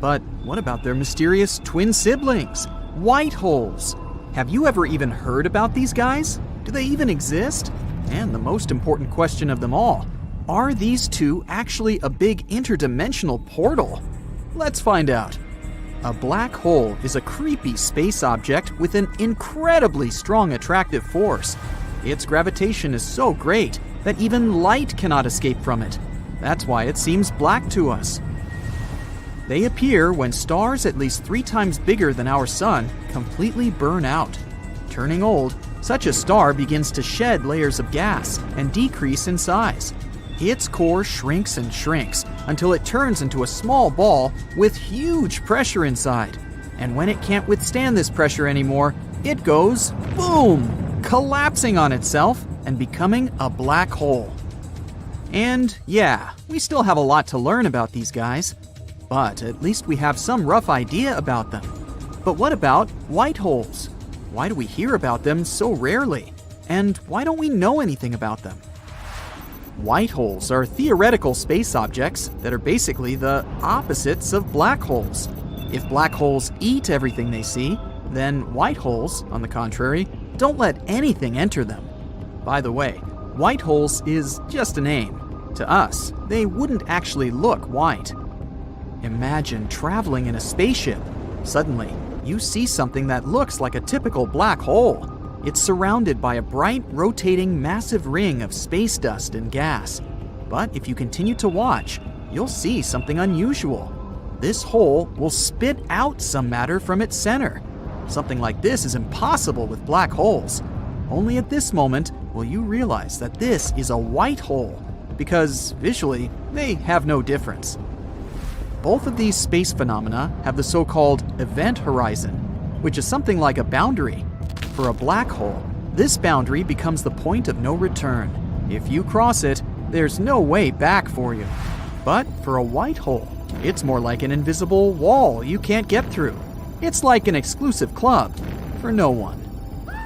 But what about their mysterious twin siblings, white holes? Have you ever even heard about these guys? Do they even exist? And the most important question of them all, are these two actually a big interdimensional portal? Let's find out. A black hole is a creepy space object with an incredibly strong attractive force. Its gravitation is so great that even light cannot escape from it. That's why it seems black to us. They appear when stars at least 3 times bigger than our sun completely burn out. Turning old, such a star begins to shed layers of gas and decrease in size. Its core shrinks and shrinks until it turns into a small ball with huge pressure inside. And when it can't withstand this pressure anymore, it goes boom, collapsing on itself and becoming a black hole. And yeah, we still have a lot to learn about these guys, but at least we have some rough idea about them. But what about white holes? Why do we hear about them so rarely? And why don't we know anything about them? White holes are theoretical space objects that are basically the opposites of black holes. If black holes eat everything they see, then white holes, on the contrary, don't let anything enter them. By the way, white holes is just a name. To us, they wouldn't actually look white. Imagine traveling in a spaceship. Suddenly, you see something that looks like a typical black hole. It's surrounded by a bright, rotating, massive ring of space dust and gas. But if you continue to watch, you'll see something unusual. This hole will spit out some matter from its center. Something like this is impossible with black holes. Only at this moment will you realize that this is a white hole, because visually, they have no difference. Both of these space phenomena have the so-called event horizon, which is something like a boundary. For a black hole, this boundary becomes the point of no return. If you cross it, there's no way back for you. But for a white hole, it's more like an invisible wall you can't get through. It's like an exclusive club for no one.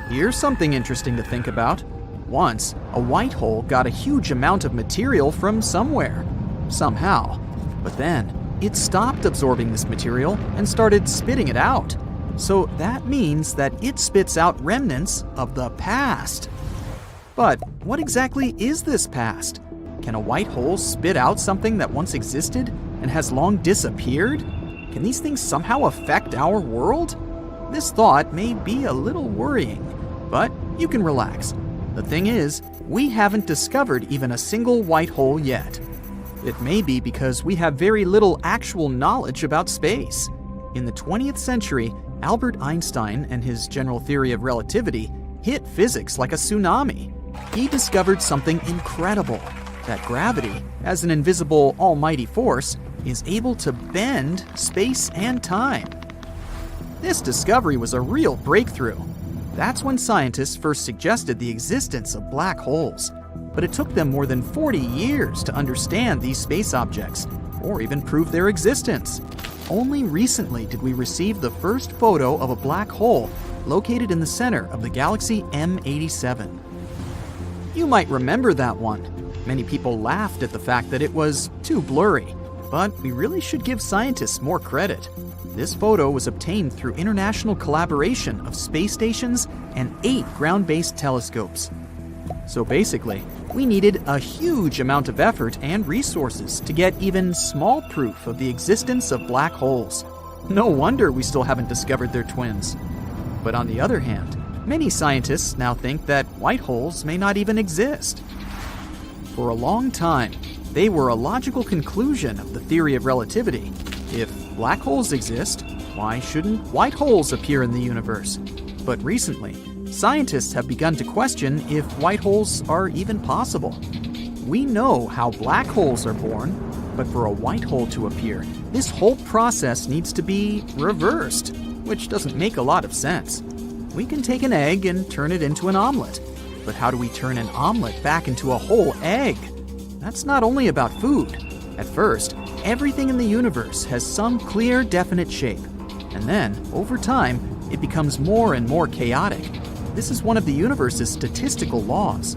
Here's something interesting to think about. Once, a white hole got a huge amount of material from somewhere, somehow. But then, it stopped absorbing this material and started spitting it out. So that means that it spits out remnants of the past. But what exactly is this past? Can a white hole spit out something that once existed and has long disappeared? Can these things somehow affect our world? This thought may be a little worrying, but you can relax. The thing is, we haven't discovered even a single white hole yet. It may be because we have very little actual knowledge about space. In the 20th century, Albert Einstein and his general theory of relativity hit physics like a tsunami. He discovered something incredible, that gravity, as an invisible almighty force, is able to bend space and time. This discovery was a real breakthrough. That's when scientists first suggested the existence of black holes. But it took them more than 40 years to understand these space objects, or even prove their existence. Only recently did we receive the first photo of a black hole located in the center of the galaxy M87. You might remember that one. Many people laughed at the fact that it was too blurry, but we really should give scientists more credit. This photo was obtained through international collaboration of space stations and 8 ground-based telescopes. So basically, we needed a huge amount of effort and resources to get even small proof of the existence of black holes. No wonder we still haven't discovered their twins. But on the other hand, many scientists now think that white holes may not even exist. For a long time, they were a logical conclusion of the theory of relativity. If black holes exist, why shouldn't white holes appear in the universe? But recently, scientists have begun to question if white holes are even possible. We know how black holes are born, but for a white hole to appear, this whole process needs to be reversed, which doesn't make a lot of sense. We can take an egg and turn it into an omelet, but how do we turn an omelet back into a whole egg? That's not only about food. At first, everything in the universe has some clear, definite shape, and then, over time, it becomes more and more chaotic. This is one of the universe's statistical laws.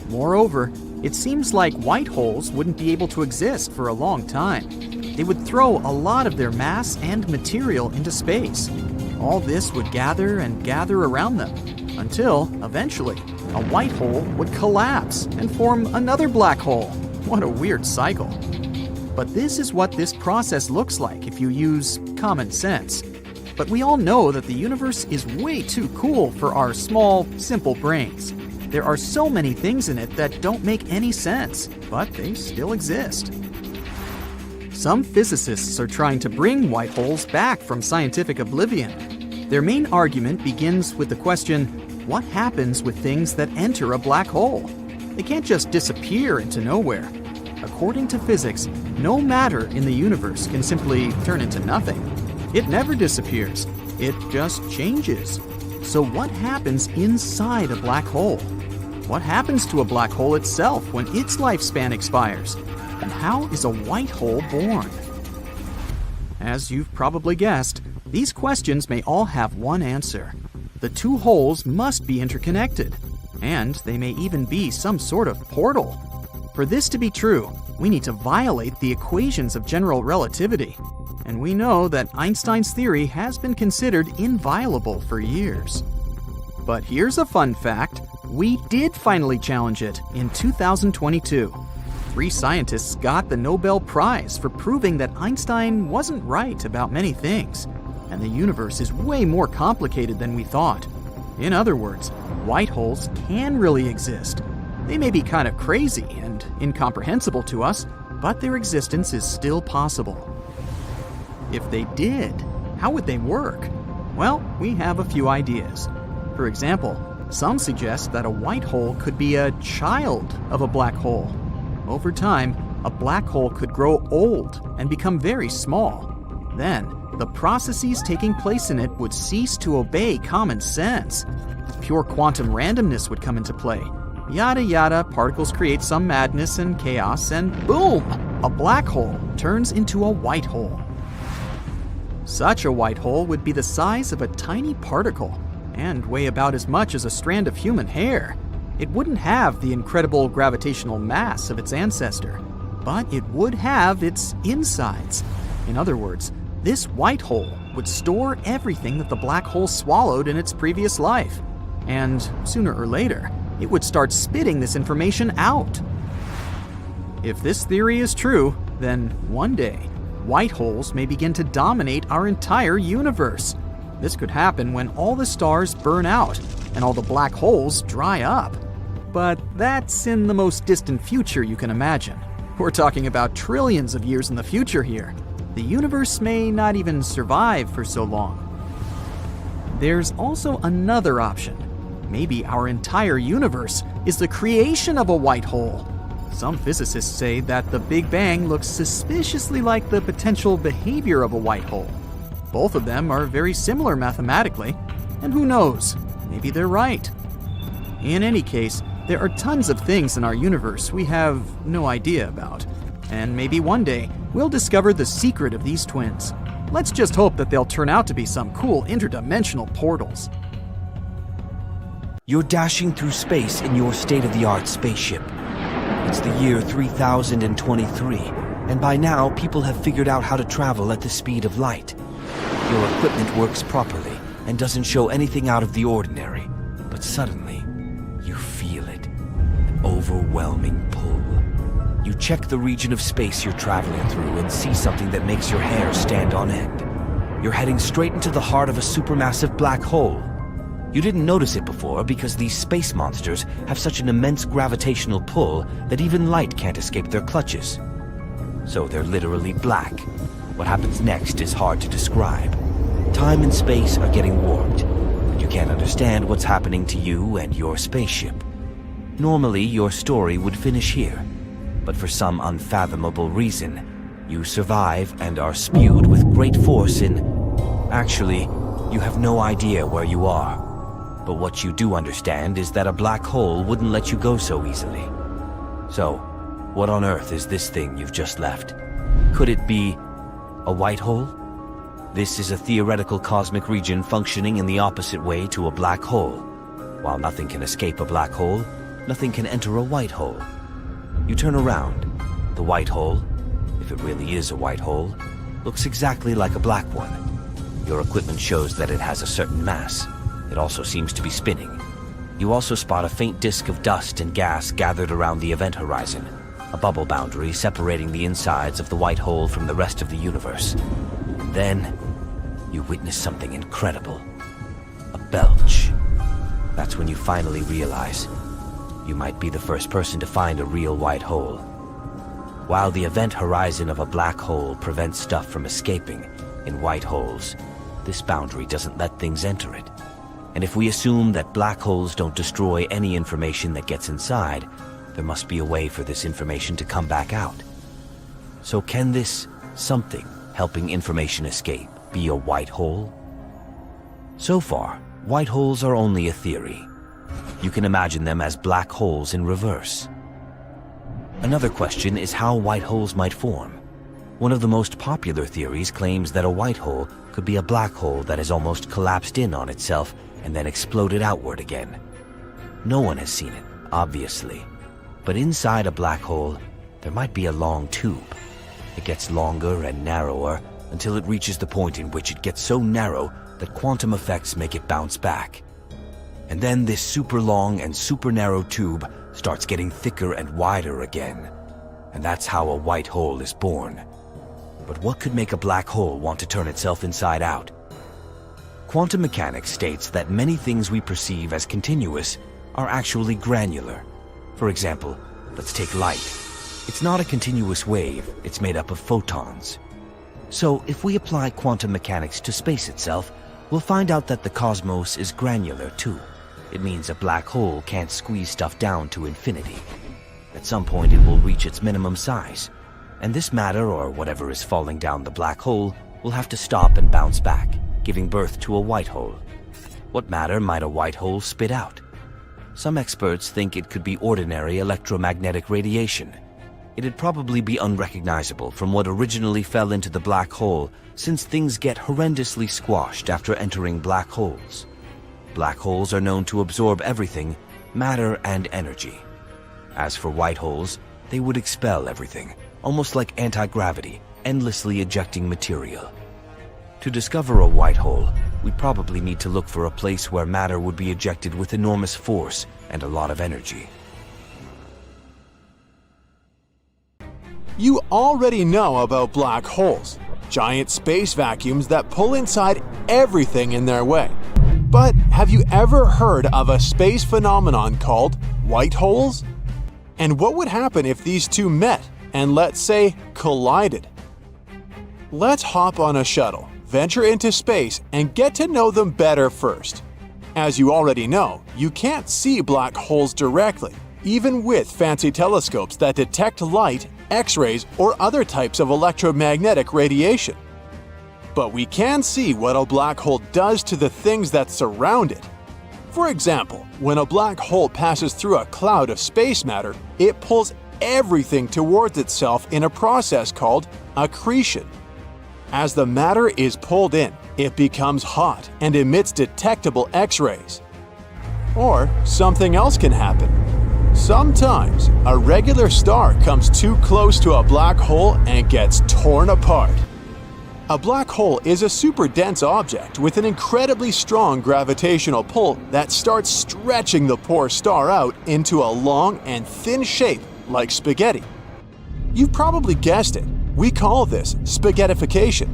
Moreover, it seems like white holes wouldn't be able to exist for a long time. They would throw a lot of their mass and material into space. All this would gather and gather around them until, eventually, a white hole would collapse and form another black hole. What a weird cycle. But this is what this process looks like if you use common sense. But we all know that the universe is way too cool for our small, simple brains. There are so many things in it that don't make any sense, but they still exist. Some physicists are trying to bring white holes back from scientific oblivion. Their main argument begins with the question, what happens with things that enter a black hole? They can't just disappear into nowhere. According to physics, no matter in the universe can simply turn into nothing. It never disappears. It just changes. So what happens inside a black hole? What happens to a black hole itself when its lifespan expires? And how is a white hole born? As you've probably guessed, these questions may all have one answer. The two holes must be interconnected, and they may even be some sort of portal. For this to be true, we need to violate the equations of general relativity. And we know that Einstein's theory has been considered inviolable for years. But here's a fun fact. We did finally challenge it in 2022. 3 scientists got the Nobel Prize for proving that Einstein wasn't right about many things, and the universe is way more complicated than we thought. In other words, white holes can really exist. They may be kind of crazy and incomprehensible to us, but their existence is still possible. If they did, how would they work? Well, we have a few ideas. For example, some suggest that a white hole could be a child of a black hole. Over time, a black hole could grow old and become very small. Then, the processes taking place in it would cease to obey common sense. Pure quantum randomness would come into play. Yada yada, particles create some madness and chaos, and boom! A black hole turns into a white hole. Such a white hole would be the size of a tiny particle and weigh about as much as a strand of human hair. It wouldn't have the incredible gravitational mass of its ancestor, but it would have its insides. In other words, this white hole would store everything that the black hole swallowed in its previous life. And sooner or later, it would start spitting this information out. If this theory is true, then one day, white holes may begin to dominate our entire universe. This could happen when all the stars burn out and all the black holes dry up. But that's in the most distant future you can imagine. We're talking about trillions of years in the future here. The universe may not even survive for so long. There's also another option. Maybe our entire universe is the creation of a white hole. Some physicists say that the Big Bang looks suspiciously like the potential behavior of a white hole. Both of them are very similar mathematically, and who knows, maybe they're right. In any case, there are tons of things in our universe we have no idea about, and maybe one day we'll discover the secret of these twins. Let's just hope that they'll turn out to be some cool interdimensional portals. You're dashing through space in your state-of-the-art spaceship. It's the year 3023, and by now people have figured out how to travel at the speed of light. Your equipment works properly and doesn't show anything out of the ordinary, but suddenly, you feel it. An overwhelming pull. You check the region of space you're traveling through and see something that makes your hair stand on end. You're heading straight into the heart of a supermassive black hole. You didn't notice it before because these space monsters have such an immense gravitational pull that even light can't escape their clutches. So they're literally black. What happens next is hard to describe. Time and space are getting warped, and you can't understand what's happening to you and your spaceship. Normally, your story would finish here, but for some unfathomable reason, you survive and are spewed with great force in... Actually, you have no idea where you are. But what you do understand is that a black hole wouldn't let you go so easily. So, what on earth is this thing you've just left? Could it be a white hole? This is a theoretical cosmic region functioning in the opposite way to a black hole. While nothing can escape a black hole, nothing can enter a white hole. You turn around. The white hole, if if it really is a white hole, looks exactly like a black one. Your equipment shows that it has a certain mass. It also seems to be spinning. You also spot a faint disk of dust and gas gathered around the event horizon, a bubble boundary separating the insides of the white hole from the rest of the universe. And then, you witness something incredible. A belch. That's when you finally realize you might be the first person to find a real white hole. While the event horizon of a black hole prevents stuff from escaping, in white holes, this boundary doesn't let things enter it. And if we assume that black holes don't destroy any information that gets inside, there must be a way for this information to come back out. So can this something helping information escape be a white hole? So far, white holes are only a theory. You can imagine them as black holes in reverse. Another question is how white holes might form. One of the most popular theories claims that a white hole could be a black hole that has almost collapsed in on itself and then exploded outward again. No one has seen it, obviously. But inside a black hole, there might be a long tube. It gets longer and narrower until it reaches the point in which it gets so narrow that quantum effects make it bounce back. And then this super long and super narrow tube starts getting thicker and wider again. And that's how a white hole is born. But what could make a black hole want to turn itself inside out? Quantum mechanics states that many things we perceive as continuous are actually granular. For example, let's take light. It's not a continuous wave, it's made up of photons. So if we apply quantum mechanics to space itself, we'll find out that the cosmos is granular too. It means a black hole can't squeeze stuff down to infinity. At some point it will reach its minimum size, and this matter or whatever is falling down the black hole will have to stop and bounce back, giving birth to a white hole. What matter might a white hole spit out? Some experts think it could be ordinary electromagnetic radiation. It'd probably be unrecognizable from what originally fell into the black hole, since things get horrendously squashed after entering black holes. Black holes are known to absorb everything, matter and energy. As for white holes, they would expel everything, almost like anti-gravity, endlessly ejecting material. To discover a white hole, we probably need to look for a place where matter would be ejected with enormous force and a lot of energy. You already know about black holes, giant space vacuums that pull inside everything in their way. But have you ever heard of a space phenomenon called white holes? And what would happen if these two met and, let's say, collided? Let's hop on a shuttle, venture into space, and get to know them better first. As you already know, you can't see black holes directly, even with fancy telescopes that detect light, X-rays, or other types of electromagnetic radiation. But we can see what a black hole does to the things that surround it. For example, when a black hole passes through a cloud of space matter, it pulls everything towards itself in a process called accretion. As the matter is pulled in, it becomes hot and emits detectable X-rays. Or something else can happen. Sometimes, a regular star comes too close to a black hole and gets torn apart. A black hole is a super dense object with an incredibly strong gravitational pull that starts stretching the poor star out into a long and thin shape like spaghetti. You've probably guessed it. We call this spaghettification.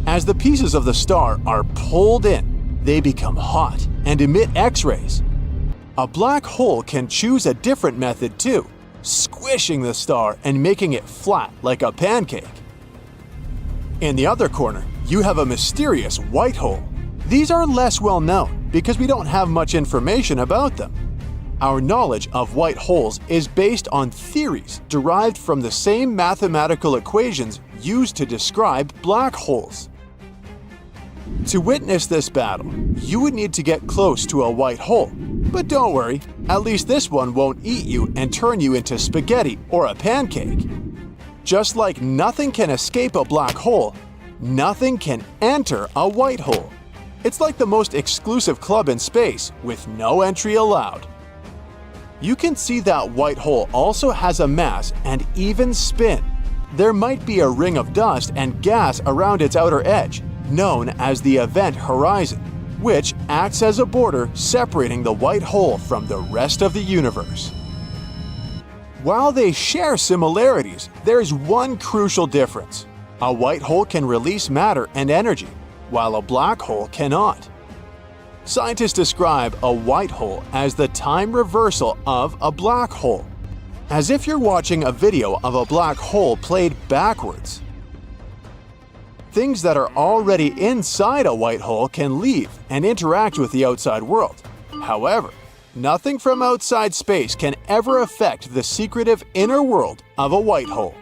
As the pieces of the star are pulled in, they become hot and emit X-rays. A black hole can choose a different method too, squishing the star and making it flat like a pancake. In the other corner, you have a mysterious white hole. These are less well known because we don't have much information about them. Our knowledge of white holes is based on theories derived from the same mathematical equations used to describe black holes. To witness this battle, you would need to get close to a white hole. But don't worry, at least this one won't eat you and turn you into spaghetti or a pancake. Just like nothing can escape a black hole, nothing can enter a white hole. It's like the most exclusive club in space with no entry allowed. You can see that white hole also has a mass and even spin. there might be a ring of dust and gas around its outer edge, known as the event horizon, which acts as a border separating the white hole from the rest of the universe. While they share similarities, there's one crucial difference. A white hole can release matter and energy, while a black hole cannot. Scientists describe a white hole as the time reversal of a black hole, as if you're watching a video of a black hole played backwards. Things that are already inside a white hole can leave and interact with the outside world. However, nothing from outside space can ever affect the secretive inner world of a white hole.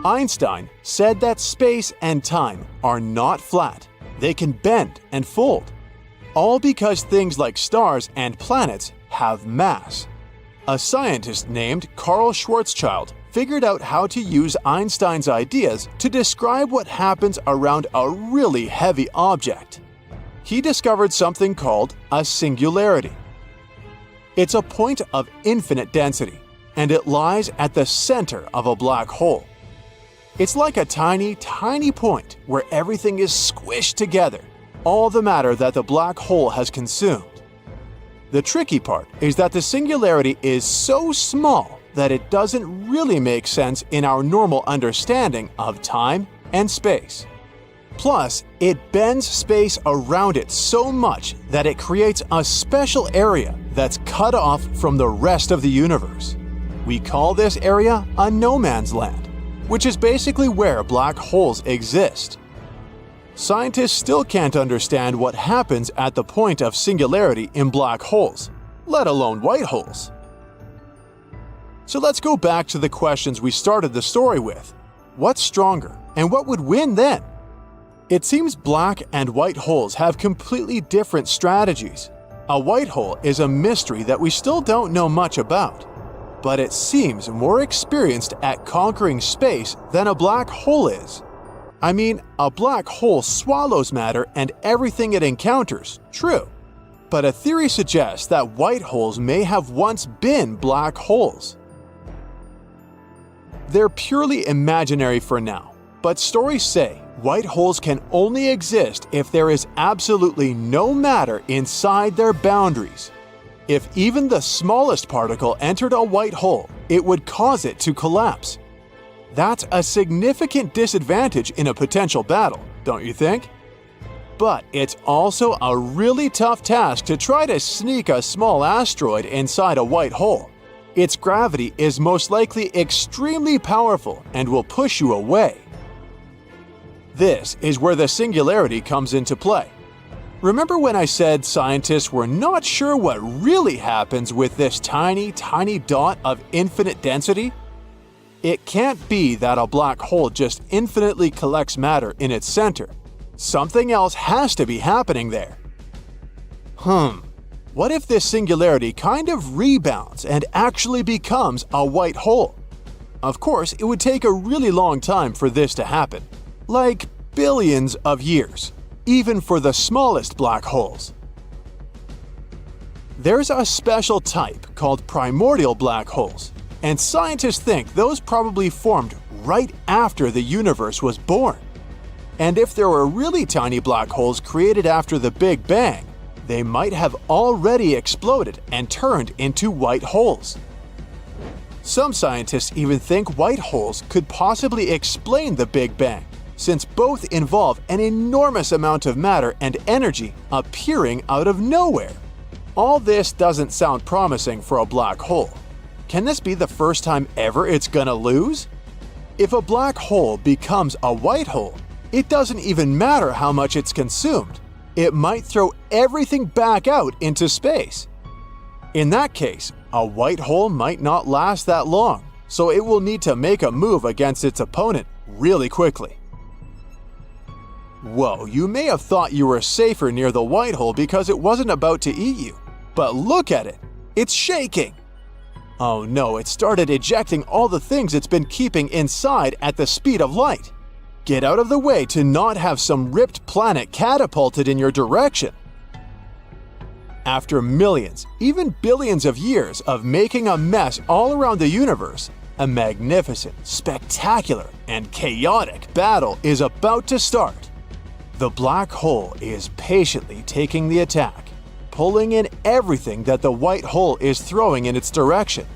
Einstein said that space and time are not flat. They can bend and fold, all because things like stars and planets have mass. A scientist named Carl Schwarzschild figured out how to use Einstein's ideas to describe what happens around a really heavy object. He discovered something called a singularity. It's a point of infinite density, and it lies at the center of a black hole. It's like a tiny, tiny point where everything is squished together, all the matter that the black hole has consumed. The tricky part is that the singularity is so small that it doesn't really make sense in our normal understanding of time and space. Plus, it bends space around it so much that it creates a special area that's cut off from the rest of the universe. We call this area a no man's land, which is basically where black holes exist. Scientists still can't understand what happens at the point of singularity in black holes, let alone white holes. So let's go back to the questions we started the story with. What's stronger, and what would win then? It seems black and white holes have completely different strategies. A white hole is a mystery that we still don't know much about, but it seems more experienced at conquering space than a black hole is. I mean, a black hole swallows matter and everything it encounters, true. But a theory suggests that white holes may have once been black holes. They're purely imaginary for now, but stories say white holes can only exist if there is absolutely no matter inside their boundaries. If even the smallest particle entered a white hole, it would cause it to collapse. That's a significant disadvantage in a potential battle, don't you think? But it's also a really tough task to try to sneak a small asteroid inside a white hole. Its gravity is most likely extremely powerful and will push you away. This is where the singularity comes into play. Remember when I said scientists were not sure what really happens with this tiny, tiny dot of infinite density? It can't be that a black hole just infinitely collects matter in its center. Something else has to be happening there. What if this singularity kind of rebounds and actually becomes a white hole? Of course, it would take a really long time for this to happen. Like billions of years, even for the smallest black holes. There's a special type called primordial black holes, and scientists think those probably formed right after the universe was born. And if there were really tiny black holes created after the Big Bang, they might have already exploded and turned into white holes. Some scientists even think white holes could possibly explain the Big Bang, since both involve an enormous amount of matter and energy appearing out of nowhere. All this doesn't sound promising for a black hole. Can this be the first time ever it's gonna lose? If a black hole becomes a white hole, it doesn't even matter how much it's consumed. It might throw everything back out into space. In that case, a white hole might not last that long, so it will need to make a move against its opponent really quickly. Whoa, you may have thought you were safer near the white hole because it wasn't about to eat you. But look at it, it's shaking. Oh no, it started ejecting all the things it's been keeping inside at the speed of light. Get out of the way to not have some ripped planet catapulted in your direction. After millions, even billions of years of making a mess all around the universe, A magnificent, spectacular, and chaotic battle is about to start. The black hole is patiently taking the attack, pulling in everything that the white hole is throwing in its direction.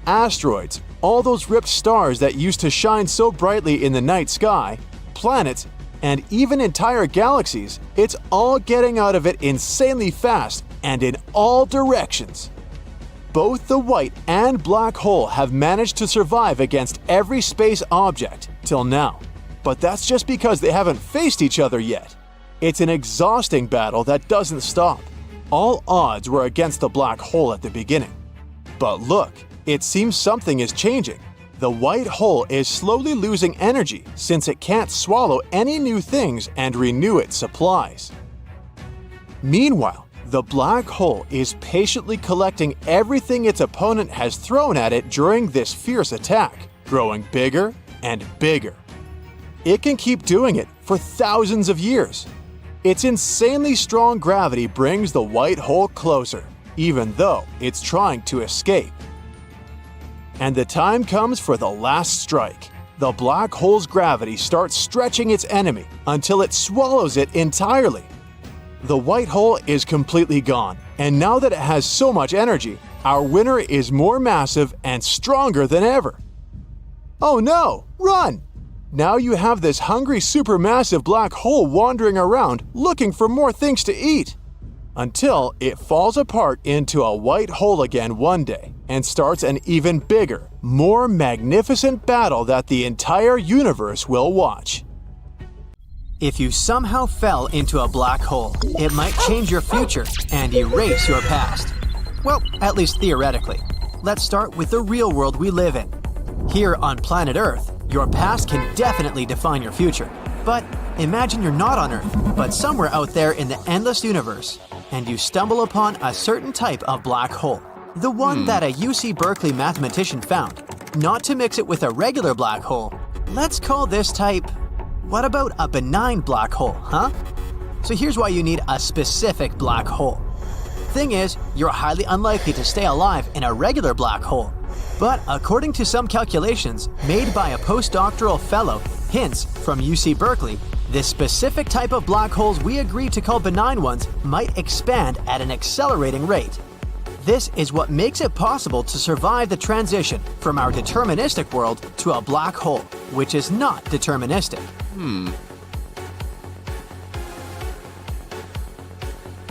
Asteroids, all those ripped stars that used to shine so brightly in the night sky, planets, and even entire galaxies, it's all getting out of it insanely fast and in all directions. Both the white and black hole have managed to survive against every space object till now, but that's just because they haven't faced each other yet. It's an exhausting battle that doesn't stop. All odds were against the black hole at the beginning. But look, it seems something is changing. The white hole is slowly losing energy since it can't swallow any new things and renew its supplies. Meanwhile, the black hole is patiently collecting everything its opponent has thrown at it during this fierce attack, growing bigger and bigger. It can keep doing it for thousands of years. Its insanely strong gravity brings the white hole closer, even though it's trying to escape. And the time comes for the last strike. The black hole's gravity starts stretching its enemy until it swallows it entirely. The white hole is completely gone, and now that it has so much energy, our winner is more massive and stronger than ever. Oh no! Run! Now you have this hungry supermassive black hole wandering around looking for more things to eat, until it falls apart into a white hole again one day and starts an even bigger, more magnificent battle that the entire universe will watch. If you somehow fell into a black hole, it might change your future and erase your past. Well, at least theoretically. Let's start with the real world we live in. Here on planet Earth, your past can definitely define your future. But imagine you're not on Earth, but somewhere out there in the endless universe, and you stumble upon a certain type of black hole. The one that a UC Berkeley mathematician found. Not to mix it with a regular black hole, let's call this type... What about a benign black hole, huh? So here's why you need a specific black hole. Thing is, you're highly unlikely to stay alive in a regular black hole. But according to some calculations made by a postdoctoral fellow, Hinz, from UC Berkeley, this specific type of black holes we agree to call benign ones might expand at an accelerating rate. This is what makes it possible to survive the transition from our deterministic world to a black hole, which is not deterministic.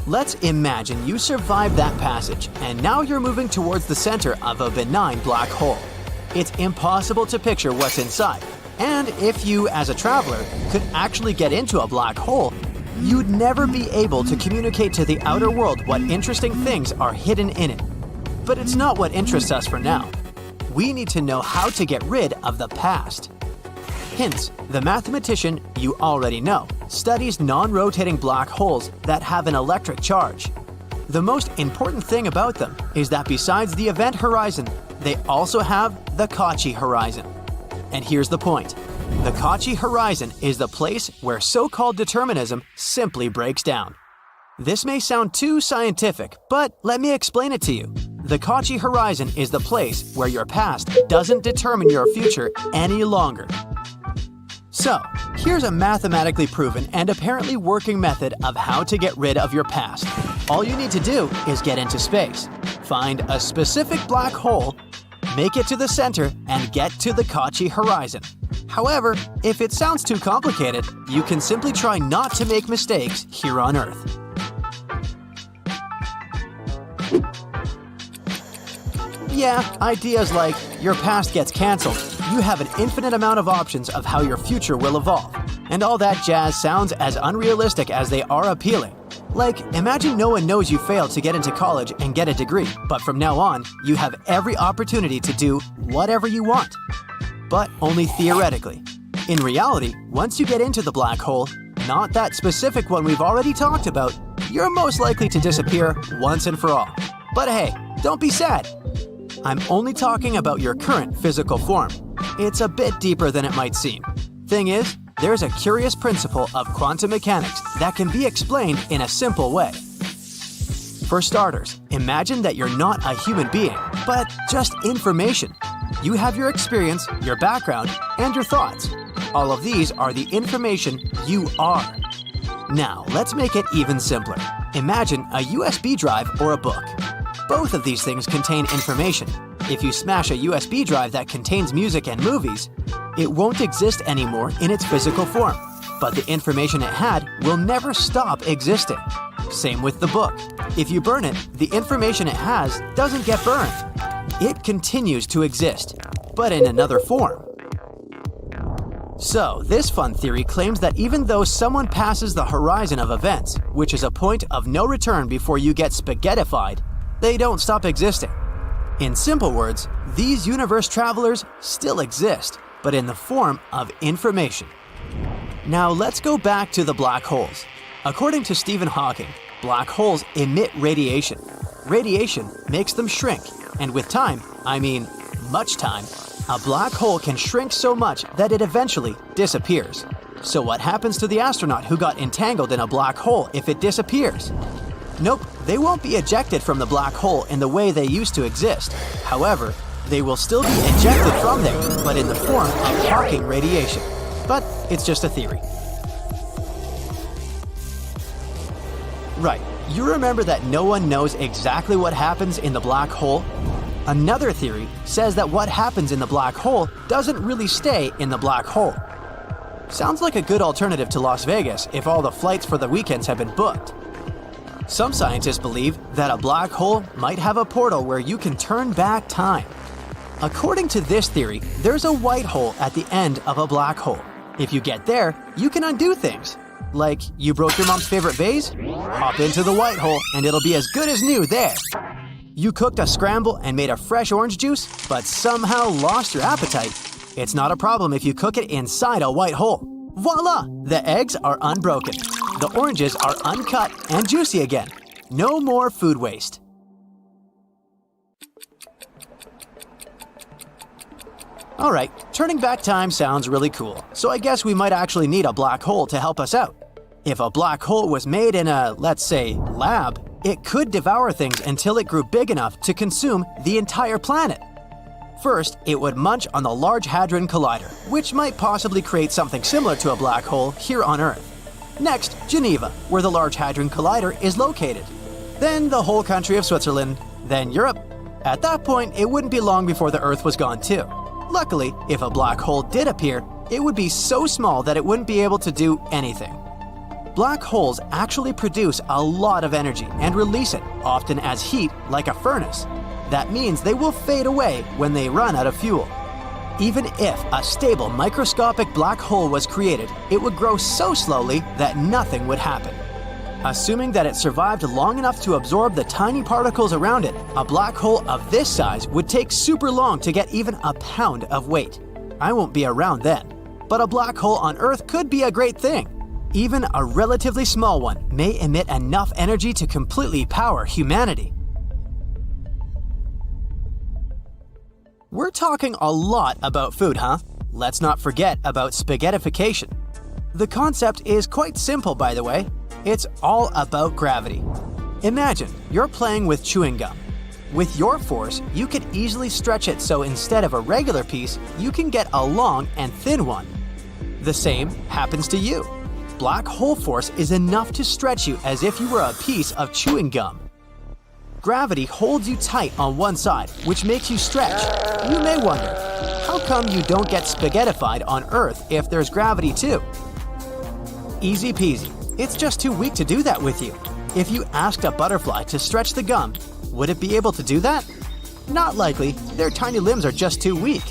Let's imagine you survived that passage, and now you're moving towards the center of a benign black hole. It's impossible to picture what's inside, and if you, as a traveler, could actually get into a black hole, you'd never be able to communicate to the outer world what interesting things are hidden in it. But it's not what interests us for now. We need to know how to get rid of the past. Hinz, the mathematician you already know, studies non-rotating black holes that have an electric charge. The most important thing about them is that besides the event horizon, they also have the Cauchy horizon. And here's the point. The Cauchy horizon is the place where so-called determinism simply breaks down. This may sound too scientific, but let me explain it to you. The Cauchy horizon is the place where your past doesn't determine your future any longer. So, here's a mathematically proven and apparently working method of how to get rid of your past. All you need to do is get into space, find a specific black hole, make it to the center, and get to the Cauchy horizon. However, if it sounds too complicated, you can simply try not to make mistakes here on Earth. Yeah, ideas like your past gets cancelled, you have an infinite amount of options of how your future will evolve, and all that jazz sounds as unrealistic as they are appealing. Like, imagine no one knows you failed to get into college and get a degree, but from now on, you have every opportunity to do whatever you want. But only theoretically. In reality, once you get into the black hole, not that specific one we've already talked about, you're most likely to disappear once and for all. But hey, don't be sad. I'm only talking about your current physical form. It's a bit deeper than it might seem. Thing is, there's a curious principle of quantum mechanics that can be explained in a simple way. For starters, imagine that you're not a human being, but just information. You have your experience, your background, and your thoughts. All of these are the information you are. Now, let's make it even simpler. Imagine a USB drive or a book. Both of these things contain information. If you smash a USB drive that contains music and movies, it won't exist anymore in its physical form, but the information it had will never stop existing. Same with the book. If you burn it, the information it has doesn't get burned. It continues to exist, but in another form. So, this fun theory claims that even though someone passes the horizon of events, which is a point of no return before you get spaghettified, they don't stop existing. In simple words, these universe travelers still exist, but in the form of information. Now let's go back to the black holes. According to Stephen Hawking, black holes emit radiation. Radiation makes them shrink, and with time, I mean much time, a black hole can shrink so much that it eventually disappears. So what happens to the astronaut who got entangled in a black hole if it disappears? Nope, they won't be ejected from the black hole in the way they used to exist. However, they will still be ejected from there, but in the form of Hawking radiation. But it's just a theory. Right, you remember that no one knows exactly what happens in the black hole? Another theory says that what happens in the black hole doesn't really stay in the black hole. Sounds like a good alternative to Las Vegas if all the flights for the weekends have been booked. Some scientists believe that a black hole might have a portal where you can turn back time. According to this theory, there's a white hole at the end of a black hole. If you get there, you can undo things. Like, you broke your mom's favorite vase? Hop into the white hole and it'll be as good as new there. You cooked a scramble and made a fresh orange juice, but somehow lost your appetite. It's not a problem if you cook it inside a white hole. Voila! The eggs are unbroken. The oranges are uncut and juicy again. No more food waste. Alright, turning back time sounds really cool, so I guess we might actually need a black hole to help us out. If a black hole was made in a, let's say, lab, it could devour things until it grew big enough to consume the entire planet. First, it would munch on the Large Hadron Collider, which might possibly create something similar to a black hole here on Earth. Next, Geneva, where the Large Hadron Collider is located. Then the whole country of Switzerland, then Europe. At that point, it wouldn't be long before the Earth was gone too. Luckily, if a black hole did appear, it would be so small that it wouldn't be able to do anything. Black holes actually produce a lot of energy and release it, often as heat, like a furnace. That means they will fade away when they run out of fuel. Even if a stable microscopic black hole was created, it would grow so slowly that nothing would happen. Assuming that it survived long enough to absorb the tiny particles around it, a black hole of this size would take super long to get even a pound of weight. I won't be around then. But a black hole on Earth could be a great thing. Even a relatively small one may emit enough energy to completely power humanity. We're talking a lot about food, huh? Let's not forget about spaghettification. The concept is quite simple, by the way. It's all about gravity. Imagine you're playing with chewing gum. With your force, you could easily stretch it so instead of a regular piece, you can get a long and thin one. The same happens to you. Black hole force is enough to stretch you as if you were a piece of chewing gum. Gravity holds you tight on one side, which makes you stretch. You may wonder, how come you don't get spaghettified on Earth if there's gravity too? Easy peasy. It's just too weak to do that with you. If you asked a butterfly to stretch the gum, would it be able to do that? Not likely. Their tiny limbs are just too weak.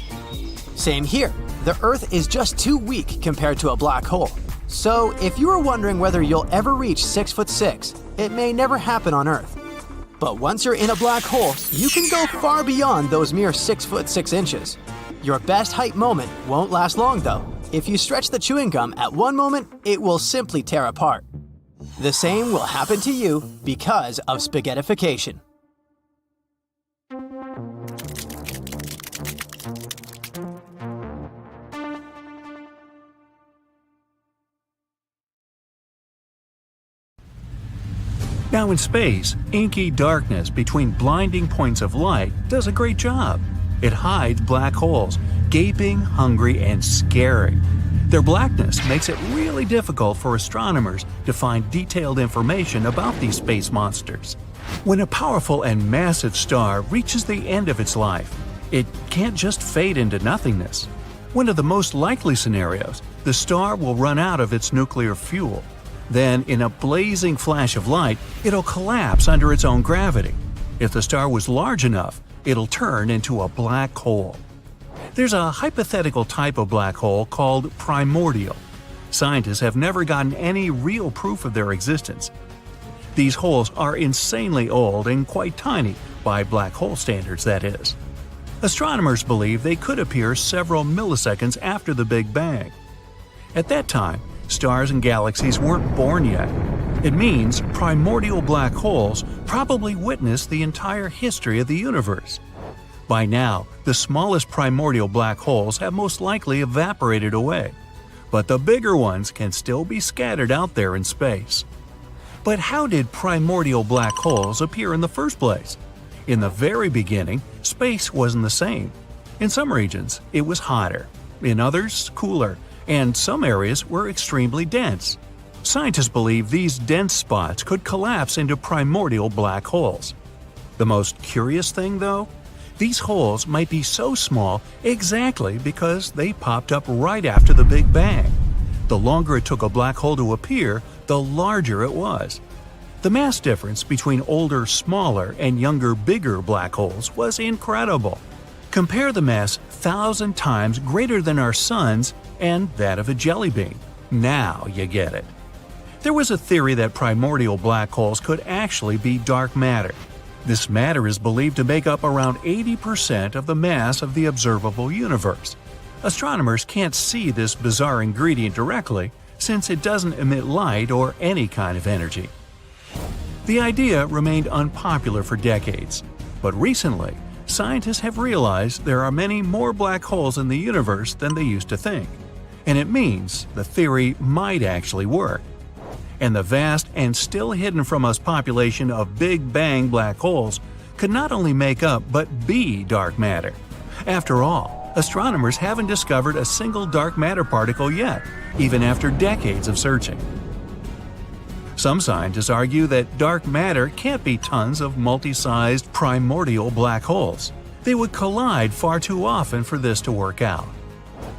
Same here. The Earth is just too weak compared to a black hole. So, if you were wondering whether you'll ever reach 6'6", it may never happen on Earth. But once you're in a black hole, you can go far beyond those mere 6'6 inches. Your best height moment won't last long though. If you stretch the chewing gum at one moment, it will simply tear apart. The same will happen to you because of spaghettification. Now in space, inky darkness between blinding points of light does a great job. It hides black holes, gaping, hungry, and scary. Their blackness makes it really difficult for astronomers to find detailed information about these space monsters. When a powerful and massive star reaches the end of its life, it can't just fade into nothingness. One of the most likely scenarios, the star will run out of its nuclear fuel. Then, in a blazing flash of light, it'll collapse under its own gravity. If the star was large enough, it'll turn into a black hole. There's a hypothetical type of black hole called primordial. Scientists have never gotten any real proof of their existence. These holes are insanely old and quite tiny, by black hole standards, that is. Astronomers believe they could appear several milliseconds after the Big Bang. At that time, stars and galaxies weren't born yet. It means primordial black holes probably witnessed the entire history of the universe. By now, the smallest primordial black holes have most likely evaporated away, but the bigger ones can still be scattered out there in space. But how did primordial black holes appear in the first place? In the very beginning, space wasn't the same. In some regions, it was hotter, in others, cooler, and some areas were extremely dense. Scientists believe these dense spots could collapse into primordial black holes. The most curious thing, though? These holes might be so small exactly because they popped up right after the Big Bang. The longer it took a black hole to appear, the larger it was. The mass difference between older, smaller, and younger, bigger black holes was incredible. Compare the mass 1,000 times greater than our Sun's and that of a jelly bean. Now you get it. There was a theory that primordial black holes could actually be dark matter. This matter is believed to make up around 80% of the mass of the observable universe. Astronomers can't see this bizarre ingredient directly, since it doesn't emit light or any kind of energy. The idea remained unpopular for decades, but recently, scientists have realized there are many more black holes in the universe than they used to think, and it means the theory might actually work. And the vast and still hidden from us population of Big Bang black holes could not only make up but be dark matter. After all, astronomers haven't discovered a single dark matter particle yet, even after decades of searching. Some scientists argue that dark matter can't be tons of multi-sized primordial black holes. They would collide far too often for this to work out.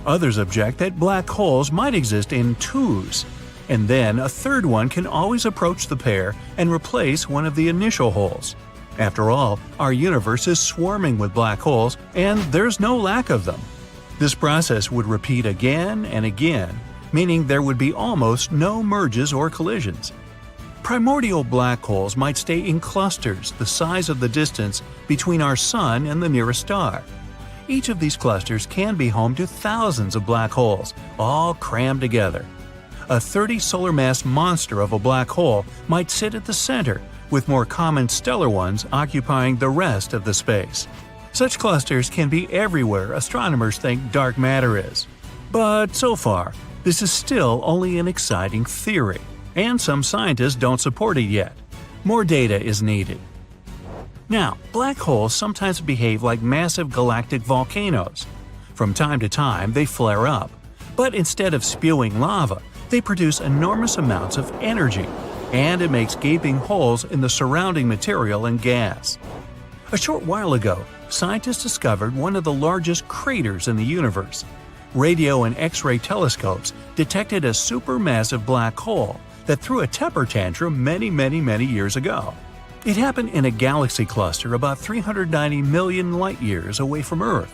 Others object that black holes might exist in twos, and then a third one can always approach the pair and replace one of the initial holes. After all, our universe is swarming with black holes, and there's no lack of them. This process would repeat again and again, meaning there would be almost no merges or collisions. Primordial black holes might stay in clusters the size of the distance between our Sun and the nearest star. Each of these clusters can be home to thousands of black holes, all crammed together. A 30 solar mass monster of a black hole might sit at the center, with more common stellar ones occupying the rest of the space. Such clusters can be everywhere astronomers think dark matter is. But so far, this is still only an exciting theory, and some scientists don't support it yet. More data is needed. Now, black holes sometimes behave like massive galactic volcanoes. From time to time, they flare up, but instead of spewing lava, they produce enormous amounts of energy, and it makes gaping holes in the surrounding material and gas. A short while ago, scientists discovered one of the largest craters in the universe. Radio and X-ray telescopes detected a supermassive black hole that threw a temper tantrum many years ago. It happened in a galaxy cluster about 390 million light-years away from Earth.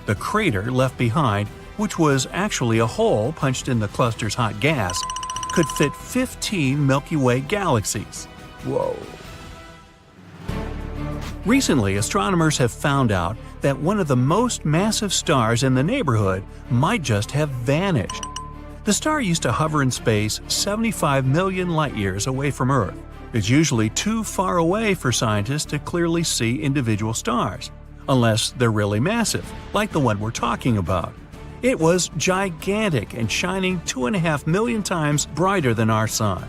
The crater left behind, which was actually a hole punched in the cluster's hot gas, could fit 15 Milky Way galaxies. Whoa. Recently, astronomers have found out that one of the most massive stars in the neighborhood might just have vanished. The star used to hover in space 75 million light-years away from Earth. It's usually too far away for scientists to clearly see individual stars, unless they're really massive, like the one we're talking about. It was gigantic and shining 2.5 million times brighter than our Sun.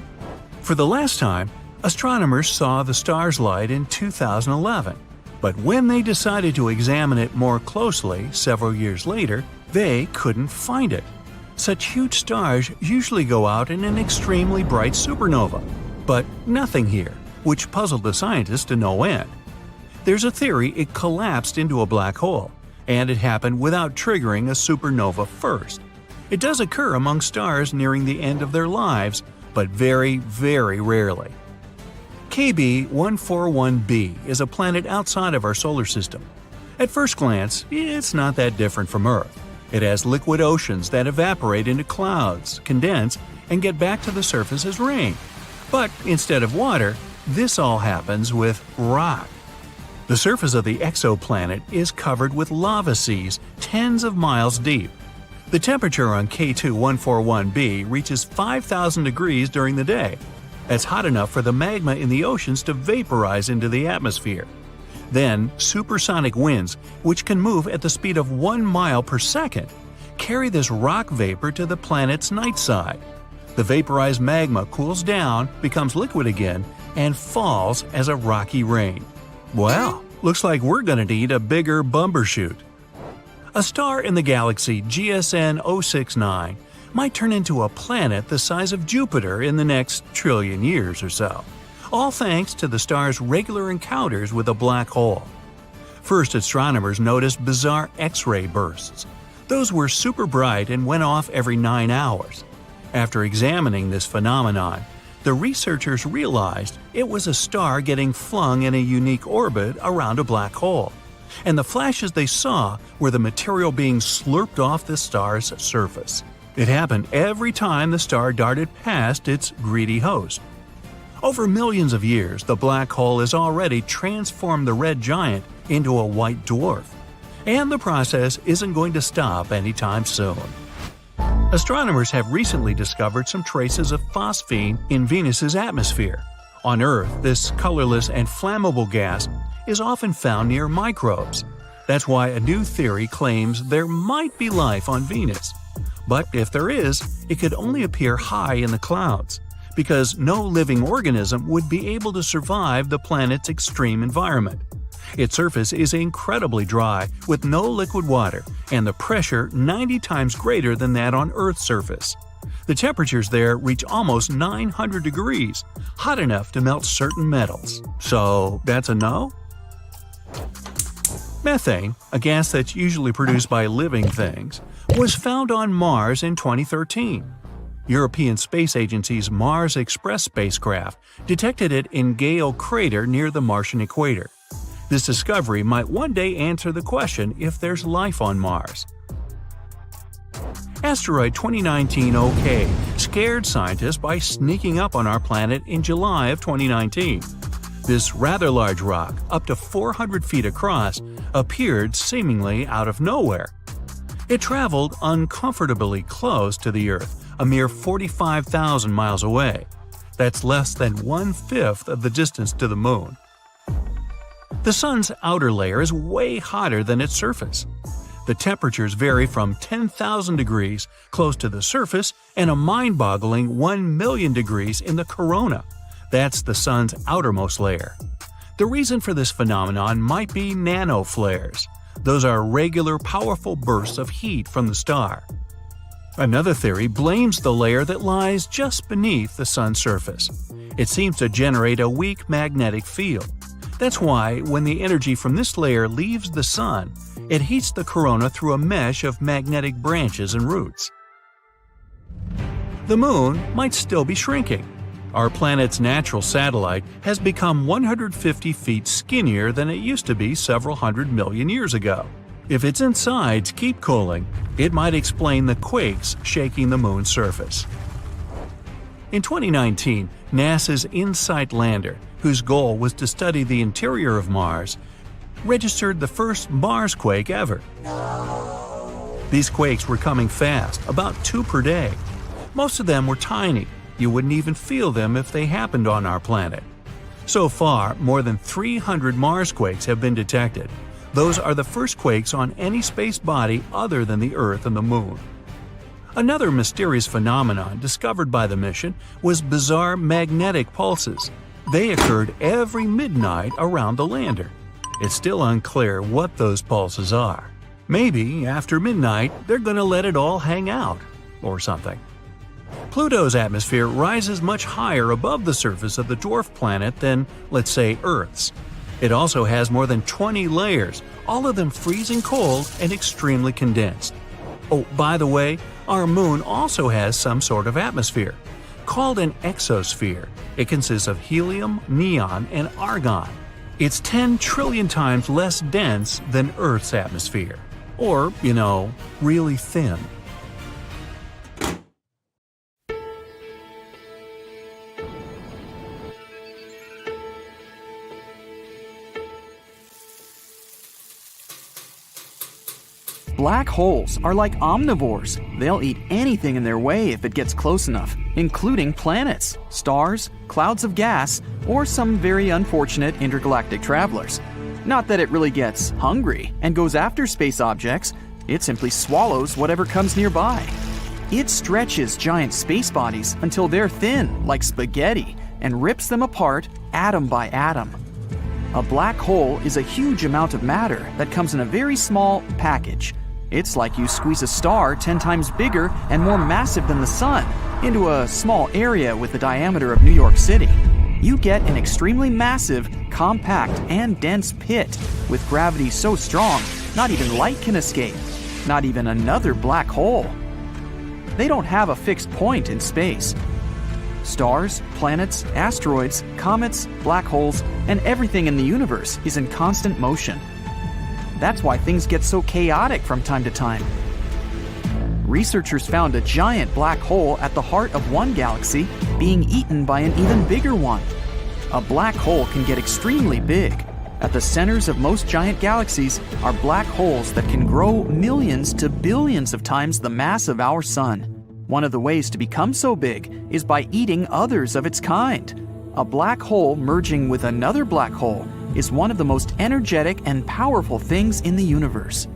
For the last time, astronomers saw the star's light in 2011. But when they decided to examine it more closely several years later, they couldn't find it. Such huge stars usually go out in an extremely bright supernova, but nothing here, which puzzled the scientists to no end. There's a theory it collapsed into a black hole, and it happened without triggering a supernova first. It does occur among stars nearing the end of their lives, but very, very rarely. KB 141b is a planet outside of our solar system. At first glance, it's not that different from Earth. It has liquid oceans that evaporate into clouds, condense, and get back to the surface as rain. But instead of water, this all happens with rock. The surface of the exoplanet is covered with lava seas tens of miles deep. The temperature on K2-141b reaches 5,000 degrees during the day. That's hot enough for the magma in the oceans to vaporize into the atmosphere. Then, supersonic winds, which can move at the speed of 1 mile per second, carry this rock vapor to the planet's night side. The vaporized magma cools down, becomes liquid again, and falls as a rocky rain. Well, looks like we're gonna need a bigger bumbershoot. A star in the galaxy GSN 069 might turn into a planet the size of Jupiter in the next trillion years or so, all thanks to the star's regular encounters with a black hole. First, astronomers noticed bizarre X-ray bursts. Those were super bright and went off every 9 hours. After examining this phenomenon, the researchers realized it was a star getting flung in a unique orbit around a black hole, and the flashes they saw were the material being slurped off the star's surface. It happened every time the star darted past its greedy host. Over millions of years, the black hole has already transformed the red giant into a white dwarf, and the process isn't going to stop anytime soon. Astronomers have recently discovered some traces of phosphine in Venus's atmosphere. On Earth, this colorless and flammable gas is often found near microbes. That's why a new theory claims there might be life on Venus. But if there is, it could only appear high in the clouds, because no living organism would be able to survive the planet's extreme environment. Its surface is incredibly dry, with no liquid water, and the pressure 90 times greater than that on Earth's surface. The temperatures there reach almost 900 degrees, hot enough to melt certain metals. So that's a no? Methane, a gas that's usually produced by living things, was found on Mars in 2013. European Space Agency's Mars Express spacecraft detected it in Gale Crater near the Martian equator. This discovery might one day answer the question if there's life on Mars. Asteroid 2019 OK scared scientists by sneaking up on our planet in July of 2019. This rather large rock, up to 400 feet across, appeared seemingly out of nowhere. It traveled uncomfortably close to the Earth, a mere 45,000 miles away. That's less than 1/5 of the distance to the Moon. The Sun's outer layer is way hotter than its surface. The temperatures vary from 10,000 degrees close to the surface and a mind-boggling 1 million degrees in the corona. That's the Sun's outermost layer. The reason for this phenomenon might be nanoflares. Those are regular, powerful bursts of heat from the star. Another theory blames the layer that lies just beneath the Sun's surface. It seems to generate a weak magnetic field. That's why, when the energy from this layer leaves the Sun, it heats the corona through a mesh of magnetic branches and roots. The Moon might still be shrinking. Our planet's natural satellite has become 150 feet skinnier than it used to be several hundred million years ago. If its insides keep cooling, it might explain the quakes shaking the Moon's surface. In 2019, NASA's InSight lander, whose goal was to study the interior of Mars, registered the first Mars quake ever. These quakes were coming fast, about 2 per day. Most of them were tiny. You wouldn't even feel them if they happened on our planet. So far, more than 300 Mars quakes have been detected. Those are the first quakes on any space body other than the Earth and the Moon. Another mysterious phenomenon discovered by the mission was bizarre magnetic pulses. They occurred every midnight around the lander. it's still unclear what those pulses are. Maybe after midnight, they're going to let it all hang out, or something. Pluto's atmosphere rises much higher above the surface of the dwarf planet than, let's say, Earth's. It also has more than 20 layers, all of them freezing cold and extremely condensed. Oh, by the way, our moon also has some sort of atmosphere. Called an exosphere, it consists of helium, neon, and argon. It's 10 trillion times less dense than Earth's atmosphere. Or, really thin. Black holes are like omnivores. They'll eat anything in their way if it gets close enough, including planets, stars, clouds of gas, or some very unfortunate intergalactic travelers. Not that it really gets hungry and goes after space objects, it simply swallows whatever comes nearby. It stretches giant space bodies until they're thin, like spaghetti, and rips them apart atom by atom. A black hole is a huge amount of matter that comes in a very small package. It's like you squeeze a star 10 times bigger and more massive than the sun into a small area with the diameter of New York City. You get an extremely massive, compact, and dense pit with gravity so strong, not even light can escape, not even another black hole. They don't have a fixed point in space. Stars, planets, asteroids, comets, black holes, and everything in the universe is in constant motion. That's why things get so chaotic from time to time. Researchers found a giant black hole at the heart of one galaxy being eaten by an even bigger one. A black hole can get extremely big. At the centers of most giant galaxies are black holes that can grow millions to billions of times the mass of our sun. One of the ways to become so big is by eating others of its kind. A black hole merging with another black hole is one of the most energetic and powerful things in the universe.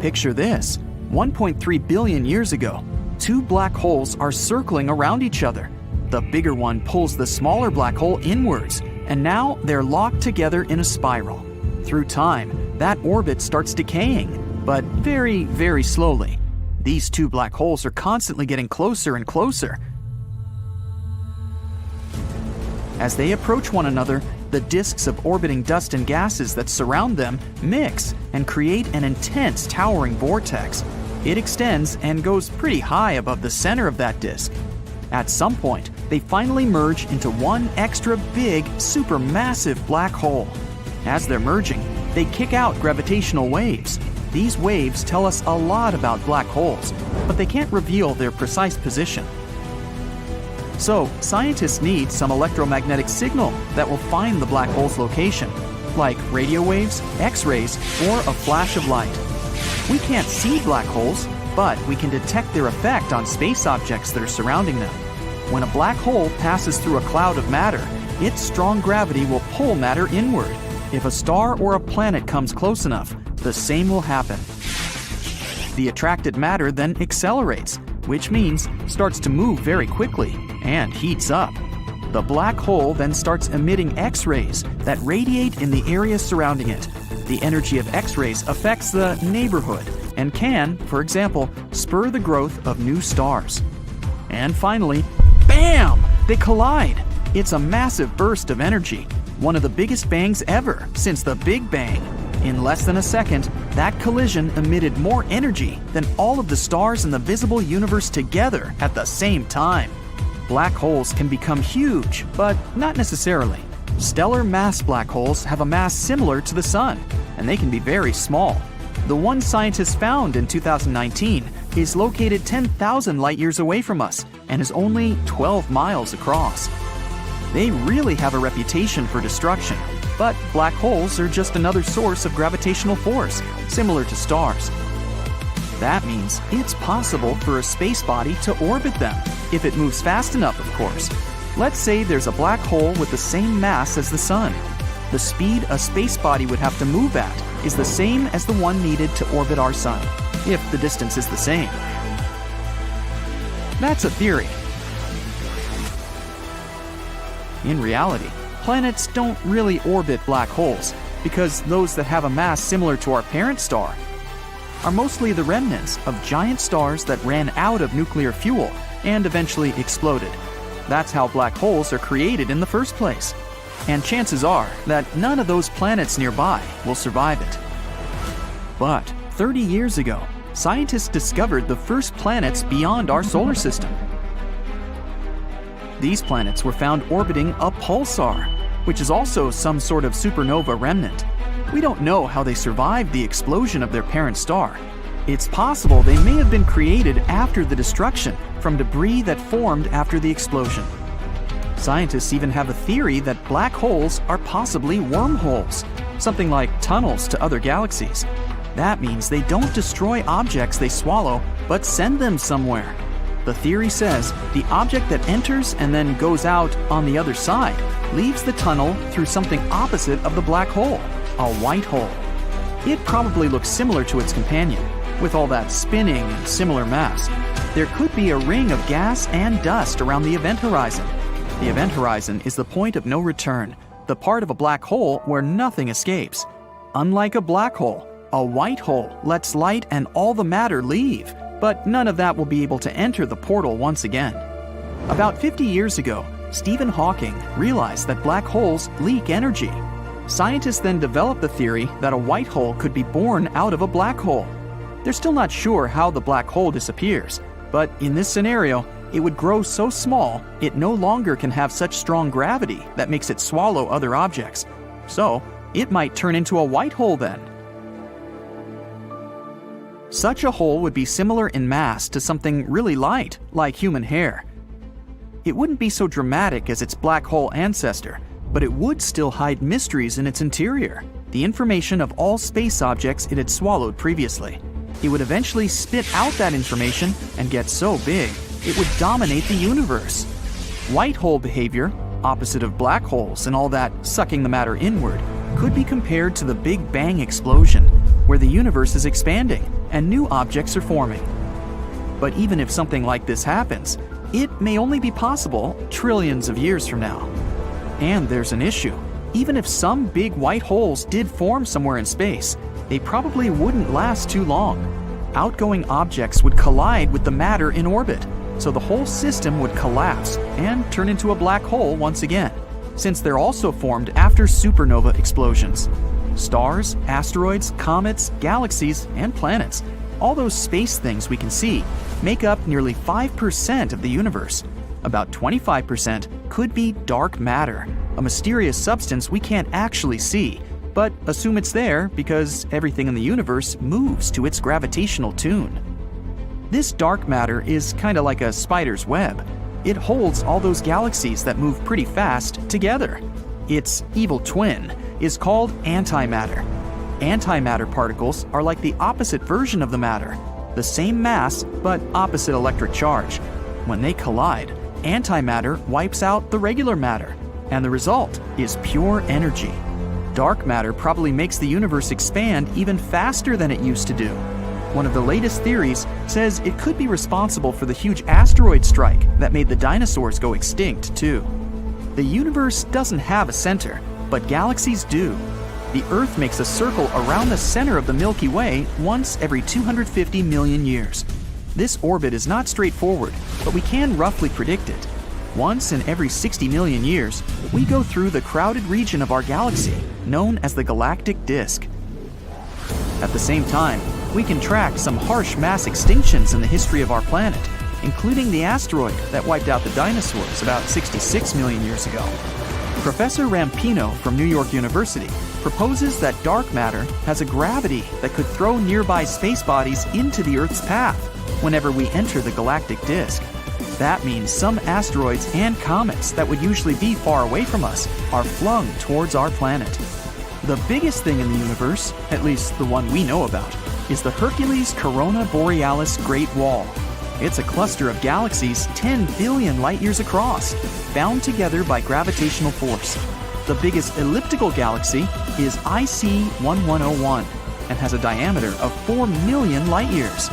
Picture this: 1.3 billion years ago, two black holes are circling around each other. The bigger one pulls the smaller black hole inwards, and now they're locked together in a spiral. Through time, that orbit starts decaying, but very, very slowly. These two black holes are constantly getting closer and closer. As they approach one another, the disks of orbiting dust and gases that surround them mix and create an intense towering vortex. It extends and goes pretty high above the center of that disk. At some point, they finally merge into one extra big, supermassive black hole. As they're merging, they kick out gravitational waves. These waves tell us a lot about black holes, but they can't reveal their precise position. So, scientists need some electromagnetic signal that will find the black hole's location, like radio waves, X-rays, or a flash of light. We can't see black holes, but we can detect their effect on space objects that are surrounding them. When a black hole passes through a cloud of matter, its strong gravity will pull matter inward. If a star or a planet comes close enough, the same will happen. The attracted matter then accelerates, which means starts to move very quickly and heats up. The black hole then starts emitting X-rays that radiate in the area surrounding it. The energy of X-rays affects the neighborhood and can, for example, spur the growth of new stars. And finally, bam! They collide. It's a massive burst of energy, one of the biggest bangs ever since the Big Bang. In less than a second, that collision emitted more energy than all of the stars in the visible universe together at the same time. Black holes can become huge, but not necessarily. Stellar mass black holes have a mass similar to the Sun, and they can be very small. The one scientists found in 2019 is located 10,000 light years away from us and is only 12 miles across. They really have a reputation for destruction, but black holes are just another source of gravitational force, similar to stars. That means it's possible for a space body to orbit them, if it moves fast enough, of course. Let's say there's a black hole with the same mass as the Sun. The speed a space body would have to move at is the same as the one needed to orbit our Sun, if the distance is the same. That's a theory. In reality, planets don't really orbit black holes. because those that have a mass similar to our parent star are mostly the remnants of giant stars that ran out of nuclear fuel and eventually exploded. That's how black holes are created in the first place. And chances are that none of those planets nearby will survive it. But 30 years ago, scientists discovered the first planets beyond our solar system. These planets were found orbiting a pulsar, which is also some sort of supernova remnant. We don't know how they survived the explosion of their parent star. It's possible they may have been created after the destruction from debris that formed after the explosion. Scientists even have a theory that black holes are possibly wormholes, something like tunnels to other galaxies. That means they don't destroy objects they swallow, but send them somewhere. The theory says the object that enters and then goes out on the other side leaves the tunnel through something opposite of the black hole, a white hole. It probably looks similar to its companion, with all that spinning and similar mass. There could be a ring of gas and dust around the event horizon. The event horizon is the point of no return, the part of a black hole where nothing escapes. Unlike a black hole, a white hole lets light and all the matter leave, but none of that will be able to enter the portal once again. About 50 years ago, Stephen Hawking realized that black holes leak energy. Scientists then developed the theory that a white hole could be born out of a black hole. They're still not sure how the black hole disappears, but in this scenario, it would grow so small it no longer can have such strong gravity that makes it swallow other objects. So, it might turn into a white hole then. Such a hole would be similar in mass to something really light, like human hair. It wouldn't be so dramatic as its black hole ancestor, but it would still hide mysteries in its interior, the information of all space objects it had swallowed previously. It would eventually spit out that information and get so big, it would dominate the universe. White hole behavior, opposite of black holes and all that sucking the matter inward, could be compared to the Big Bang explosion, where the universe is expanding and new objects are forming. But even if something like this happens, it may only be possible trillions of years from now. And there's an issue. Even if some big white holes did form somewhere in space, they probably wouldn't last too long. Outgoing objects would collide with the matter in orbit, so the whole system would collapse and turn into a black hole once again, since they're also formed after supernova explosions. Stars, asteroids, comets, galaxies, and planets, all those space things we can see, make up nearly 5% of the universe. About 25% could be dark matter, a mysterious substance we can't actually see, but assume it's there because everything in the universe moves to its gravitational tune. This dark matter is kind of like a spider's web. It holds all those galaxies that move pretty fast together. Its evil twin is called antimatter. Antimatter particles are like the opposite version of the matter, the same mass but opposite electric charge. When they collide, antimatter wipes out the regular matter, and the result is pure energy. Dark matter probably makes the universe expand even faster than it used to do. One of the latest theories says it could be responsible for the huge asteroid strike that made the dinosaurs go extinct, too. The universe doesn't have a center, but galaxies do. The Earth makes a circle around the center of the Milky Way once every 250 million years. This orbit is not straightforward, but we can roughly predict it. Once in every 60 million years, we go through the crowded region of our galaxy, known as the galactic disk. At the same time, we can track some harsh mass extinctions in the history of our planet, including the asteroid that wiped out the dinosaurs about 66 million years ago. Professor Rampino from New York University proposes that dark matter has a gravity that could throw nearby space bodies into the Earth's path whenever we enter the galactic disk. That means some asteroids and comets that would usually be far away from us are flung towards our planet. The biggest thing in the universe, at least the one we know about, is the Hercules Corona Borealis Great Wall. It's a cluster of galaxies 10 billion light-years across, bound together by gravitational force. The biggest elliptical galaxy is IC 1101 and has a diameter of 4 million light-years.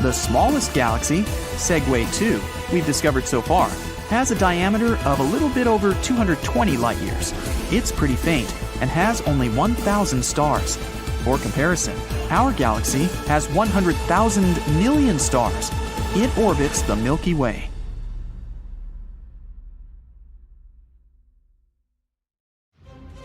The smallest galaxy, Segway 2, we've discovered so far, has a diameter of a little bit over 220 light years. It's pretty faint and has only 1,000 stars. For comparison, our galaxy has 100,000 million stars. It orbits the Milky Way.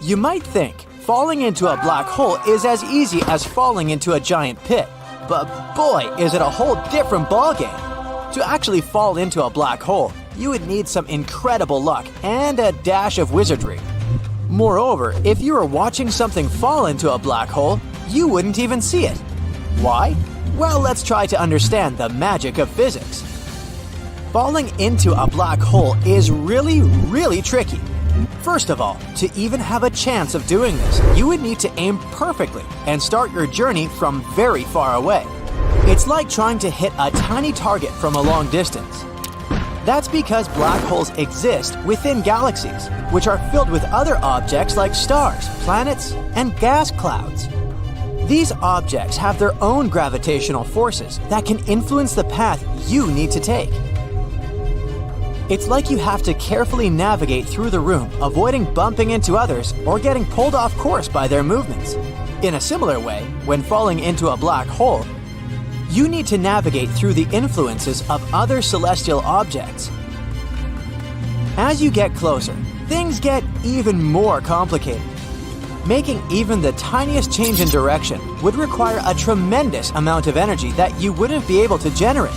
You might think falling into a black hole is as easy as falling into a giant pit, but boy, is it a whole different ballgame. To actually fall into a black hole, you would need some incredible luck and a dash of wizardry. Moreover, if you were watching something fall into a black hole, you wouldn't even see it. Why? Well, let's try to understand the magic of physics. Falling into a black hole is really tricky. First of all, to even have a chance of doing this, you would need to aim perfectly and start your journey from very far away. It's like trying to hit a tiny target from a long distance. That's because black holes exist within galaxies, which are filled with other objects like stars, planets, and gas clouds. These objects have their own gravitational forces that can influence the path you need to take. It's like you have to carefully navigate through the room, avoiding bumping into others or getting pulled off course by their movements. In a similar way, when falling into a black hole, you need to navigate through the influences of other celestial objects. As you get closer, things get even more complicated. Making even the tiniest change in direction would require a tremendous amount of energy that you wouldn't be able to generate.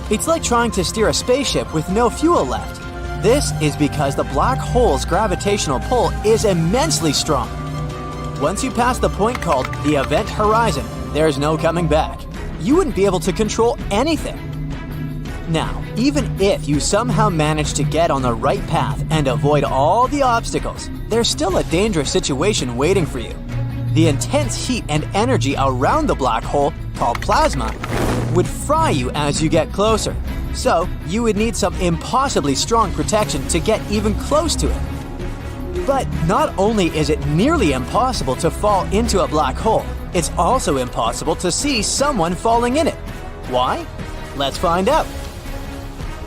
It's like trying to steer a spaceship with no fuel left. This is because the black hole's gravitational pull is immensely strong. Once you pass the point called the event horizon, there's no coming back. You wouldn't be able to control anything. Now, even if you somehow manage to get on the right path and avoid all the obstacles, there's still a dangerous situation waiting for you. The intense heat and energy around the black hole, called plasma, would fry you as you get closer. So, you would need some impossibly strong protection to get even close to it. But not only is it nearly impossible to fall into a black hole, it's also impossible to see someone falling in it. Why? Let's find out.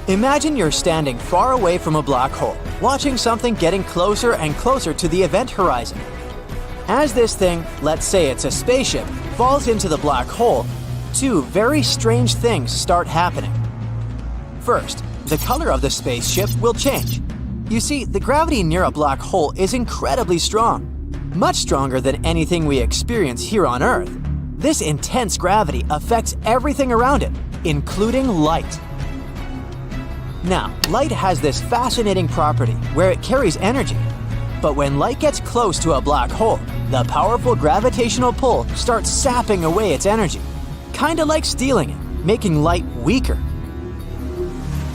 Imagine you're standing far away from a black hole, watching something getting closer and closer to the event horizon. As this thing, let's say it's a spaceship, falls into the black hole, two very strange things start happening. First, the color of the spaceship will change. You see, the gravity near a black hole is incredibly strong, much stronger than anything we experience here on Earth. This intense gravity affects everything around it, including light. Now, light has this fascinating property where it carries energy. But when light gets close to a black hole, the powerful gravitational pull starts sapping away its energy, kinda like stealing it, making light weaker.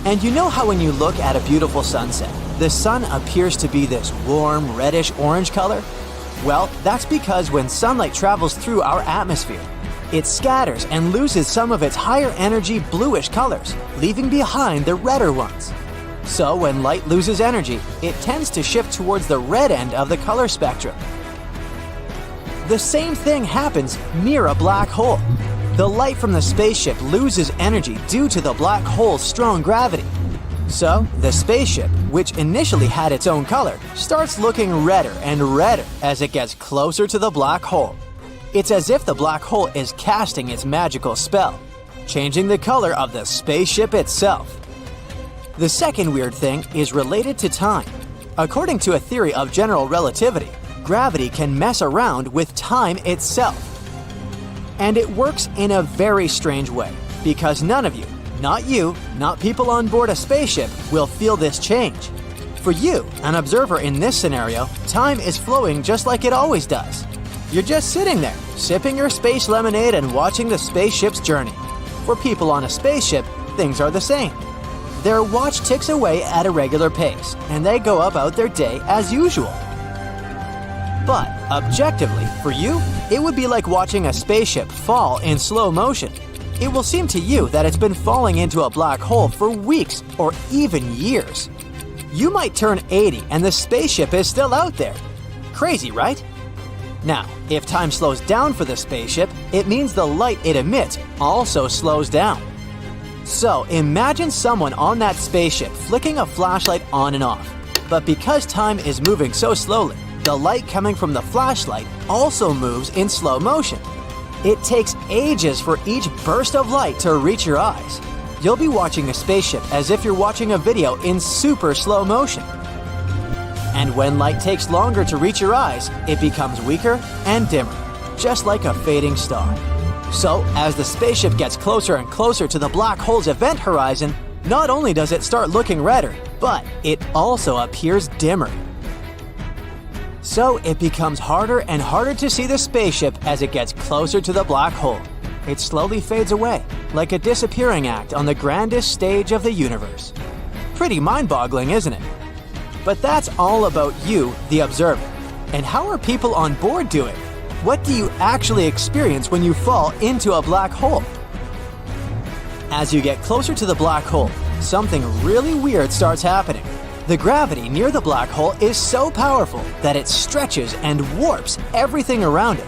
And you know how when you look at a beautiful sunset, the sun appears to be this warm, reddish-orange color? Well, that's because when sunlight travels through our atmosphere, it scatters and loses some of its higher energy bluish colors, leaving behind the redder ones. So when light loses energy, it tends to shift towards the red end of the color spectrum. The same thing happens near a black hole. The light from the spaceship loses energy due to the black hole's strong gravity. So, the spaceship, which initially had its own color, starts looking redder and redder as it gets closer to the black hole. It's as if the black hole is casting its magical spell, changing the color of the spaceship itself. The second weird thing is related to time. According to a theory of general relativity, gravity can mess around with time itself. And it works in a very strange way, because none of you, not you, not people on board a spaceship, will feel this change. For you, an observer in this scenario, time is flowing just like it always does. You're just sitting there, sipping your space lemonade and watching the spaceship's journey. For people on a spaceship, things are the same. Their watch ticks away at a regular pace, and they go about their day as usual. But, objectively, for you, it would be like watching a spaceship fall in slow motion. It will seem to you that it's been falling into a black hole for weeks or even years. You might turn 80 and the spaceship is still out there. Crazy, right? Now, if time slows down for the spaceship, it means the light it emits also slows down. So imagine someone on that spaceship flicking a flashlight on and off. But because time is moving so slowly, the light coming from the flashlight also moves in slow motion. It takes ages for each burst of light to reach your eyes. You'll be watching a spaceship as if you're watching a video in super slow motion. And when light takes longer to reach your eyes, it becomes weaker and dimmer, just like a fading star. So, as the spaceship gets closer and closer to the black hole's event horizon, not only does it start looking redder, but it also appears dimmer. So it becomes harder and harder to see the spaceship as it gets closer to the black hole. It slowly fades away, like a disappearing act on the grandest stage of the universe. Pretty mind-boggling, isn't it? But that's all about you, the observer. And how are people on board doing? What do you actually experience when you fall into a black hole? As you get closer to the black hole, something really weird starts happening. The gravity near the black hole is so powerful that it stretches and warps everything around it.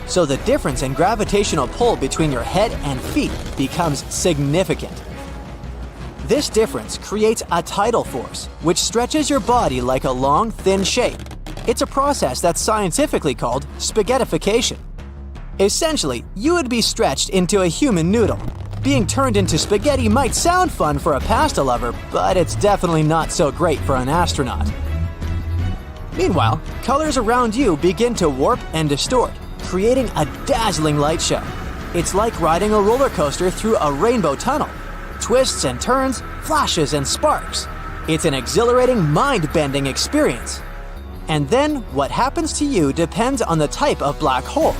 So the difference in gravitational pull between your head and feet becomes significant. This difference creates a tidal force, which stretches your body like a long, thin shape. It's a process that's scientifically called spaghettification. Essentially, you would be stretched into a human noodle. Being turned into spaghetti might sound fun for a pasta lover, but it's definitely not so great for an astronaut. Meanwhile, colors around you begin to warp and distort, creating a dazzling light show. It's like riding a roller coaster through a rainbow tunnel. Twists and turns, flashes and sparks. It's an exhilarating, mind-bending experience. And then, what happens to you depends on the type of black hole.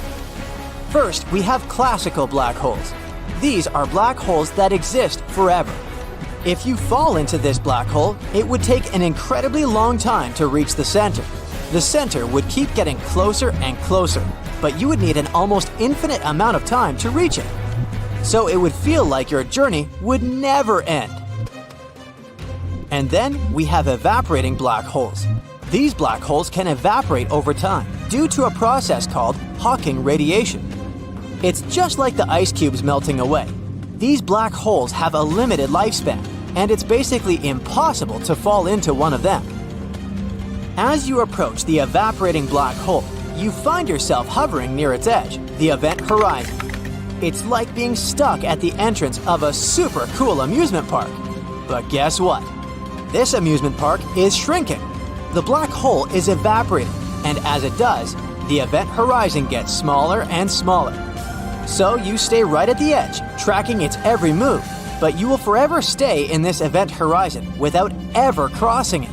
First, we have classical black holes. These are black holes that exist forever. If you fall into this black hole, it would take an incredibly long time to reach the center. The center would keep getting closer and closer, but you would need an almost infinite amount of time to reach it. So it would feel like your journey would never end. And then we have evaporating black holes. These black holes can evaporate over time due to a process called Hawking radiation. It's just like the ice cubes melting away. These black holes have a limited lifespan, and it's basically impossible to fall into one of them. As you approach the evaporating black hole, you find yourself hovering near its edge, the event horizon. It's like being stuck at the entrance of a super cool amusement park. But guess what? This amusement park is shrinking. The black hole is evaporating, and as it does, the event horizon gets smaller and smaller. So you stay right at the edge, tracking its every move, but you will forever stay in this event horizon without ever crossing it.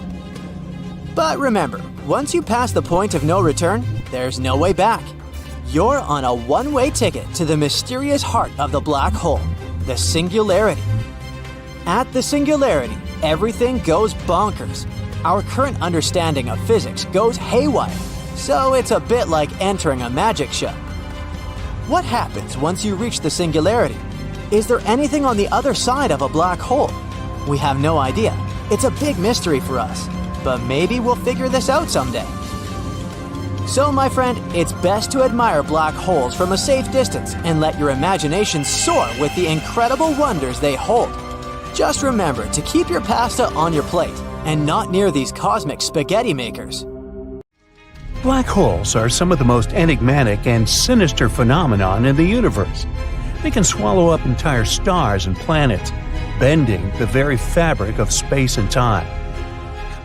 But remember, once you pass the point of no return, there's no way back. You're on a one-way ticket to the mysterious heart of the black hole, the singularity. At the singularity, everything goes bonkers. Our current understanding of physics goes haywire, so it's a bit like entering a magic show. What happens once you reach the singularity? Is there anything on the other side of a black hole? We have no idea. It's a big mystery for us, but maybe we'll figure this out someday. So, my friend, it's best to admire black holes from a safe distance and let your imagination soar with the incredible wonders they hold. Just remember to keep your pasta on your plate and not near these cosmic spaghetti makers. Black holes are some of the most enigmatic and sinister phenomenon in the universe. They can swallow up entire stars and planets, bending the very fabric of space and time.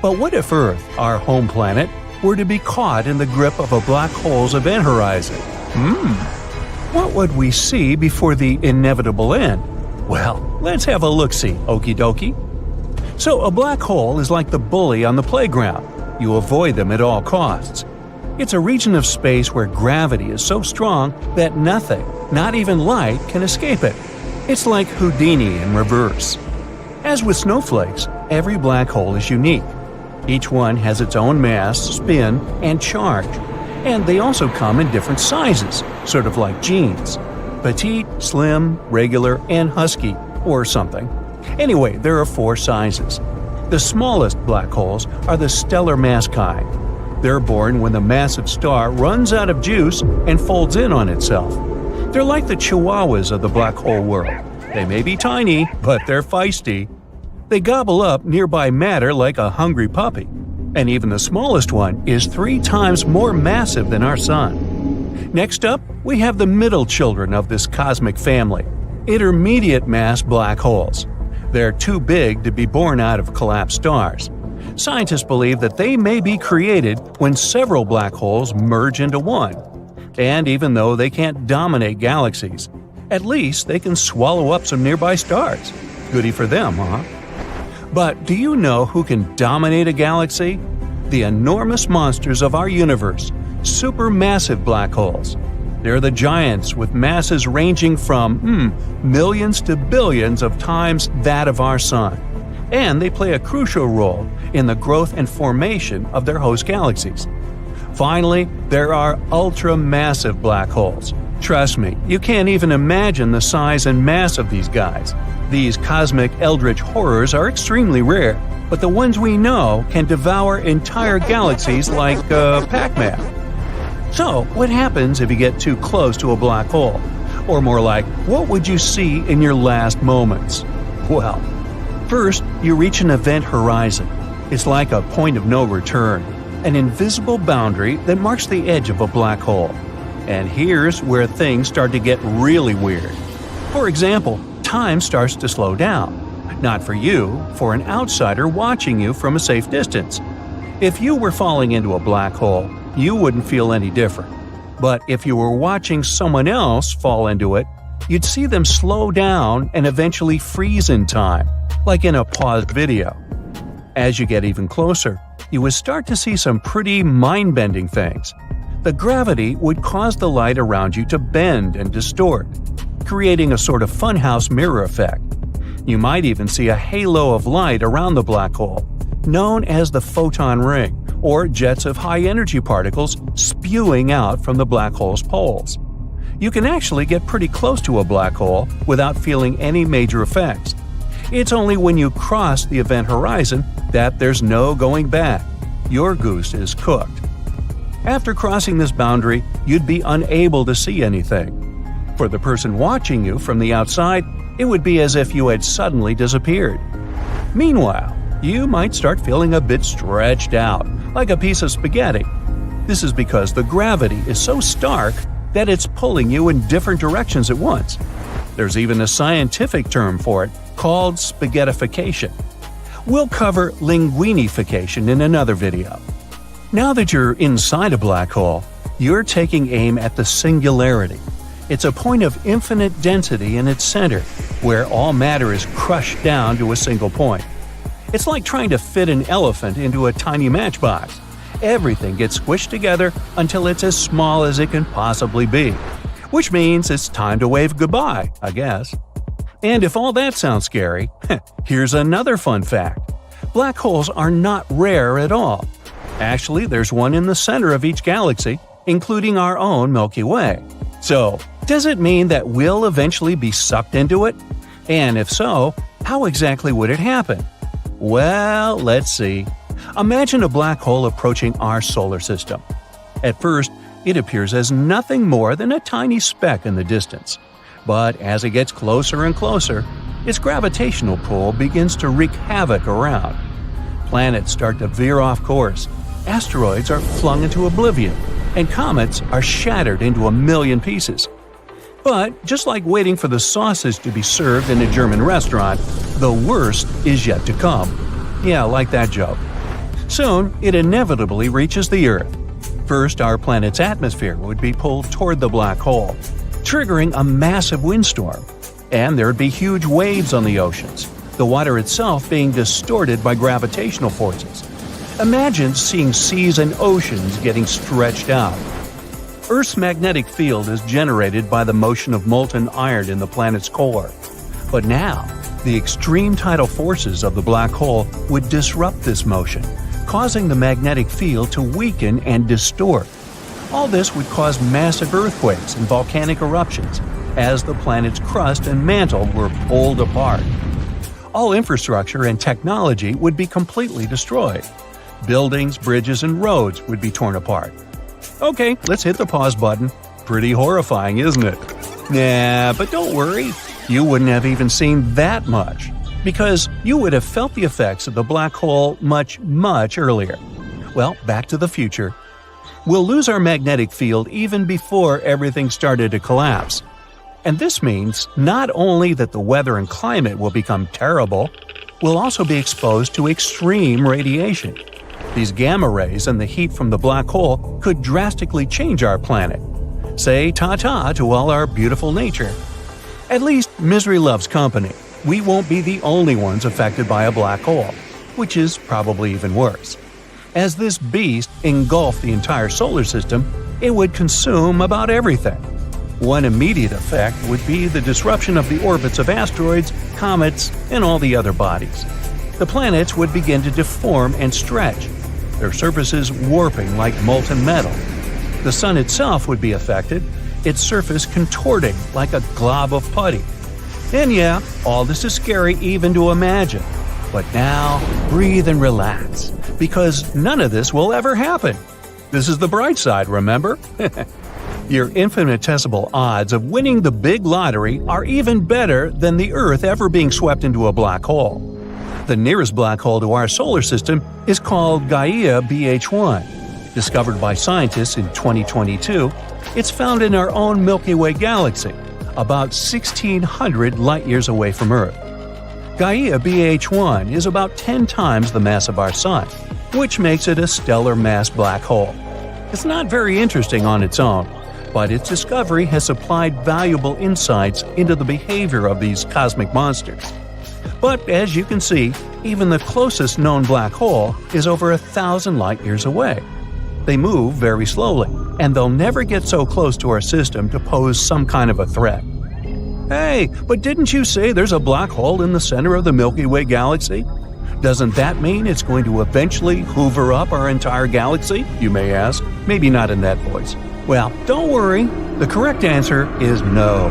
But what if Earth, our home planet, were to be caught in the grip of a black hole's event horizon? What would we see before the inevitable end? Well, let's have a look-see, okie dokie. So a black hole is like the bully on the playground. You avoid them at all costs. It's a region of space where gravity is so strong that nothing, not even light, can escape it. It's like Houdini in reverse. As with snowflakes, every black hole is unique. Each one has its own mass, spin, and charge. And they also come in different sizes, sort of like jeans. Petite, slim, regular, and husky, or something. Anyway, there are 4 sizes. The smallest black holes are the stellar mass kind. They're born when the massive star runs out of juice and folds in on itself. They're like the chihuahuas of the black hole world, They may be tiny, but they're feisty. They gobble up nearby matter like a hungry puppy. And even the smallest one is 3 times more massive than our Sun. Next up, we have the middle children of this cosmic family, intermediate mass black holes. They're too big to be born out of collapsed stars. Scientists believe that they may be created when several black holes merge into one. And even though they can't dominate galaxies, at least they can swallow up some nearby stars. Goody for them, huh? But do you know who can dominate a galaxy? The enormous monsters of our universe, supermassive black holes. They're the giants with masses ranging from millions to billions of times that of our Sun. And they play a crucial role in the growth and formation of their host galaxies. Finally, there are ultra-massive black holes. Trust me, you can't even imagine the size and mass of these guys. These cosmic eldritch horrors are extremely rare, but the ones we know can devour entire galaxies like Pac-Man. So, what happens if you get too close to a black hole? Or more like, what would you see in your last moments? Well, first, you reach an event horizon. It's like a point of no return, an invisible boundary that marks the edge of a black hole. And here's where things start to get really weird. For example, time starts to slow down. Not for you, for an outsider watching you from a safe distance. If you were falling into a black hole, you wouldn't feel any different. But if you were watching someone else fall into it, you'd see them slow down and eventually freeze in time, like in a paused video. As you get even closer, you would start to see some pretty mind-bending things. The gravity would cause the light around you to bend and distort, creating a sort of funhouse mirror effect. You might even see a halo of light around the black hole, known as the photon ring, or jets of high-energy particles spewing out from the black hole's poles. You can actually get pretty close to a black hole without feeling any major effects. It's only when you cross the event horizon that there's no going back. Your goose is cooked. After crossing this boundary, you'd be unable to see anything. For the person watching you from the outside, it would be as if you had suddenly disappeared. Meanwhile, you might start feeling a bit stretched out, like a piece of spaghetti. This is because the gravity is so stark that it's pulling you in different directions at once. There's even a scientific term for it, called spaghettification. We'll cover linguinification in another video. Now that you're inside a black hole, you're taking aim at the singularity. It's a point of infinite density in its center, where all matter is crushed down to a single point. It's like trying to fit an elephant into a tiny matchbox. Everything gets squished together until it's as small as it can possibly be. Which means it's time to wave goodbye, I guess. And if all that sounds scary, here's another fun fact. Black holes are not rare at all. Actually, there's one in the center of each galaxy, including our own Milky Way. So, does it mean that we'll eventually be sucked into it? And if so, how exactly would it happen? Well, let's see. Imagine a black hole approaching our solar system. At first, it appears as nothing more than a tiny speck in the distance. But as it gets closer and closer, its gravitational pull begins to wreak havoc around. Planets start to veer off course, asteroids are flung into oblivion, and comets are shattered into a million pieces. But just like waiting for the sausage to be served in a German restaurant, the worst is yet to come. Yeah, like that joke. Soon, it inevitably reaches the Earth. First, our planet's atmosphere would be pulled toward the black hole, triggering a massive windstorm. And there'd be huge waves on the oceans, the water itself being distorted by gravitational forces. Imagine seeing seas and oceans getting stretched out. Earth's magnetic field is generated by the motion of molten iron in the planet's core. But now, the extreme tidal forces of the black hole would disrupt this motion, causing the magnetic field to weaken and distort. All this would cause massive earthquakes and volcanic eruptions as the planet's crust and mantle were pulled apart. All infrastructure and technology would be completely destroyed. Buildings, bridges, and roads would be torn apart. Okay, let's hit the pause button. Pretty horrifying, isn't it? Nah, but don't worry. you wouldn't have even seen that much, because you would have felt the effects of the black hole much, much earlier. Well, back to the future. We'll lose our magnetic field even before everything started to collapse. And this means not only that the weather and climate will become terrible, we'll also be exposed to extreme radiation. These gamma rays and the heat from the black hole could drastically change our planet. Say ta-ta to all our beautiful nature. At least misery loves company. We won't be the only ones affected by a black hole, which is probably even worse. As this beast engulfed the entire solar system, it would consume about everything. One immediate effect would be the disruption of the orbits of asteroids, comets, and all the other bodies. The planets would begin to deform and stretch, their surfaces warping like molten metal. The sun itself would be affected, its surface contorting like a glob of putty. And yeah, all this is scary even to imagine. But now, breathe and relax, because none of this will ever happen. This is the bright side, remember? Your infinitesimal odds of winning the big lottery are even better than the Earth ever being swept into a black hole. The nearest black hole to our solar system is called Gaia BH1. Discovered by scientists in 2022, it's found in our own Milky Way galaxy, about 1,600 light-years away from Earth. Gaia BH1 is about 10 times the mass of our Sun, which makes it a stellar mass black hole. It's not very interesting on its own, but its discovery has supplied valuable insights into the behavior of these cosmic monsters. But as you can see, even the closest known black hole is over 1,000 light-years away. They move very slowly, and they'll never get so close to our system to pose some kind of a threat. Hey, but didn't you say there's a black hole in the center of the Milky Way galaxy? Doesn't that mean it's going to eventually hoover up our entire galaxy, you may ask? Maybe not in that voice. Well, don't worry. The correct answer is no.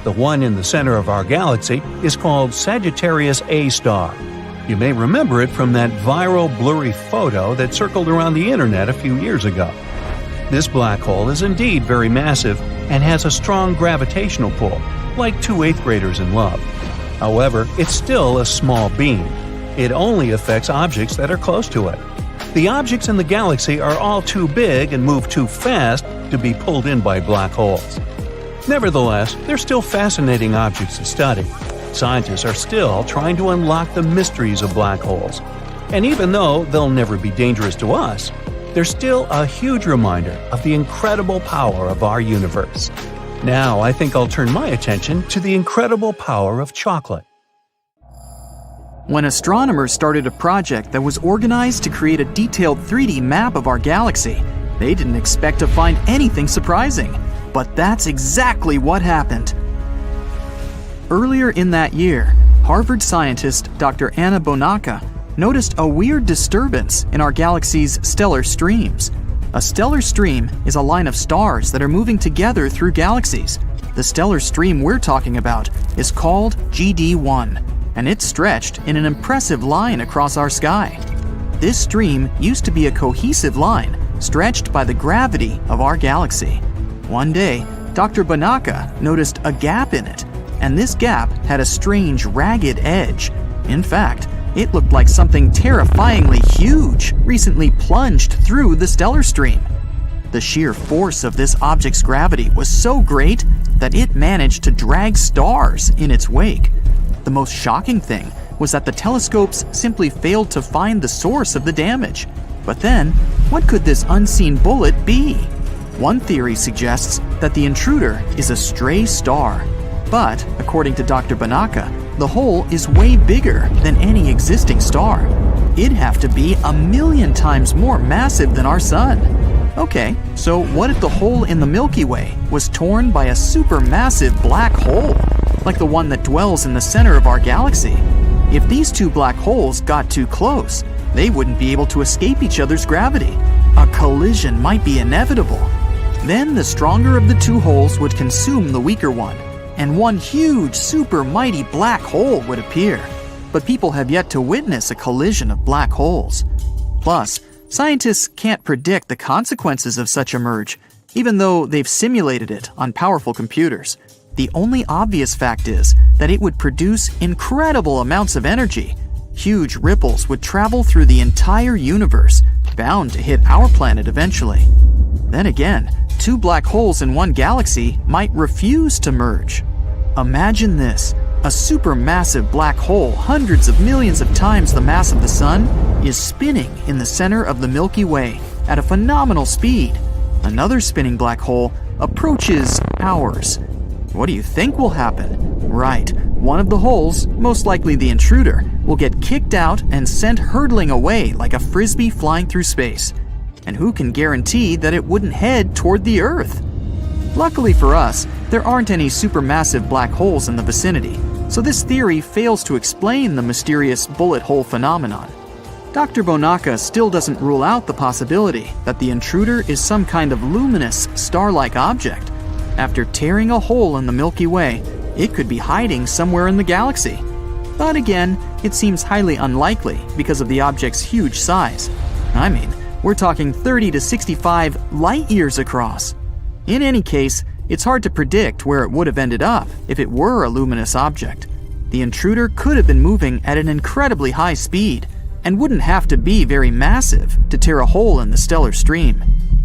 The one in the center of our galaxy is called Sagittarius A star. You may remember it from that viral blurry photo that circled around the internet a few years ago. This black hole is indeed very massive and has a strong gravitational pull, like two 8th graders in love. However, it's still a small beam. It only affects objects that are close to it. The objects in the galaxy are all too big and move too fast to be pulled in by black holes. Nevertheless, they're still fascinating objects to study. Scientists are still trying to unlock the mysteries of black holes. And even though they'll never be dangerous to us, they're still a huge reminder of the incredible power of our universe. Now I think I'll turn my attention to the incredible power of chocolate. When astronomers started a project that was organized to create a detailed 3D map of our galaxy, they didn't expect to find anything surprising. But that's exactly what happened. Earlier in that year, Harvard scientist Dr. Anna Bonacca noticed a weird disturbance in our galaxy's stellar streams. A stellar stream is a line of stars that are moving together through galaxies. The stellar stream we're talking about is called GD1, and it's stretched in an impressive line across our sky. This stream used to be a cohesive line, stretched by the gravity of our galaxy. One day, Dr. Bonacca noticed a gap in it, and this gap had a strange, ragged edge. In fact, it looked like something terrifyingly huge recently plunged through the stellar stream. The sheer force of this object's gravity was so great that it managed to drag stars in its wake. The most shocking thing was that the telescopes simply failed to find the source of the damage. But then, what could this unseen bullet be? One theory suggests that the intruder is a stray star. But, according to Dr. Bonacca, the hole is way bigger than any existing star. It'd have to be 1,000,000 times more massive than our sun. Okay, so what if the hole in the Milky Way was torn by a supermassive black hole, like the one that dwells in the center of our galaxy? If these two black holes got too close, they wouldn't be able to escape each other's gravity. A collision might be inevitable. Then the stronger of the two holes would consume the weaker one, and one huge, super mighty black hole would appear. But people have yet to witness a collision of black holes. Plus, scientists can't predict the consequences of such a merge, even though they've simulated it on powerful computers. The only obvious fact is that it would produce incredible amounts of energy. Huge ripples would travel through the entire universe, bound to hit our planet eventually. Then again, two black holes in one galaxy might refuse to merge. Imagine this. A supermassive black hole hundreds of millions of times the mass of the Sun is spinning in the center of the Milky Way at a phenomenal speed. Another spinning black hole approaches ours. What do you think will happen? Right, one of the holes, most likely the intruder, will get kicked out and sent hurtling away like a frisbee flying through space. And who can guarantee that it wouldn't head toward the Earth? Luckily for us, there aren't any supermassive black holes in the vicinity, so this theory fails to explain the mysterious bullet hole phenomenon. Dr. Bonacca still doesn't rule out the possibility that the intruder is some kind of luminous, star-like object. After tearing a hole in the Milky Way, it could be hiding somewhere in the galaxy. But again, it seems highly unlikely because of the object's huge size. I mean, we're talking 30 to 65 light-years across. In any case, it's hard to predict where it would have ended up if it were a luminous object. The intruder could have been moving at an incredibly high speed and wouldn't have to be very massive to tear a hole in the stellar stream.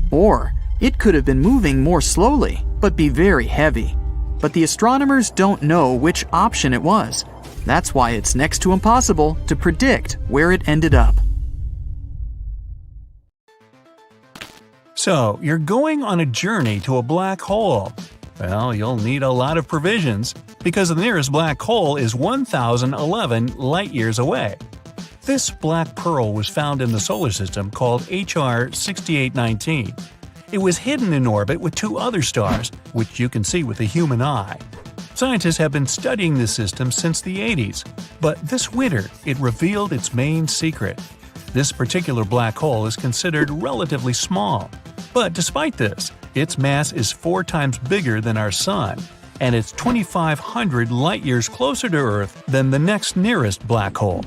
Or it could have been moving more slowly, but be very heavy. But the astronomers don't know which option it was. That's why it's next to impossible to predict where it ended up. So, you're going on a journey to a black hole. Well, you'll need a lot of provisions, because the nearest black hole is 1,011 light-years away. This black pearl was found in the solar system called HR 6819. It was hidden in orbit with two other stars, which you can see with the human eye. Scientists have been studying this system since the 80s, but this winter it revealed its main secret. This particular black hole is considered relatively small, but despite this, its mass is 4 times bigger than our Sun, and it's 2,500 light-years closer to Earth than the next nearest black hole.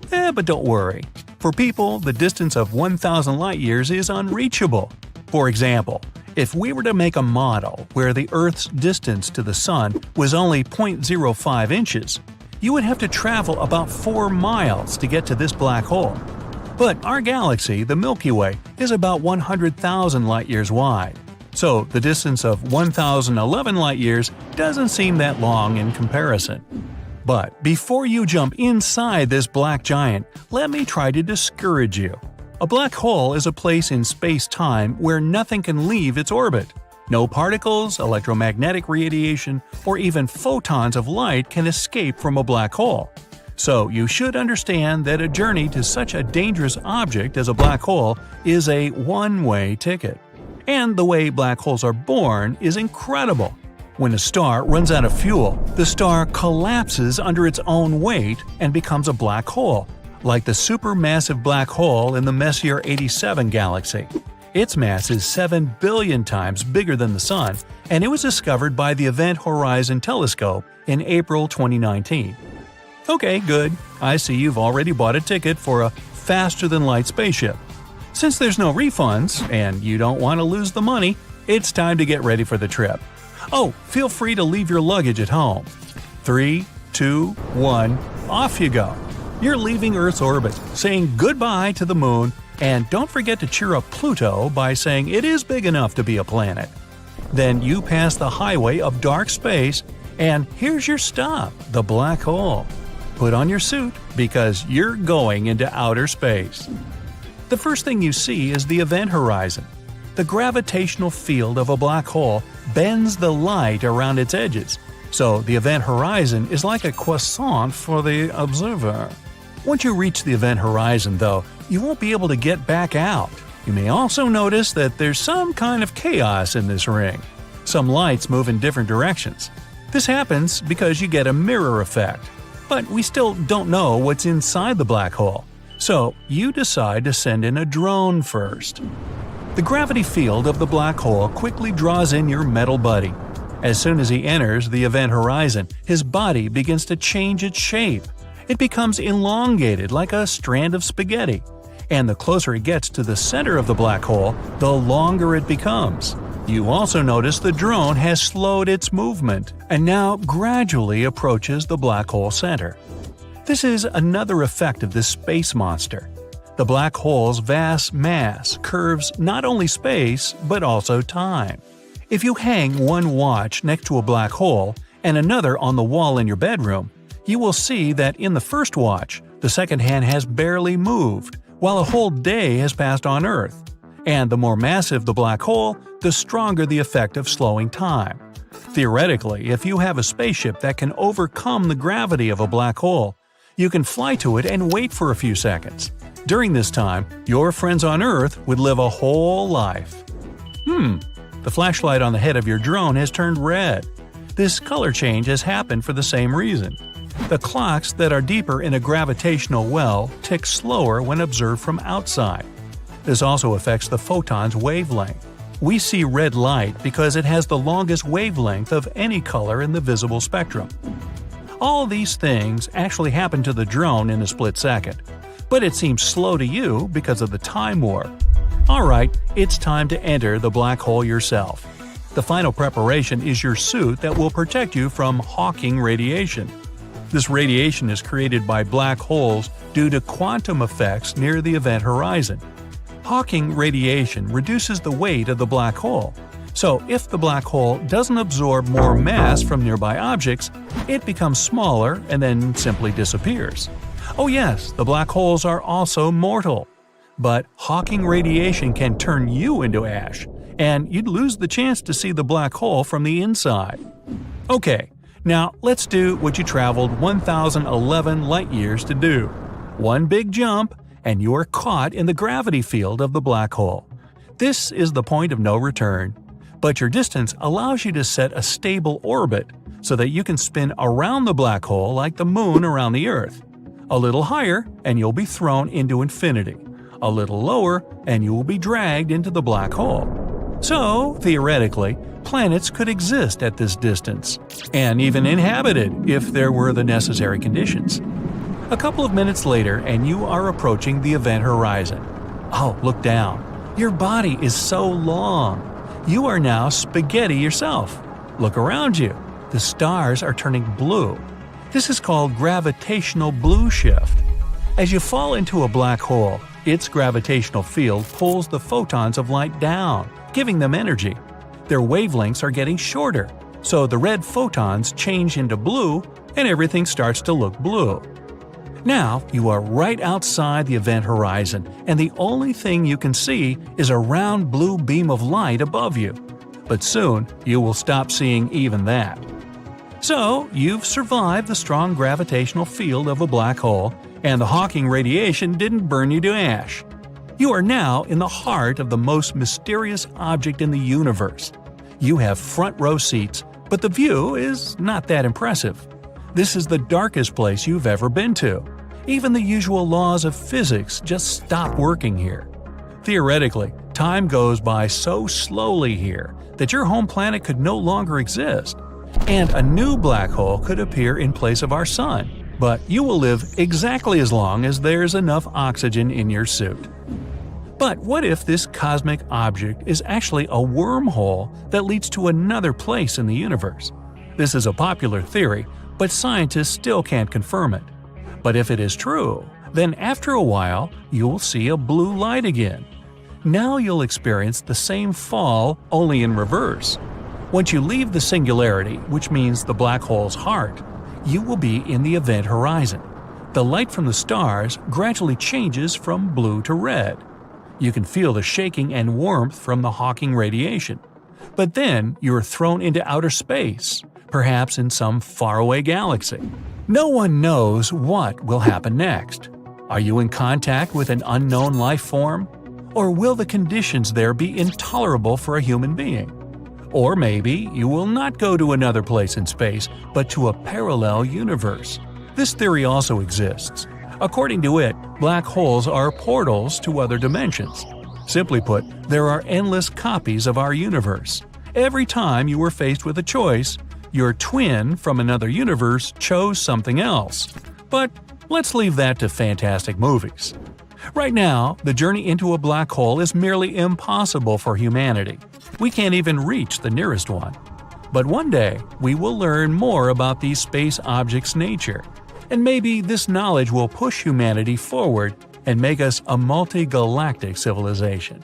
But don't worry. For people, the distance of 1,000 light-years is unreachable. For example, if we were to make a model where the Earth's distance to the Sun was only 0.05 inches, you would have to travel about 4 miles to get to this black hole. But our galaxy, the Milky Way, is about 100,000 light-years wide, so the distance of 1,011 light-years doesn't seem that long in comparison. But before you jump inside this black giant, let me try to discourage you. A black hole is a place in space-time where nothing can leave its orbit. No particles, electromagnetic radiation, or even photons of light can escape from a black hole. So you should understand that a journey to such a dangerous object as a black hole is a one-way ticket. And the way black holes are born is incredible. When a star runs out of fuel, the star collapses under its own weight and becomes a black hole, like the supermassive black hole in the Messier 87 galaxy. Its mass is 7 billion times bigger than the Sun, and it was discovered by the Event Horizon Telescope in April 2019. Okay, good. I see you've already bought a ticket for a faster-than-light spaceship. Since there's no refunds, and you don't want to lose the money, it's time to get ready for the trip. Oh, feel free to leave your luggage at home. 3, 2, 1, off you go. You're leaving Earth's orbit, saying goodbye to the Moon, and don't forget to cheer up Pluto by saying it is big enough to be a planet. Then you pass the highway of dark space, and here's your stop, the black hole. Put on your suit, because you're going into outer space. The first thing you see is the event horizon. The gravitational field of a black hole bends the light around its edges, so the event horizon is like a croissant for the observer. Once you reach the event horizon, though, you won't be able to get back out. You may also notice that there's some kind of chaos in this ring. Some lights move in different directions. This happens because you get a mirror effect. But we still don't know what's inside the black hole, so you decide to send in a drone first. The gravity field of the black hole quickly draws in your metal buddy. As soon as he enters the event horizon, his body begins to change its shape. It becomes elongated like a strand of spaghetti, and the closer it gets to the center of the black hole, the longer it becomes. You also notice the drone has slowed its movement and now gradually approaches the black hole center. This is another effect of this space monster. The black hole's vast mass curves not only space but also time. If you hang one watch next to a black hole and another on the wall in your bedroom, you will see that in the first watch, the second hand has barely moved, while a whole day has passed on Earth. And the more massive the black hole, the stronger the effect of slowing time. Theoretically, if you have a spaceship that can overcome the gravity of a black hole, you can fly to it and wait for a few seconds. During this time, your friends on Earth would live a whole life. The flashlight on the head of your drone has turned red. This color change has happened for the same reason. The clocks that are deeper in a gravitational well tick slower when observed from outside. This also affects the photon's wavelength. We see red light because it has the longest wavelength of any color in the visible spectrum. All these things actually happen to the drone in a split second, but it seems slow to you because of the time warp. Alright, it's time to enter the black hole yourself. The final preparation is your suit that will protect you from Hawking radiation. This radiation is created by black holes due to quantum effects near the event horizon. Hawking radiation reduces the weight of the black hole, so if the black hole doesn't absorb more mass from nearby objects, it becomes smaller and then simply disappears. Oh yes, the black holes are also mortal. But Hawking radiation can turn you into ash, and you'd lose the chance to see the black hole from the inside. Okay, now let's do what you traveled 1,011 light-years to do. One big jump, and you are caught in the gravity field of the black hole. This is the point of no return. But your distance allows you to set a stable orbit so that you can spin around the black hole like the moon around the Earth. A little higher, and you'll be thrown into infinity. A little lower, and you will be dragged into the black hole. So, theoretically, planets could exist at this distance, and even inhabited if there were the necessary conditions. A couple of minutes later, and you are approaching the event horizon. Oh, look down. Your body is so long. You are now spaghetti yourself. Look around you. The stars are turning blue. This is called gravitational blue shift. As you fall into a black hole, its gravitational field pulls the photons of light down, giving them energy. Their wavelengths are getting shorter, so the red photons change into blue and everything starts to look blue. Now, you are right outside the event horizon, and the only thing you can see is a round blue beam of light above you. But soon, you will stop seeing even that. So, you've survived the strong gravitational field of a black hole, and the Hawking radiation didn't burn you to ash. You are now in the heart of the most mysterious object in the universe. You have front row seats, but the view is not that impressive. This is the darkest place you've ever been to. Even the usual laws of physics just stop working here. Theoretically, time goes by so slowly here that your home planet could no longer exist, and a new black hole could appear in place of our sun, but you will live exactly as long as there's enough oxygen in your suit. But what if this cosmic object is actually a wormhole that leads to another place in the universe? This is a popular theory, but scientists still can't confirm it. But if it is true, then after a while, you'll see a blue light again. Now you'll experience the same fall, only in reverse. Once you leave the singularity, which means the black hole's heart, you will be in the event horizon. The light from the stars gradually changes from blue to red. You can feel the shaking and warmth from the Hawking radiation. But then you are thrown into outer space, perhaps in some faraway galaxy. No one knows what will happen next. Are you in contact with an unknown life form? Or will the conditions there be intolerable for a human being? Or maybe you will not go to another place in space, but to a parallel universe. This theory also exists. According to it, black holes are portals to other dimensions. Simply put, there are endless copies of our universe. Every time you were faced with a choice, your twin from another universe chose something else. But let's leave that to fantastic movies. Right now, the journey into a black hole is merely impossible for humanity. We can't even reach the nearest one. But one day, we will learn more about these space objects' nature, and maybe this knowledge will push humanity forward and make us a multi-galactic civilization.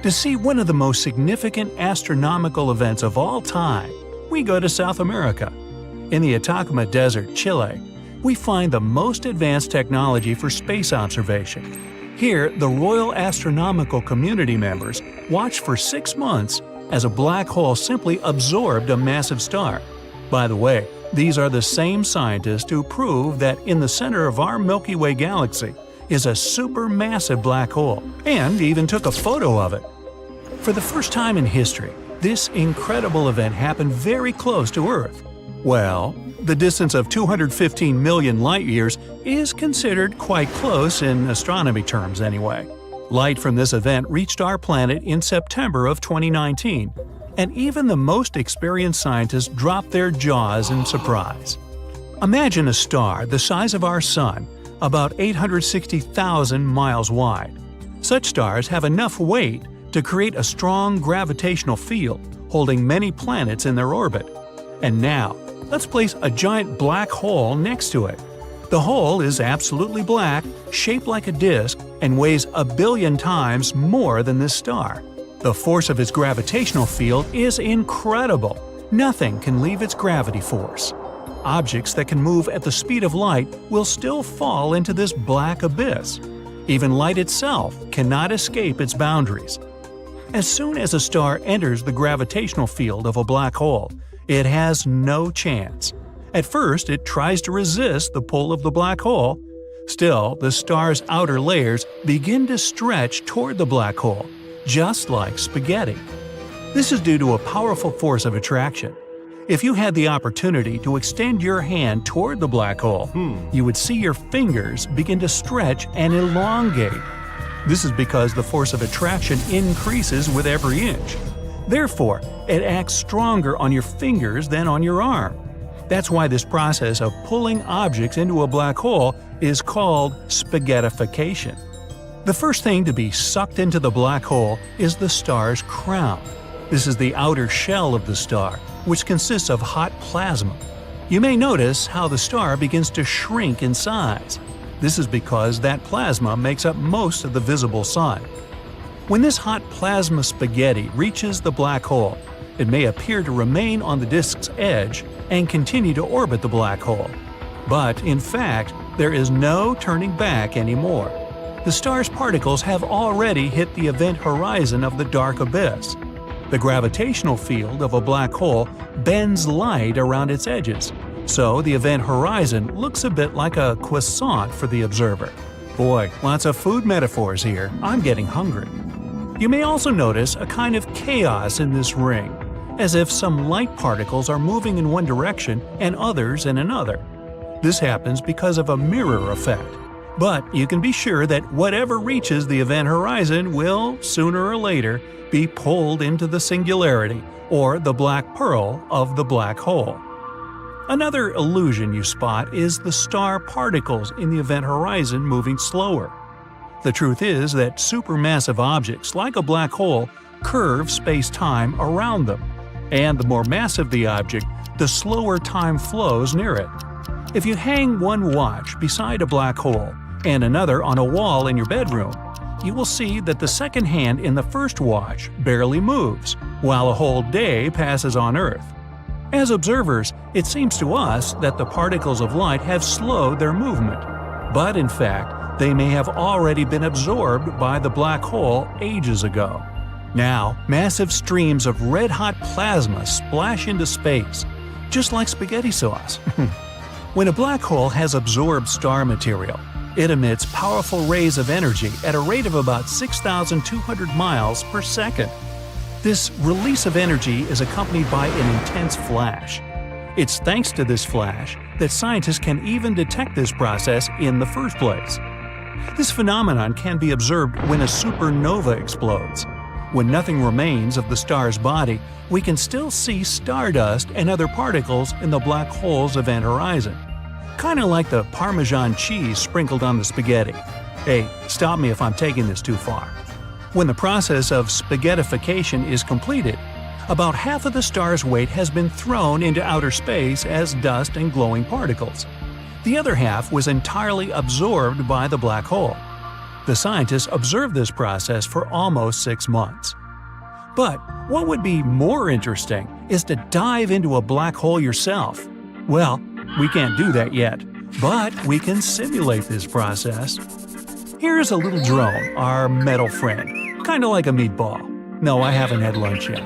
To see one of the most significant astronomical events of all time, we go to South America. In the Atacama Desert, Chile, we find the most advanced technology for space observation. Here, the Royal Astronomical Community members watched for 6 months as a black hole simply absorbed a massive star. By the way, these are the same scientists who proved that in the center of our Milky Way galaxy is a supermassive black hole, and even took a photo of it. For the first time in history, this incredible event happened very close to Earth. Well, the distance of 215 million light-years is considered quite close in astronomy terms anyway. Light from this event reached our planet in September of 2019, and even the most experienced scientists dropped their jaws in surprise. Imagine a star the size of our Sun, about 860,000 miles wide. Such stars have enough weight to create a strong gravitational field holding many planets in their orbit. And now, let's place a giant black hole next to it. The hole is absolutely black, shaped like a disk, and weighs 1 billion times more than this star. The force of its gravitational field is incredible. Nothing can leave its gravity force. Objects that can move at the speed of light will still fall into this black abyss. Even light itself cannot escape its boundaries. As soon as a star enters the gravitational field of a black hole, it has no chance. At first, it tries to resist the pull of the black hole. Still, the star's outer layers begin to stretch toward the black hole, just like spaghetti. This is due to a powerful force of attraction. If you had the opportunity to extend your hand toward the black hole, you would see your fingers begin to stretch and elongate. This is because the force of attraction increases with every inch. Therefore, it acts stronger on your fingers than on your arm. That's why this process of pulling objects into a black hole is called spaghettification. The first thing to be sucked into the black hole is the star's crown. This is the outer shell of the star, which consists of hot plasma. You may notice how the star begins to shrink in size. This is because that plasma makes up most of the visible sun. When this hot plasma spaghetti reaches the black hole, it may appear to remain on the disk's edge and continue to orbit the black hole. But in fact, there is no turning back anymore. The star's particles have already hit the event horizon of the dark abyss. The gravitational field of a black hole bends light around its edges, so the event horizon looks a bit like a croissant for the observer. Boy, lots of food metaphors here. I'm getting hungry. You may also notice a kind of chaos in this ring, as if some light particles are moving in one direction and others in another. This happens because of a mirror effect. But you can be sure that whatever reaches the event horizon will, sooner or later, be pulled into the singularity, or the black pearl of the black hole. Another illusion you spot is the star particles in the event horizon moving slower. The truth is that supermassive objects like a black hole curve space-time around them, and the more massive the object, the slower time flows near it. If you hang one watch beside a black hole and another on a wall in your bedroom, you will see that the second hand in the first watch barely moves, while a whole day passes on Earth. As observers, it seems to us that the particles of light have slowed their movement, but in fact, they may have already been absorbed by the black hole ages ago. Now, massive streams of red-hot plasma splash into space, just like spaghetti sauce. When a black hole has absorbed star material, it emits powerful rays of energy at a rate of about 6,200 miles per second. This release of energy is accompanied by an intense flash. It's thanks to this flash that scientists can even detect this process in the first place. This phenomenon can be observed when a supernova explodes. When nothing remains of the star's body, we can still see stardust and other particles in the black hole's event horizon. kind of like the Parmesan cheese sprinkled on the spaghetti. Hey, stop me if I'm taking this too far. When the process of spaghettification is completed, about half of the star's weight has been thrown into outer space as dust and glowing particles. The other half was entirely absorbed by the black hole. The scientists observed this process for almost 6 months. But what would be more interesting is to dive into a black hole yourself. Well, we can't do that yet, but we can simulate this process. Here's a little drone, our metal friend, kind of like a meatball. No, I haven't had lunch yet.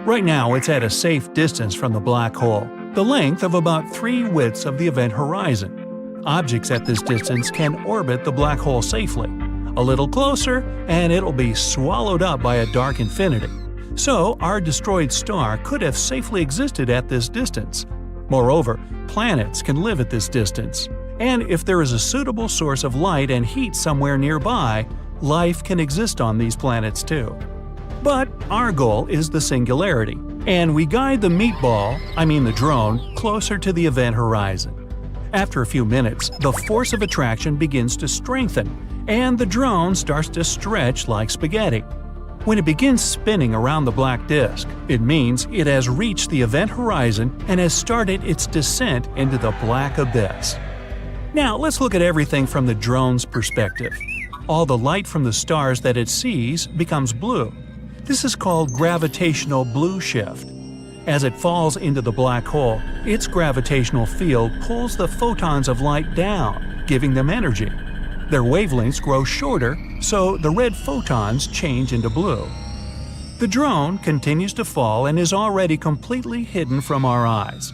Right now, it's at a safe distance from the black hole, the length of about 3 widths of the event horizon. Objects at this distance can orbit the black hole safely. A little closer, and it'll be swallowed up by a dark infinity. So, our destroyed star could have safely existed at this distance. Moreover, planets can live at this distance. And if there is a suitable source of light and heat somewhere nearby, life can exist on these planets too. But our goal is the singularity, and we guide the the drone, closer to the event horizon. After a few minutes, the force of attraction begins to strengthen, and the drone starts to stretch like spaghetti. When it begins spinning around the black disk, it means it has reached the event horizon and has started its descent into the black abyss. Now let's look at everything from the drone's perspective. All the light from the stars that it sees becomes blue. This is called gravitational blue shift. As it falls into the black hole, its gravitational field pulls the photons of light down, giving them energy. Their wavelengths grow shorter, so the red photons change into blue. The drone continues to fall and is already completely hidden from our eyes.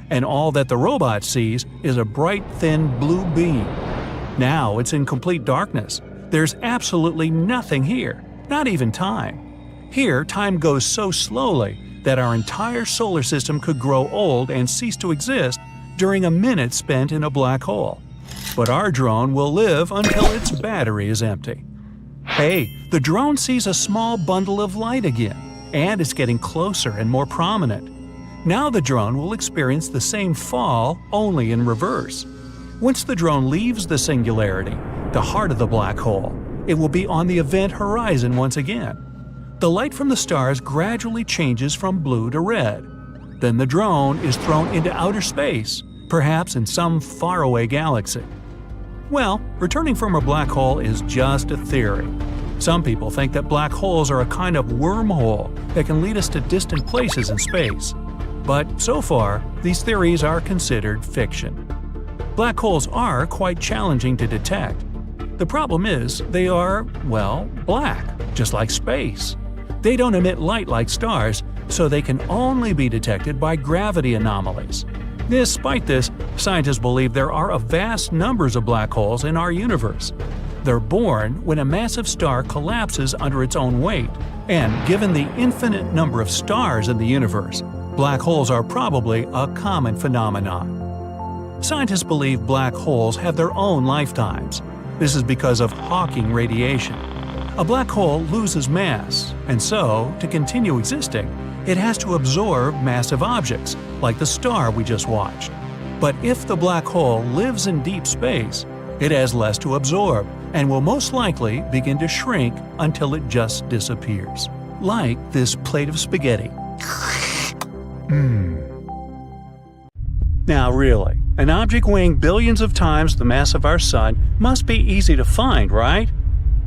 And all that the robot sees is a bright, thin blue beam. Now it's in complete darkness. There's absolutely nothing here, not even time. Here, time goes so slowly that our entire solar system could grow old and cease to exist during a minute spent in a black hole. But our drone will live until its battery is empty. Hey, the drone sees a small bundle of light again, and it's getting closer and more prominent. Now the drone will experience the same fall, only in reverse. Once the drone leaves the singularity, the heart of the black hole, it will be on the event horizon once again. The light from the stars gradually changes from blue to red. Then the drone is thrown into outer space, perhaps in some faraway galaxy. Well, returning from a black hole is just a theory. Some people think that black holes are a kind of wormhole that can lead us to distant places in space. But so far, these theories are considered fiction. Black holes are quite challenging to detect. The problem is they are, black, just like space. They don't emit light like stars, so they can only be detected by gravity anomalies. Despite this, scientists believe there are a vast numbers of black holes in our universe. They're born when a massive star collapses under its own weight, and given the infinite number of stars in the universe, black holes are probably a common phenomenon. Scientists believe black holes have their own lifetimes. This is because of Hawking radiation. A black hole loses mass, and so, to continue existing, it has to absorb massive objects, like the star we just watched. But if the black hole lives in deep space, it has less to absorb and will most likely begin to shrink until it just disappears. Like this plate of spaghetti. Now really, an object weighing billions of times the mass of our Sun must be easy to find, right?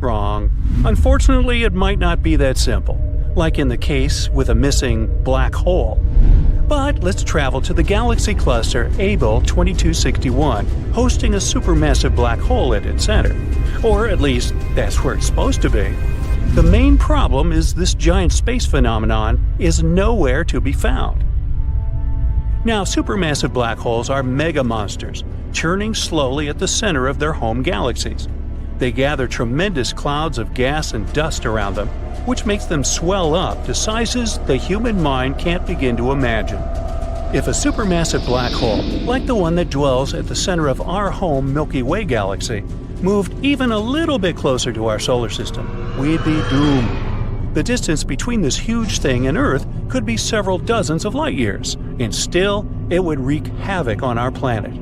Wrong. Unfortunately, it might not be that simple, like in the case with a missing black hole. But let's travel to the galaxy cluster Abell 2261, hosting a supermassive black hole at its center. Or at least, that's where it's supposed to be. The main problem is this giant space phenomenon is nowhere to be found. Now, supermassive black holes are mega monsters, churning slowly at the center of their home galaxies. They gather tremendous clouds of gas and dust around them, which makes them swell up to sizes the human mind can't begin to imagine. If a supermassive black hole, like the one that dwells at the center of our home Milky Way galaxy, moved even a little bit closer to our solar system, we'd be doomed. The distance between this huge thing and Earth could be several dozens of light years, and still, it would wreak havoc on our planet.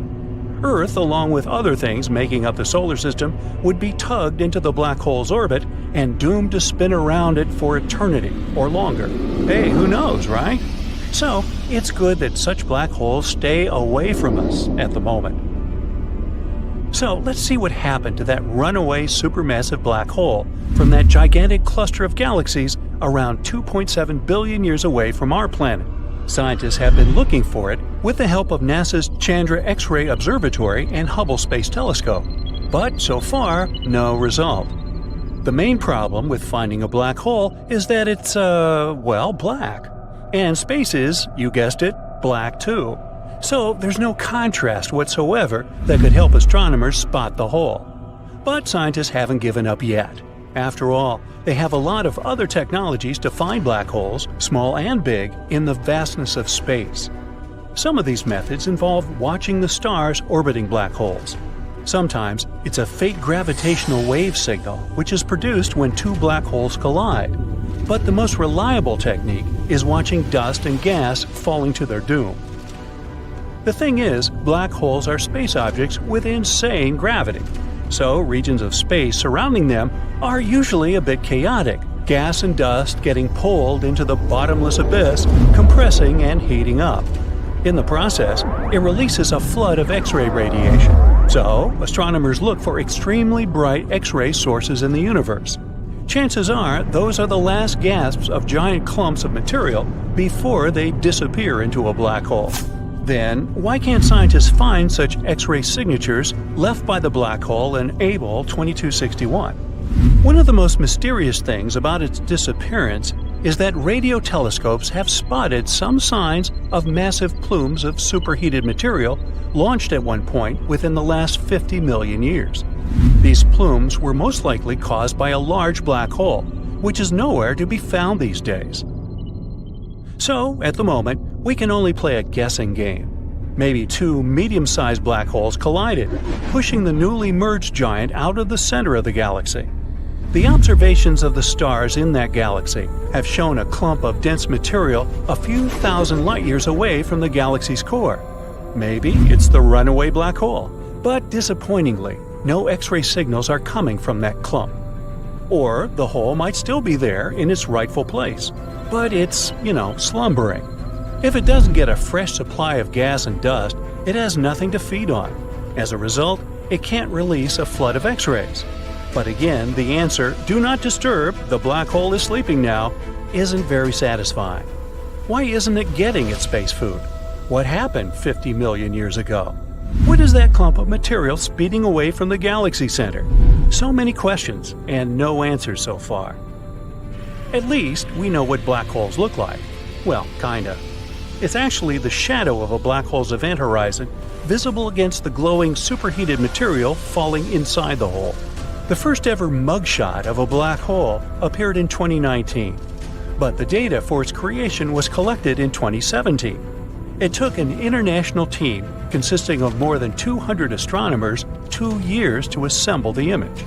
Earth, along with other things making up the solar system, would be tugged into the black hole's orbit and doomed to spin around it for eternity or longer. Hey, who knows, right? So, it's good that such black holes stay away from us at the moment. So, let's see what happened to that runaway supermassive black hole from that gigantic cluster of galaxies around 2.7 billion years away from our planet. Scientists have been looking for it with the help of NASA's Chandra X-ray Observatory and Hubble Space Telescope. But so far, no result. The main problem with finding a black hole is that it's, black. And space is, you guessed it, black too. So there's no contrast whatsoever that could help astronomers spot the hole. But scientists haven't given up yet. After all, they have a lot of other technologies to find black holes, small and big, in the vastness of space. Some of these methods involve watching the stars orbiting black holes. Sometimes it's a faint gravitational wave signal, which is produced when two black holes collide. But the most reliable technique is watching dust and gas falling to their doom. The thing is, black holes are space objects with insane gravity. So regions of space surrounding them are usually a bit chaotic, gas and dust getting pulled into the bottomless abyss, compressing and heating up. In the process, it releases a flood of X-ray radiation. So, astronomers look for extremely bright X-ray sources in the universe. Chances are those are the last gasps of giant clumps of material before they disappear into a black hole. Then, why can't scientists find such X-ray signatures left by the black hole in Abell 2261? One of the most mysterious things about its disappearance is that radio telescopes have spotted some signs of massive plumes of superheated material launched at one point within the last 50 million years. These plumes were most likely caused by a large black hole, which is nowhere to be found these days. So, at the moment, we can only play a guessing game. Maybe two medium-sized black holes collided, pushing the newly merged giant out of the center of the galaxy. The observations of the stars in that galaxy have shown a clump of dense material a few thousand light-years away from the galaxy's core. Maybe it's the runaway black hole, but disappointingly, no X-ray signals are coming from that clump. Or the hole might still be there in its rightful place, but it's, slumbering. If it doesn't get a fresh supply of gas and dust, it has nothing to feed on. As a result, it can't release a flood of X-rays. But again, the answer, do not disturb, the black hole is sleeping now, isn't very satisfying. Why isn't it getting its space food? What happened 50 million years ago? What is that clump of material speeding away from the galaxy center? So many questions, and no answers so far. At least, we know what black holes look like. Well, kinda. It's actually the shadow of a black hole's event horizon, visible against the glowing superheated material falling inside the hole. The first ever mugshot of a black hole appeared in 2019, but the data for its creation was collected in 2017. It took an international team consisting of more than 200 astronomers 2 years to assemble the image.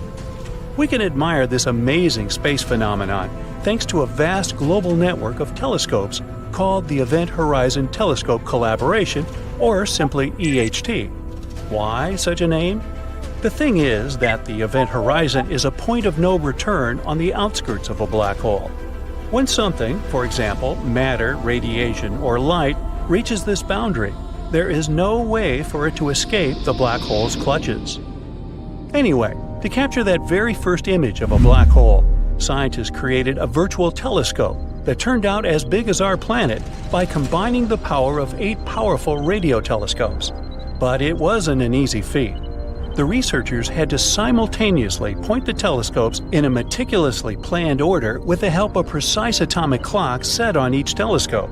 We can admire this amazing space phenomenon thanks to a vast global network of telescopes called the Event Horizon Telescope Collaboration, or simply EHT. Why such a name? The thing is that the event horizon is a point of no return on the outskirts of a black hole. When something, for example, matter, radiation, or light, reaches this boundary, there is no way for it to escape the black hole's clutches. Anyway, to capture that very first image of a black hole, scientists created a virtual telescope that turned out as big as our planet by combining the power of 8 powerful radio telescopes. But it wasn't an easy feat. The researchers had to simultaneously point the telescopes in a meticulously planned order with the help of precise atomic clocks set on each telescope.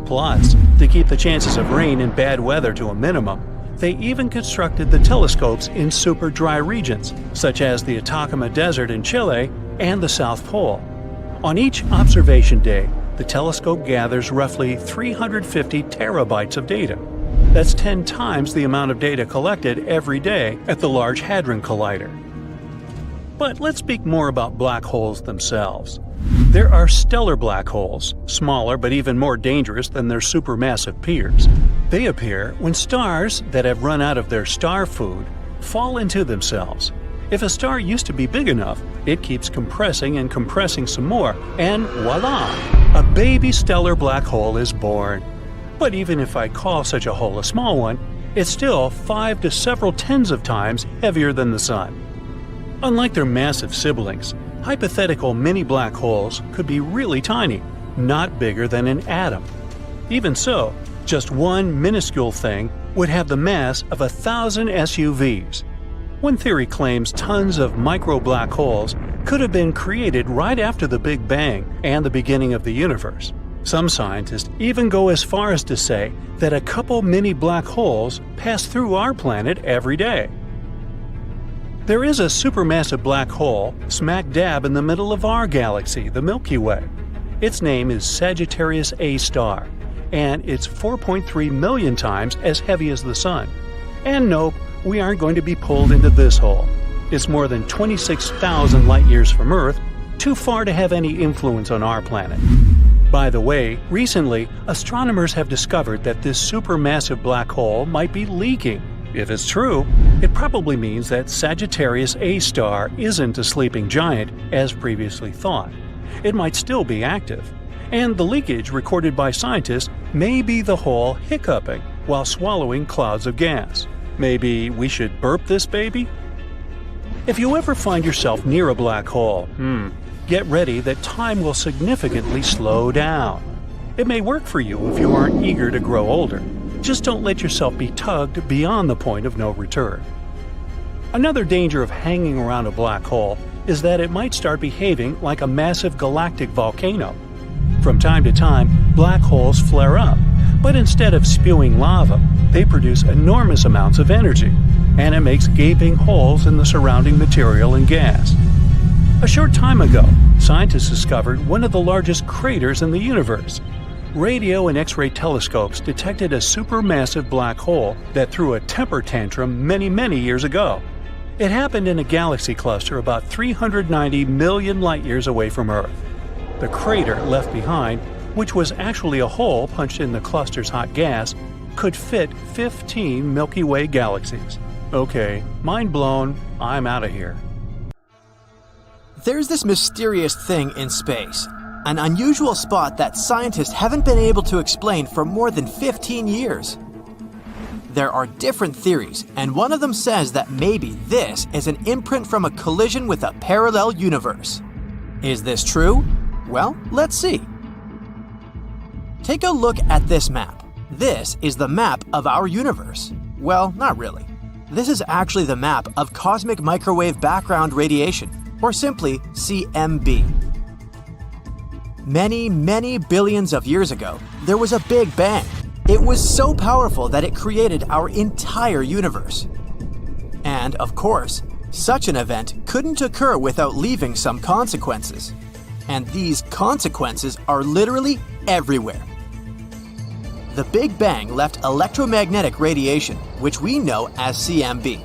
Plus, to keep the chances of rain and bad weather to a minimum, they even constructed the telescopes in super dry regions, such as the Atacama Desert in Chile and the South Pole. On each observation day, the telescope gathers roughly 350 terabytes of data. That's 10 times the amount of data collected every day at the Large Hadron Collider. But let's speak more about black holes themselves. There are stellar black holes, smaller but even more dangerous than their supermassive peers. They appear when stars that have run out of their star food fall into themselves. If a star used to be big enough, it keeps compressing and compressing some more, and voila! A baby stellar black hole is born. But even if I call such a hole a small one, it's still 5 to several tens of times heavier than the Sun. Unlike their massive siblings, hypothetical mini black holes could be really tiny, not bigger than an atom. Even so, just one minuscule thing would have the mass of 1,000 SUVs. One theory claims tons of micro black holes could have been created right after the Big Bang and the beginning of the universe. Some scientists even go as far as to say that a couple mini black holes pass through our planet every day. There is a supermassive black hole smack dab in the middle of our galaxy, the Milky Way. Its name is Sagittarius A star, and it's 4.3 million times as heavy as the Sun. And nope, we aren't going to be pulled into this hole. It's more than 26,000 light-years from Earth, too far to have any influence on our planet. By the way, recently, astronomers have discovered that this supermassive black hole might be leaking. If it's true, it probably means that Sagittarius A star isn't a sleeping giant, as previously thought. It might still be active. And the leakage recorded by scientists may be the hole hiccuping while swallowing clouds of gas. Maybe we should burp this baby? If you ever find yourself near a black hole, get ready that time will significantly slow down. It may work for you if you aren't eager to grow older. Just don't let yourself be tugged beyond the point of no return. Another danger of hanging around a black hole is that it might start behaving like a massive galactic volcano. From time to time, black holes flare up, but instead of spewing lava, they produce enormous amounts of energy, and it makes gaping holes in the surrounding material and gas. A short time ago, scientists discovered one of the largest craters in the universe. Radio and X-ray telescopes detected a supermassive black hole that threw a temper tantrum many years ago. It happened in a galaxy cluster about 390 million light-years away from Earth. The crater left behind, which was actually a hole punched in the cluster's hot gas, could fit 15 Milky Way galaxies. Okay, mind blown, I'm out of here. There's this mysterious thing in space, an unusual spot that scientists haven't been able to explain for more than 15 years. There are different theories, and one of them says that maybe this is an imprint from a collision with a parallel universe. Is this true? Well, let's see. Take a look at this map. This is the map of our universe. Well, not really. This is actually the map of cosmic microwave background radiation, or simply CMB. Many billions of years ago, there was a Big Bang. It was so powerful that it created our entire universe. And, of course, such an event couldn't occur without leaving some consequences. And these consequences are literally everywhere. The Big Bang left electromagnetic radiation, which we know as CMB.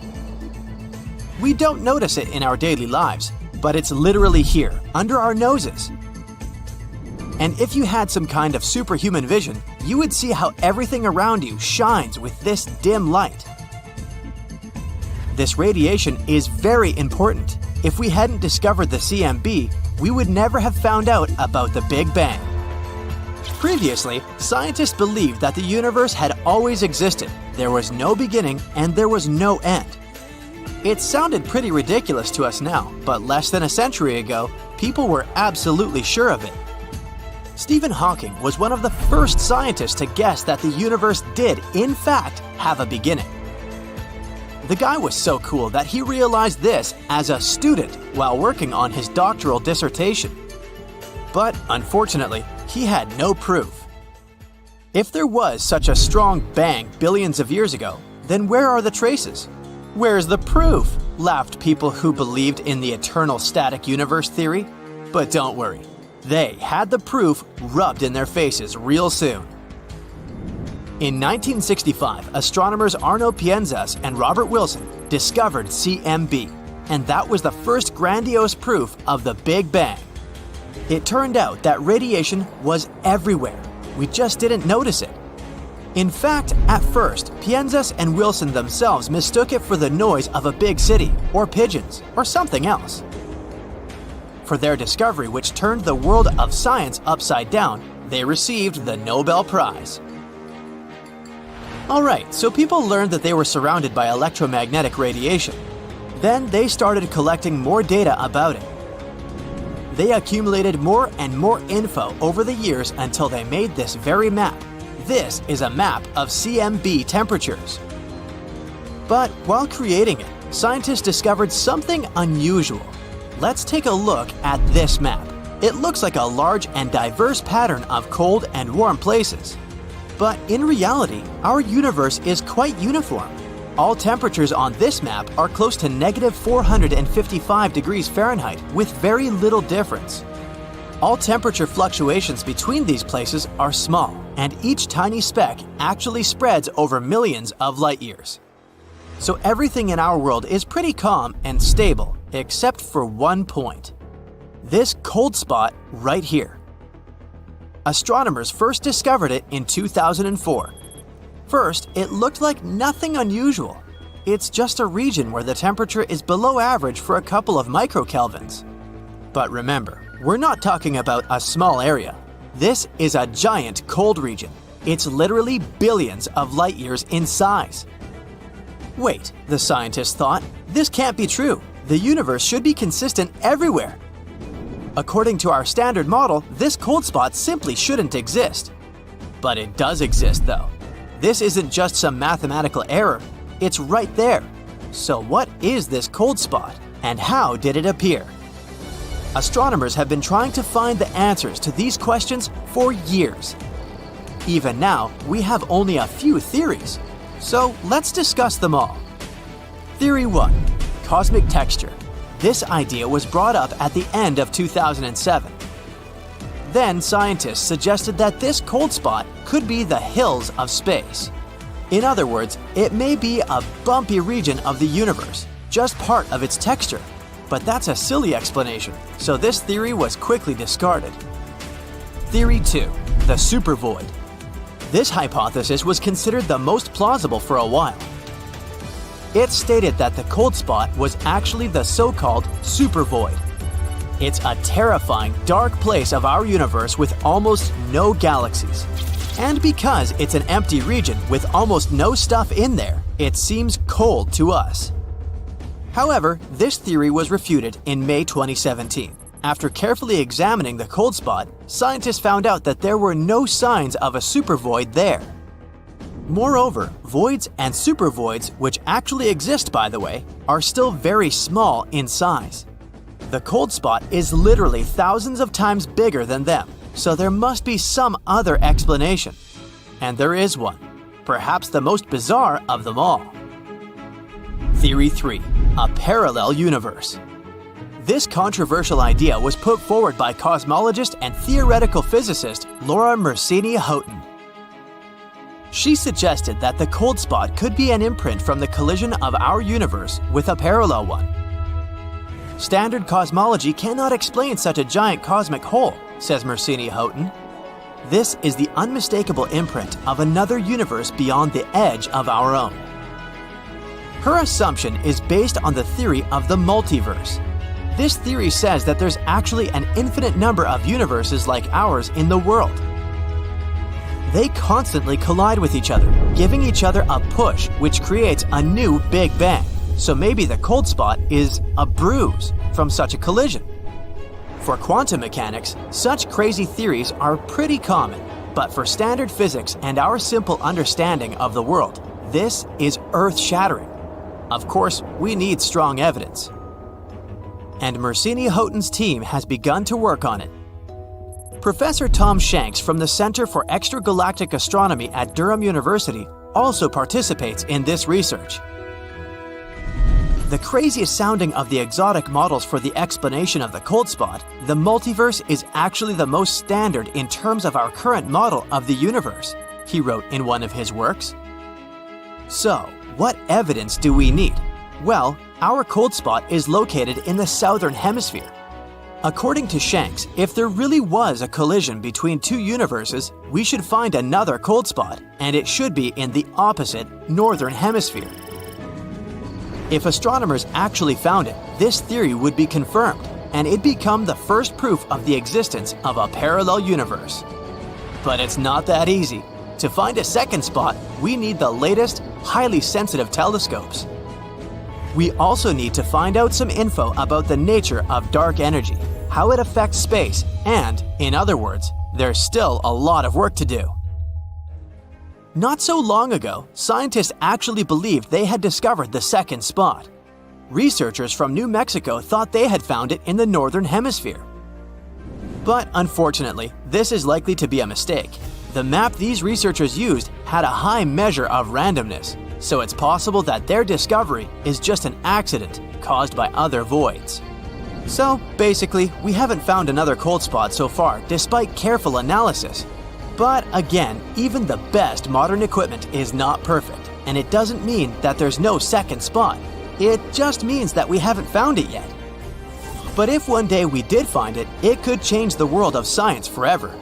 We don't notice it in our daily lives, but it's literally here, under our noses. And if you had some kind of superhuman vision, you would see how everything around you shines with this dim light. This radiation is very important. If we hadn't discovered the CMB, we would never have found out about the Big Bang. Previously, scientists believed that the universe had always existed. There was no beginning and there was no end. It sounded pretty ridiculous to us now, but less than a century ago, people were absolutely sure of it. Stephen Hawking was one of the first scientists to guess that the universe did, in fact, have a beginning. The guy was so cool that he realized this as a student while working on his doctoral dissertation. But unfortunately, he had no proof. If there was such a strong bang billions of years ago, then where are the traces? Where's the proof? Laughed people who believed in the eternal static universe theory. But don't worry, they had the proof rubbed in their faces real soon. In 1965, astronomers Arno Pienzas and Robert Wilson discovered CMB. and that was the first grandiose proof of the Big Bang. It turned out that radiation was everywhere. We just didn't notice it. In fact, at first, Pienzas and Wilson themselves mistook it for the noise of a big city, or pigeons, or something else. For their discovery, which turned the world of science upside down, they received the Nobel Prize. Alright, so people learned that they were surrounded by electromagnetic radiation. Then they started collecting more data about it. They accumulated more and more info over the years until they made this very map. This is a map of CMB temperatures. But while creating it, scientists discovered something unusual. Let's take a look at this map. It looks like a large and diverse pattern of cold and warm places. But in reality, our universe is quite uniform. All temperatures on this map are close to negative 455 degrees Fahrenheit with very little difference. All temperature fluctuations between these places are small, and each tiny speck actually spreads over millions of light years. So everything in our world is pretty calm and stable, except for one point. This cold spot right here. Astronomers first discovered it in 2004. First, it looked like nothing unusual. It's just a region where the temperature is below average for a couple of microkelvins. But remember, we're not talking about a small area. This is a giant cold region. It's literally billions of light years in size. Wait, the scientists thought, this can't be true. The universe should be consistent everywhere. According to our standard model, this cold spot simply shouldn't exist. But it does exist though. This isn't just some mathematical error, it's right there. So what is this cold spot, and how did it appear? Astronomers have been trying to find the answers to these questions for years. Even now, we have only a few theories. So let's discuss them all. Theory 1. Cosmic texture. This idea was brought up at the end of 2007. Then scientists suggested that this cold spot could be the hills of space. In other words, it may be a bumpy region of the universe, just part of its texture. But that's a silly explanation, so this theory was quickly discarded. Theory 2. The supervoid. This hypothesis was considered the most plausible for a while. It stated that the cold spot was actually the so-called supervoid. It's a terrifying, dark place of our universe with almost no galaxies. And because it's an empty region with almost no stuff in there, it seems cold to us. However, this theory was refuted in May 2017. After carefully examining the cold spot, scientists found out that there were no signs of a supervoid there. Moreover, voids and supervoids, which actually exist by the way, are still very small in size. The cold spot is literally thousands of times bigger than them, so there must be some other explanation. And there is one, perhaps the most bizarre of them all. Theory 3. A parallel universe. This controversial idea was put forward by cosmologist and theoretical physicist Laura Mersini-Houghton. She suggested that the cold spot could be an imprint from the collision of our universe with a parallel one. Standard cosmology cannot explain such a giant cosmic hole, says Mersini-Houghton. This is the unmistakable imprint of another universe beyond the edge of our own. Her assumption is based on the theory of the multiverse. This theory says that there's actually an infinite number of universes like ours in the world. They constantly collide with each other, giving each other a push which creates a new Big Bang. So maybe the cold spot is a bruise from such a collision. For quantum mechanics, such crazy theories are pretty common, but for standard physics and our simple understanding of the world, this is earth-shattering. Of course, we need strong evidence. And Mersini-Houghton's team has begun to work on it. Professor Tom Shanks from the Center for Extragalactic Astronomy at Durham University also participates in this research. The craziest sounding of the exotic models for the explanation of the cold spot, the multiverse is actually the most standard in terms of our current model of the universe, he wrote in one of his works. So, what evidence do we need? Well, Our cold spot is located in the southern hemisphere. According to Shanks, if there really was a collision between two universes, we should find another cold spot, and it should be in the opposite northern hemisphere. If astronomers actually found it, this theory would be confirmed, and it'd become the first proof of the existence of a parallel universe. But it's not that easy. To find a second spot, we need the latest, highly sensitive telescopes. We also need to find out some info about the nature of dark energy, how it affects space, and, in other words, there's still a lot of work to do. Not so long ago, scientists actually believed they had discovered the second spot. Researchers from New Mexico thought they had found it in the northern hemisphere. But unfortunately, this is likely to be a mistake. The map these researchers used had a high measure of randomness, so it's possible that their discovery is just an accident caused by other voids. So basically, we haven't found another cold spot so far despite careful analysis. But again, even the best modern equipment is not perfect, and it doesn't mean that there's no second spot. It just means that we haven't found it yet. But if one day we did find it, it could change the world of science forever.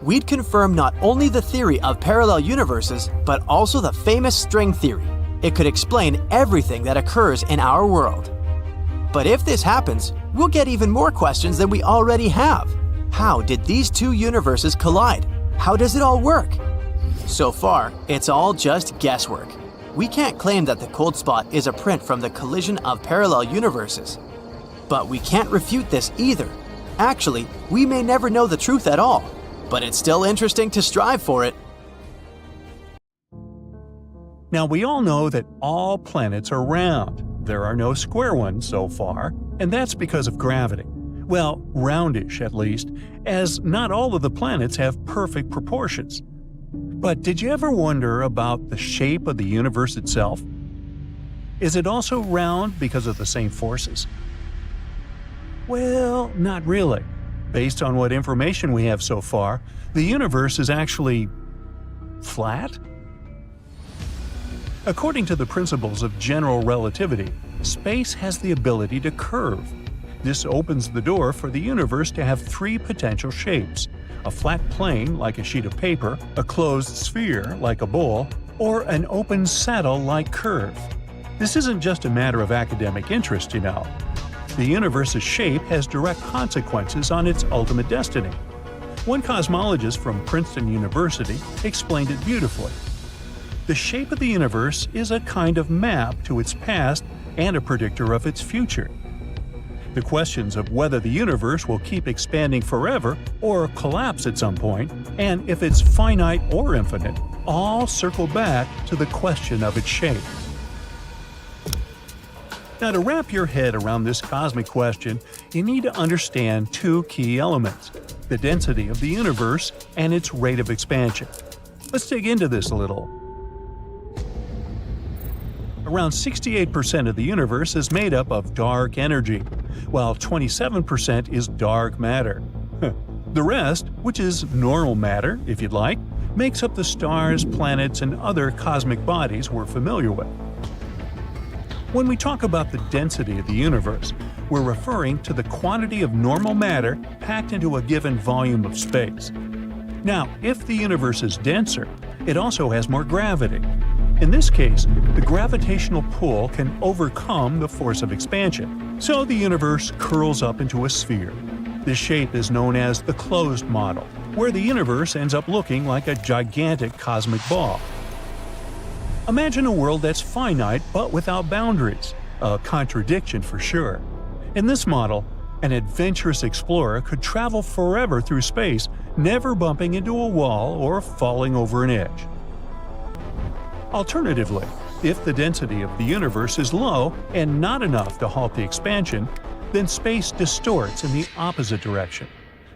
We'd confirm not only the theory of parallel universes, but also the famous string theory. It could explain everything that occurs in our world. But if this happens, we'll get even more questions than we already have. How did these two universes collide? How does it all work? So far, it's all just guesswork. We can't claim that the cold spot is a print from the collision of parallel universes. But we can't refute this either. Actually, we may never know the truth at all. But it's still interesting to strive for it. Now, we all know that all planets are round. There are no square ones so far, and that's because of gravity. Well, roundish at least, as not all of the planets have perfect proportions. But did you ever wonder about the shape of the universe itself? Is it also round because of the same forces? Well, not really. Based on what information we have so far, the universe is actually flat? According to the principles of general relativity, space has the ability to curve. This opens the door for the universe to have three potential shapes: a flat plane like a sheet of paper, a closed sphere like a bowl, or an open saddle-like curve. This isn't just a matter of academic interest, you know. The universe's shape has direct consequences on its ultimate destiny. One cosmologist from Princeton University explained it beautifully. The shape of the universe is a kind of map to its past and a predictor of its future. The questions of whether the universe will keep expanding forever or collapse at some point, and if it's finite or infinite, all circle back to the question of its shape. Now, to wrap your head around this cosmic question, you need to understand two key elements: the density of the universe and its rate of expansion. Let's dig into this a little. Around 68% of the universe is made up of dark energy, while 27% is dark matter. The rest, which is normal matter, if you'd like, makes up the stars, planets, and other cosmic bodies we're familiar with. When we talk about the density of the universe, we're referring to the quantity of normal matter packed into a given volume of space. Now, if the universe is denser, it also has more gravity. In this case, the gravitational pull can overcome the force of expansion, so the universe curls up into a sphere. This shape is known as the closed model, where the universe ends up looking like a gigantic cosmic ball. Imagine a world that's finite but without boundaries, a contradiction for sure. In this model, an adventurous explorer could travel forever through space, never bumping into a wall or falling over an edge. Alternatively, if the density of the universe is low and not enough to halt the expansion, then space distorts in the opposite direction.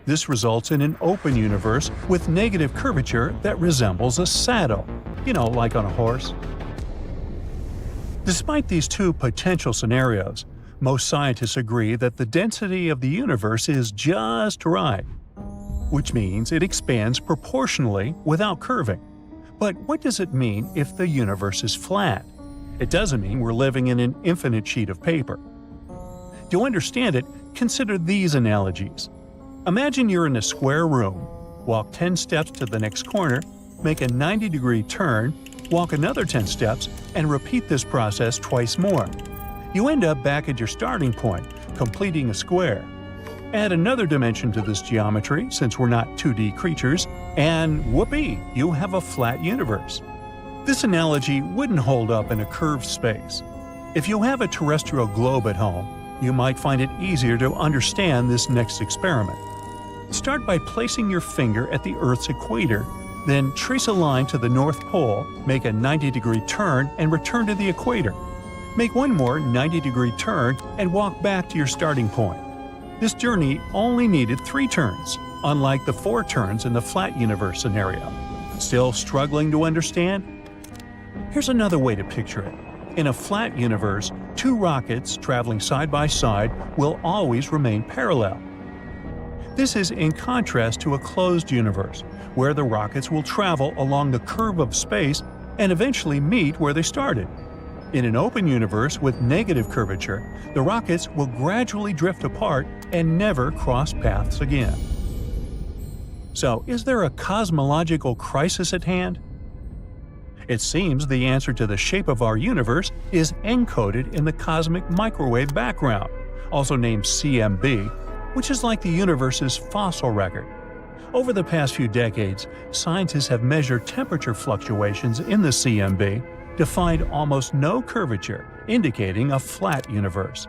This results in an open universe with negative curvature that resembles a saddle, like on a horse. Despite these two potential scenarios, most scientists agree that the density of the universe is just right, which means it expands proportionally without curving. But what does it mean if the universe is flat? It doesn't mean we're living in an infinite sheet of paper. To understand it, consider these analogies. Imagine you're in a square room. Walk 10 steps to the next corner, make a 90-degree turn, walk another 10 steps, and repeat this process twice more. You end up back at your starting point, completing a square. Add another dimension to this geometry, since we're not 2D creatures, and whoopee, you have a flat universe. This analogy wouldn't hold up in a curved space. If you have a terrestrial globe at home, you might find it easier to understand this next experiment. Start by placing your finger at the Earth's equator, then trace a line to the North Pole, make a 90-degree turn, and return to the equator. Make one more 90-degree turn and walk back to your starting point. This journey only needed 3 turns, unlike the 4 turns in the flat universe scenario. Still struggling to understand? Here's another way to picture it. In a flat universe, 2 rockets traveling side by side will always remain parallel. This is in contrast to a closed universe, where the rockets will travel along the curve of space and eventually meet where they started. In an open universe with negative curvature, the rockets will gradually drift apart and never cross paths again. So, is there a cosmological crisis at hand? It seems the answer to the shape of our universe is encoded in the cosmic microwave background, also named CMB, which is like the universe's fossil record. Over the past few decades, scientists have measured temperature fluctuations in the CMB to find almost no curvature, indicating a flat universe.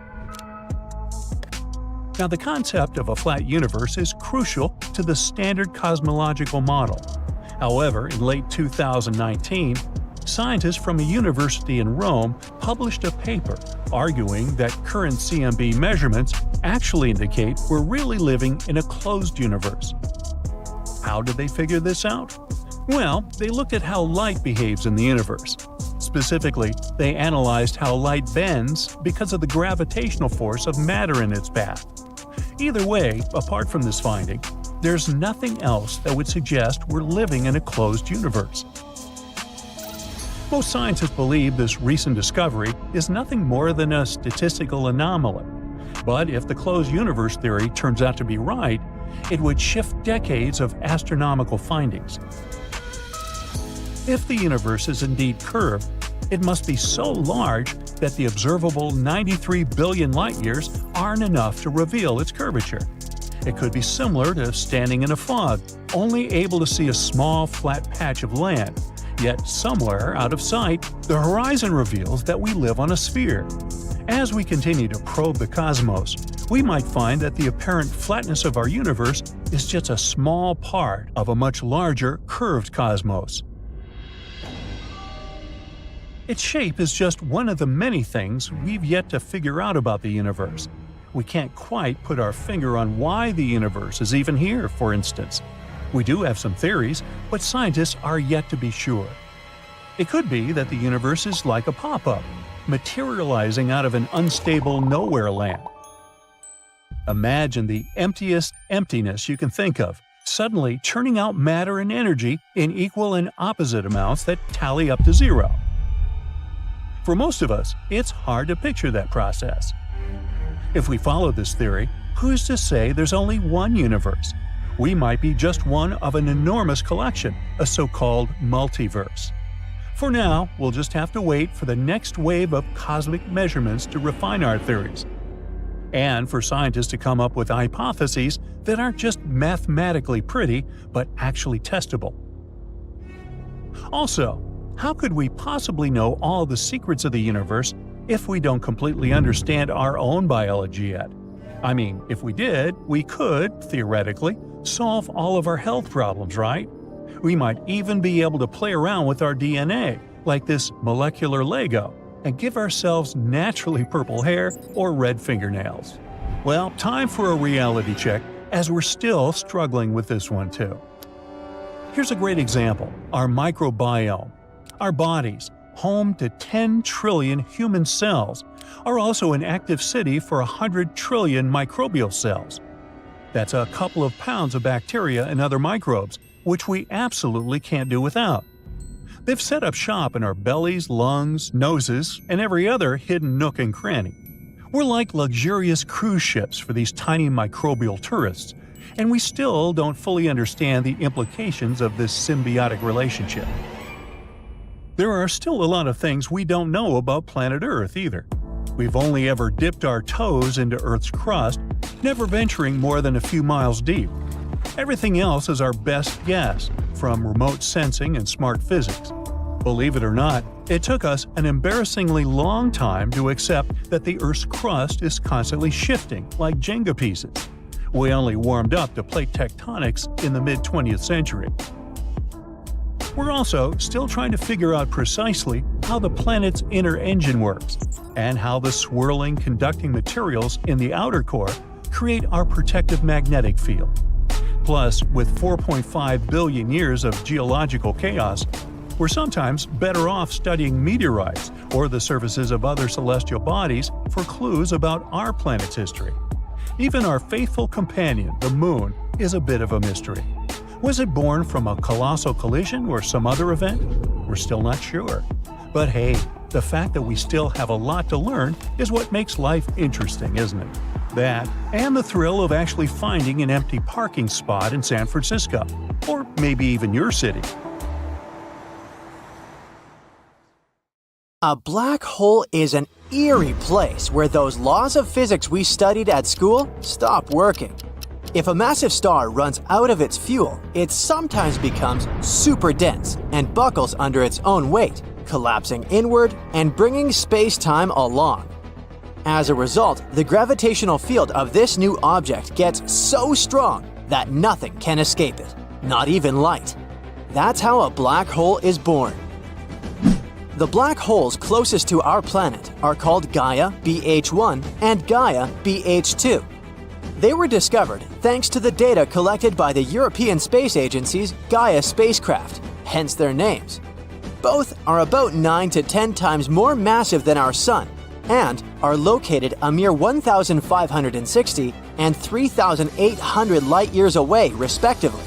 Now, the concept of a flat universe is crucial to the standard cosmological model. However, in late 2019, scientists from a university in Rome published a paper arguing that current CMB measurements actually indicate we're really living in a closed universe. How did they figure this out? Well, they looked at how light behaves in the universe. Specifically, they analyzed how light bends because of the gravitational force of matter in its path. Either way, apart from this finding, there's nothing else that would suggest we're living in a closed universe. Most scientists believe this recent discovery is nothing more than a statistical anomaly. But if the closed universe theory turns out to be right, it would shift decades of astronomical findings. If the universe is indeed curved, it must be so large that the observable 93 billion light-years aren't enough to reveal its curvature. It could be similar to standing in a fog, only able to see a small, flat patch of land. Yet somewhere out of sight, the horizon reveals that we live on a sphere. As we continue to probe the cosmos, we might find that the apparent flatness of our universe is just a small part of a much larger, curved cosmos. Its shape is just one of the many things we've yet to figure out about the universe. We can't quite put our finger on why the universe is even here, for instance. We do have some theories, but scientists are yet to be sure. It could be that the universe is like a pop-up, materializing out of an unstable nowhere land. Imagine the emptiest emptiness you can think of, suddenly churning out matter and energy in equal and opposite amounts that tally up to zero. For most of us, it's hard to picture that process. If we follow this theory, who's to say there's only one universe? We might be just one of an enormous collection, a so-called multiverse. For now, we'll just have to wait for the next wave of cosmic measurements to refine our theories, and for scientists to come up with hypotheses that aren't just mathematically pretty, but actually testable. Also, how could we possibly know all the secrets of the universe if we don't completely understand our own biology yet? I mean, if we did, we could, theoretically, solve all of our health problems, right? We might even be able to play around with our DNA, like this molecular Lego, and give ourselves naturally purple hair or red fingernails. Well, time for a reality check, as we're still struggling with this one too. Here's a great example: our microbiome. Our bodies, home to 10 trillion human cells, are also an active city for 100 trillion microbial cells. That's a couple of pounds of bacteria and other microbes, which we absolutely can't do without. They've set up shop in our bellies, lungs, noses, and every other hidden nook and cranny. We're like luxurious cruise ships for these tiny microbial tourists, and we still don't fully understand the implications of this symbiotic relationship. There are still a lot of things we don't know about planet Earth either. We've only ever dipped our toes into Earth's crust, never venturing more than a few miles deep. Everything else is our best guess, from remote sensing and smart physics. Believe it or not, it took us an embarrassingly long time to accept that the Earth's crust is constantly shifting, like Jenga pieces. We only warmed up to plate tectonics in the mid-20th century. We're also still trying to figure out precisely how the planet's inner engine works, and how the swirling conducting materials in the outer core create our protective magnetic field. Plus, with 4.5 billion years of geological chaos, we're sometimes better off studying meteorites or the surfaces of other celestial bodies for clues about our planet's history. Even our faithful companion, the Moon, is a bit of a mystery. Was it born from a colossal collision or some other event? We're still not sure. But hey, the fact that we still have a lot to learn is what makes life interesting, isn't it? That, and the thrill of actually finding an empty parking spot in San Francisco, or maybe even your city. A black hole is an eerie place where those laws of physics we studied at school stop working. If a massive star runs out of its fuel, it sometimes becomes super dense and buckles under its own weight, collapsing inward and bringing space-time along. As a result, the gravitational field of this new object gets so strong that nothing can escape it, not even light. That's how a black hole is born. The black holes closest to our planet are called Gaia BH1 and Gaia BH2. They were discovered thanks to the data collected by the European Space Agency's Gaia spacecraft, hence their names. Both are about 9 to 10 times more massive than our Sun, and are located a mere 1,560 and 3,800 light-years away, respectively.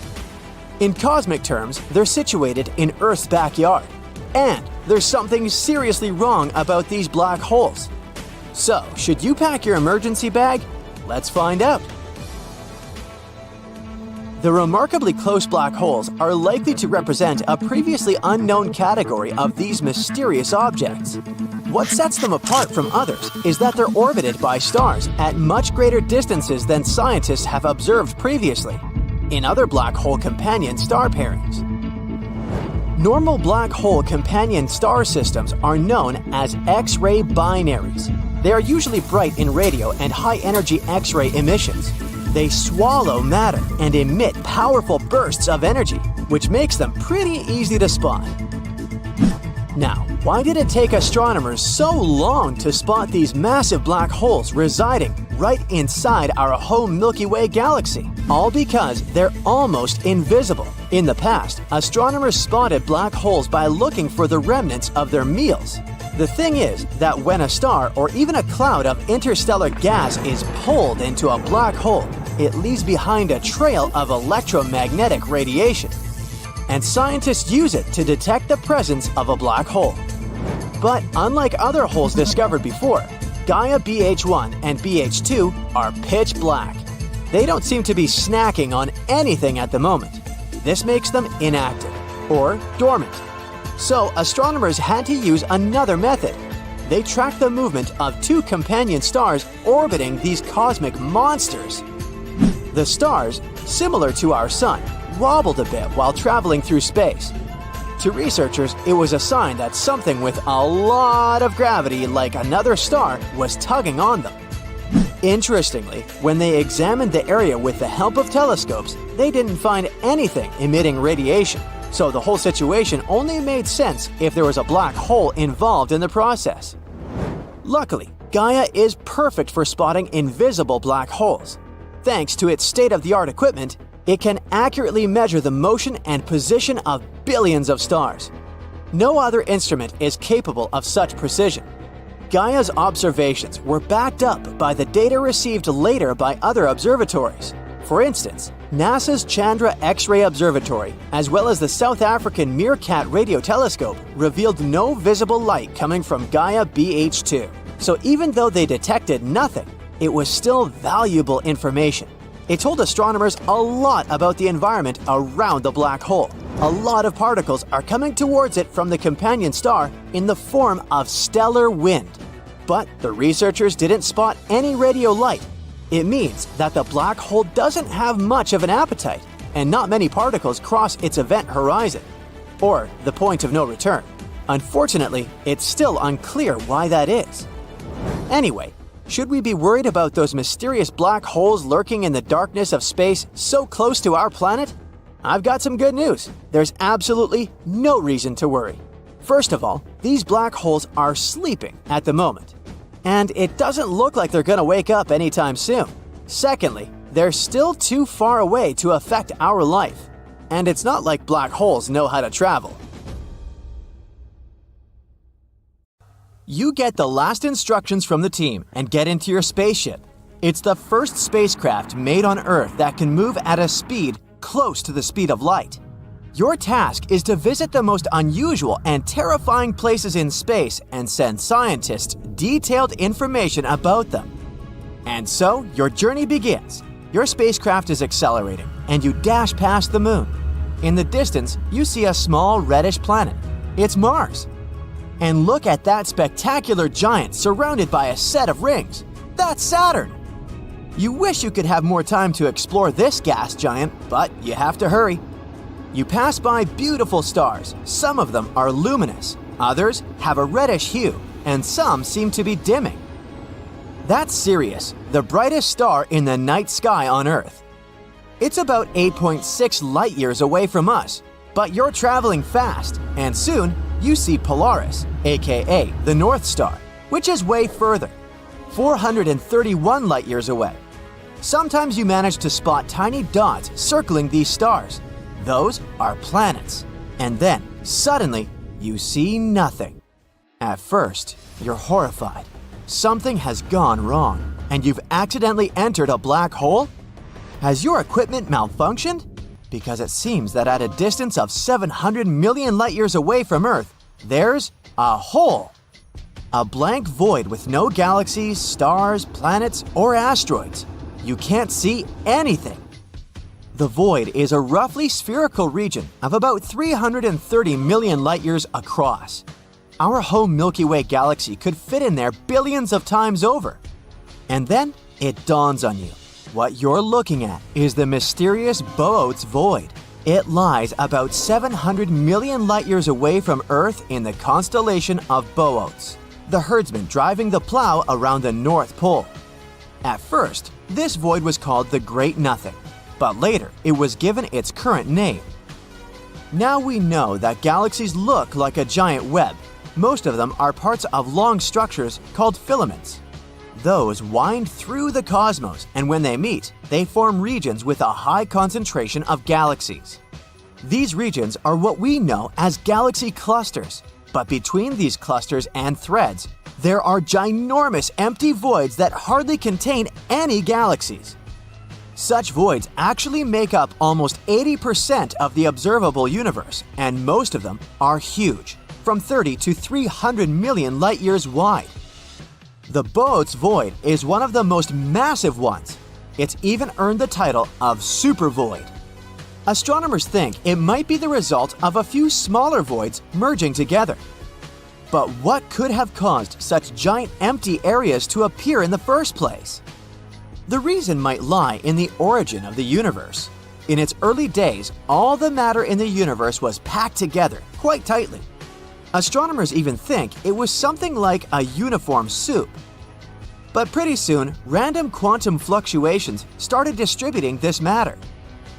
In cosmic terms, they're situated in Earth's backyard, and there's something seriously wrong about these black holes. So, should you pack your emergency bag? Let's find out. The remarkably close black holes are likely to represent a previously unknown category of these mysterious objects. What sets them apart from others is that they're orbited by stars at much greater distances than scientists have observed previously in other black hole companion star pairings. Normal black hole companion star systems are known as X-ray binaries. They are usually bright in radio and high-energy X-ray emissions. They swallow matter and emit powerful bursts of energy, which makes them pretty easy to spot. Now, why did it take astronomers so long to spot these massive black holes residing right inside our home Milky Way galaxy? All because they're almost invisible. In the past, astronomers spotted black holes by looking for the remnants of their meals. The thing is that when a star or even a cloud of interstellar gas is pulled into a black hole, it leaves behind a trail of electromagnetic radiation. And scientists use it to detect the presence of a black hole. But unlike other holes discovered before, Gaia BH1 and BH2 are pitch black. They don't seem to be snacking on anything at the moment. This makes them inactive, or dormant. So astronomers had to use another method. They tracked the movement of two companion stars orbiting these cosmic monsters. The stars, similar to our Sun, wobbled a bit while traveling through space. To researchers, it was a sign that something with a lot of gravity, like another star, was tugging on them. Interestingly, when they examined the area with the help of telescopes, they didn't find anything emitting radiation. So the whole situation only made sense if there was a black hole involved in the process. Luckily, Gaia is perfect for spotting invisible black holes. Thanks to its state-of-the-art equipment, it can accurately measure the motion and position of billions of stars. No other instrument is capable of such precision. Gaia's observations were backed up by the data received later by other observatories. For instance, NASA's Chandra X-ray Observatory, as well as the South African Meerkat radio telescope, revealed no visible light coming from Gaia BH2. So even though they detected nothing, it was still valuable information. It told astronomers a lot about the environment around the black hole. A lot of particles are coming towards it from the companion star in the form of stellar wind. But the researchers didn't spot any radio light. It means that the black hole doesn't have much of an appetite, and not many particles cross its event horizon, or the point of no return. Unfortunately, it's still unclear why that is. Anyway, should we be worried about those mysterious black holes lurking in the darkness of space so close to our planet? I've got some good news. There's absolutely no reason to worry. First of all, these black holes are sleeping at the moment, and it doesn't look like they're going to wake up anytime soon. Secondly, they're still too far away to affect our life, and it's not like black holes know how to travel. You get the last instructions from the team and get into your spaceship. It's the first spacecraft made on Earth that can move at a speed close to the speed of light. Your task is to visit the most unusual and terrifying places in space and send scientists detailed information about them. And so, your journey begins. Your spacecraft is accelerating, and you dash past the moon. In the distance, you see a small reddish planet. It's Mars. And look at that spectacular giant surrounded by a set of rings. That's Saturn! You wish you could have more time to explore this gas giant, but you have to hurry. You pass by beautiful stars. Some of them are luminous, others have a reddish hue, and some seem to be dimming. That's Sirius, the brightest star in the night sky on Earth. It's about 8.6 light-years away from us, but you're traveling fast, and soon you see Polaris, aka the North Star, which is way further, 431 light-years away. Sometimes you manage to spot tiny dots circling these stars. Those are planets. And then, suddenly, you see nothing. At first, you're horrified. Something has gone wrong, and you've accidentally entered a black hole? Has your equipment malfunctioned? Because it seems that at a distance of 700 million light-years away from Earth, there's a hole. A blank void with no galaxies, stars, planets, or asteroids. You can't see anything. The void is a roughly spherical region of about 330 million light-years across. Our home Milky Way galaxy could fit in there billions of times over. And then it dawns on you. What you're looking at is the mysterious Boötes void. It lies about 700 million light-years away from Earth in the constellation of Boötes, the herdsman driving the plow around the North Pole. At first, this void was called the Great Nothing, but later it was given its current name. Now we know that galaxies look like a giant web. Most of them are parts of long structures called filaments. Those wind through the cosmos, and when they meet, they form regions with a high concentration of galaxies. These regions are what we know as galaxy clusters, but between these clusters and threads, there are ginormous empty voids that hardly contain any galaxies. Such voids actually make up almost 80% of the observable universe, and most of them are huge, from 30 to 300 million light-years wide. The Boötes void is one of the most massive ones. It's even earned the title of supervoid. Astronomers think it might be the result of a few smaller voids merging together. But what could have caused such giant empty areas to appear in the first place? The reason might lie in the origin of the universe. In its early days, all the matter in the universe was packed together quite tightly. Astronomers even think it was something like a uniform soup. But pretty soon, random quantum fluctuations started distributing this matter.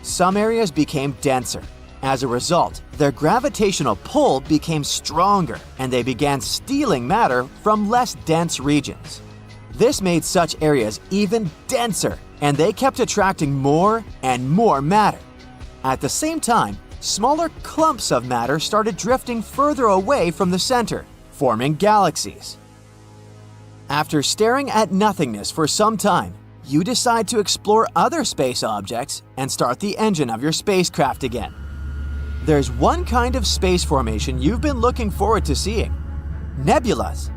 Some areas became denser. As a result, their gravitational pull became stronger, and they began stealing matter from less dense regions. This made such areas even denser, and they kept attracting more and more matter. At the same time, smaller clumps of matter started drifting further away from the center, forming galaxies. After staring at nothingness for some time, you decide to explore other space objects and start the engine of your spacecraft again. There's one kind of space formation you've been looking forward to seeing: nebulas.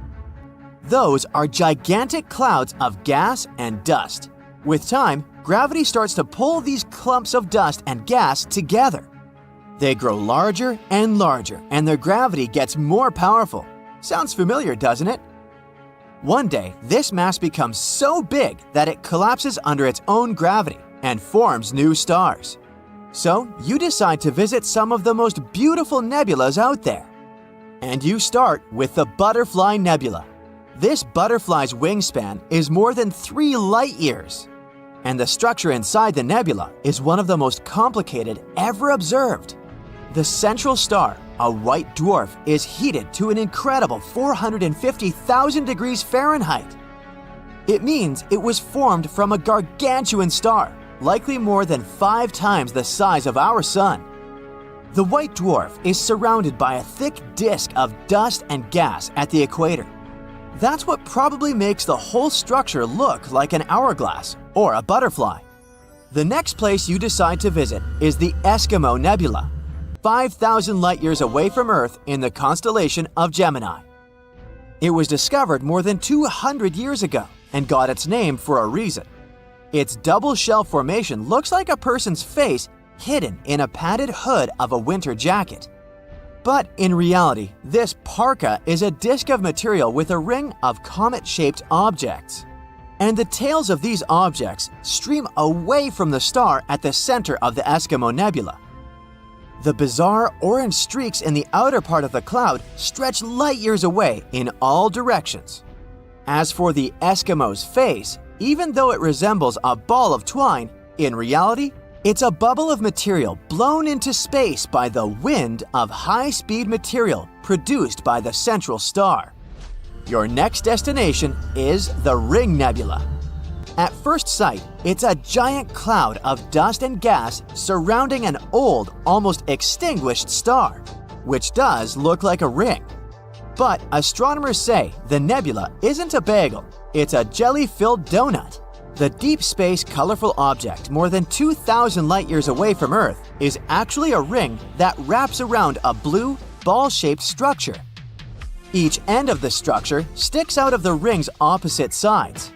Those are gigantic clouds of gas and dust. With time, gravity starts to pull these clumps of dust and gas together. They grow larger and larger, and their gravity gets more powerful. Sounds familiar, doesn't it? One day, this mass becomes so big that it collapses under its own gravity and forms new stars. So, you decide to visit some of the most beautiful nebulas out there. And you start with the Butterfly Nebula. This butterfly's wingspan is more than 3 light years. And the structure inside the nebula is one of the most complicated ever observed. The central star, a white dwarf, is heated to an incredible 450,000 degrees Fahrenheit. It means it was formed from a gargantuan star, likely more than 5 times the size of our Sun. The white dwarf is surrounded by a thick disk of dust and gas at the equator. That's what probably makes the whole structure look like an hourglass or a butterfly. The next place you decide to visit is the Eskimo Nebula, 5,000 light-years away from Earth in the constellation of Gemini. It was discovered more than 200 years ago and got its name for a reason. Its double shell formation looks like a person's face hidden in a padded hood of a winter jacket. But in reality, this parka is a disk of material with a ring of comet-shaped objects. And the tails of these objects stream away from the star at the center of the Eskimo Nebula. The bizarre orange streaks in the outer part of the cloud stretch light-years away in all directions. As for the Eskimo's face, even though it resembles a ball of twine, in reality, it's a bubble of material blown into space by the wind of high-speed material produced by the central star. Your next destination is the Ring Nebula. At first sight, it's a giant cloud of dust and gas surrounding an old, almost extinguished star, which does look like a ring. But astronomers say the nebula isn't a bagel, it's a jelly-filled donut. The deep space colorful object more than 2,000 light-years away from Earth is actually a ring that wraps around a blue, ball-shaped structure. Each end of the structure sticks out of the ring's opposite sides.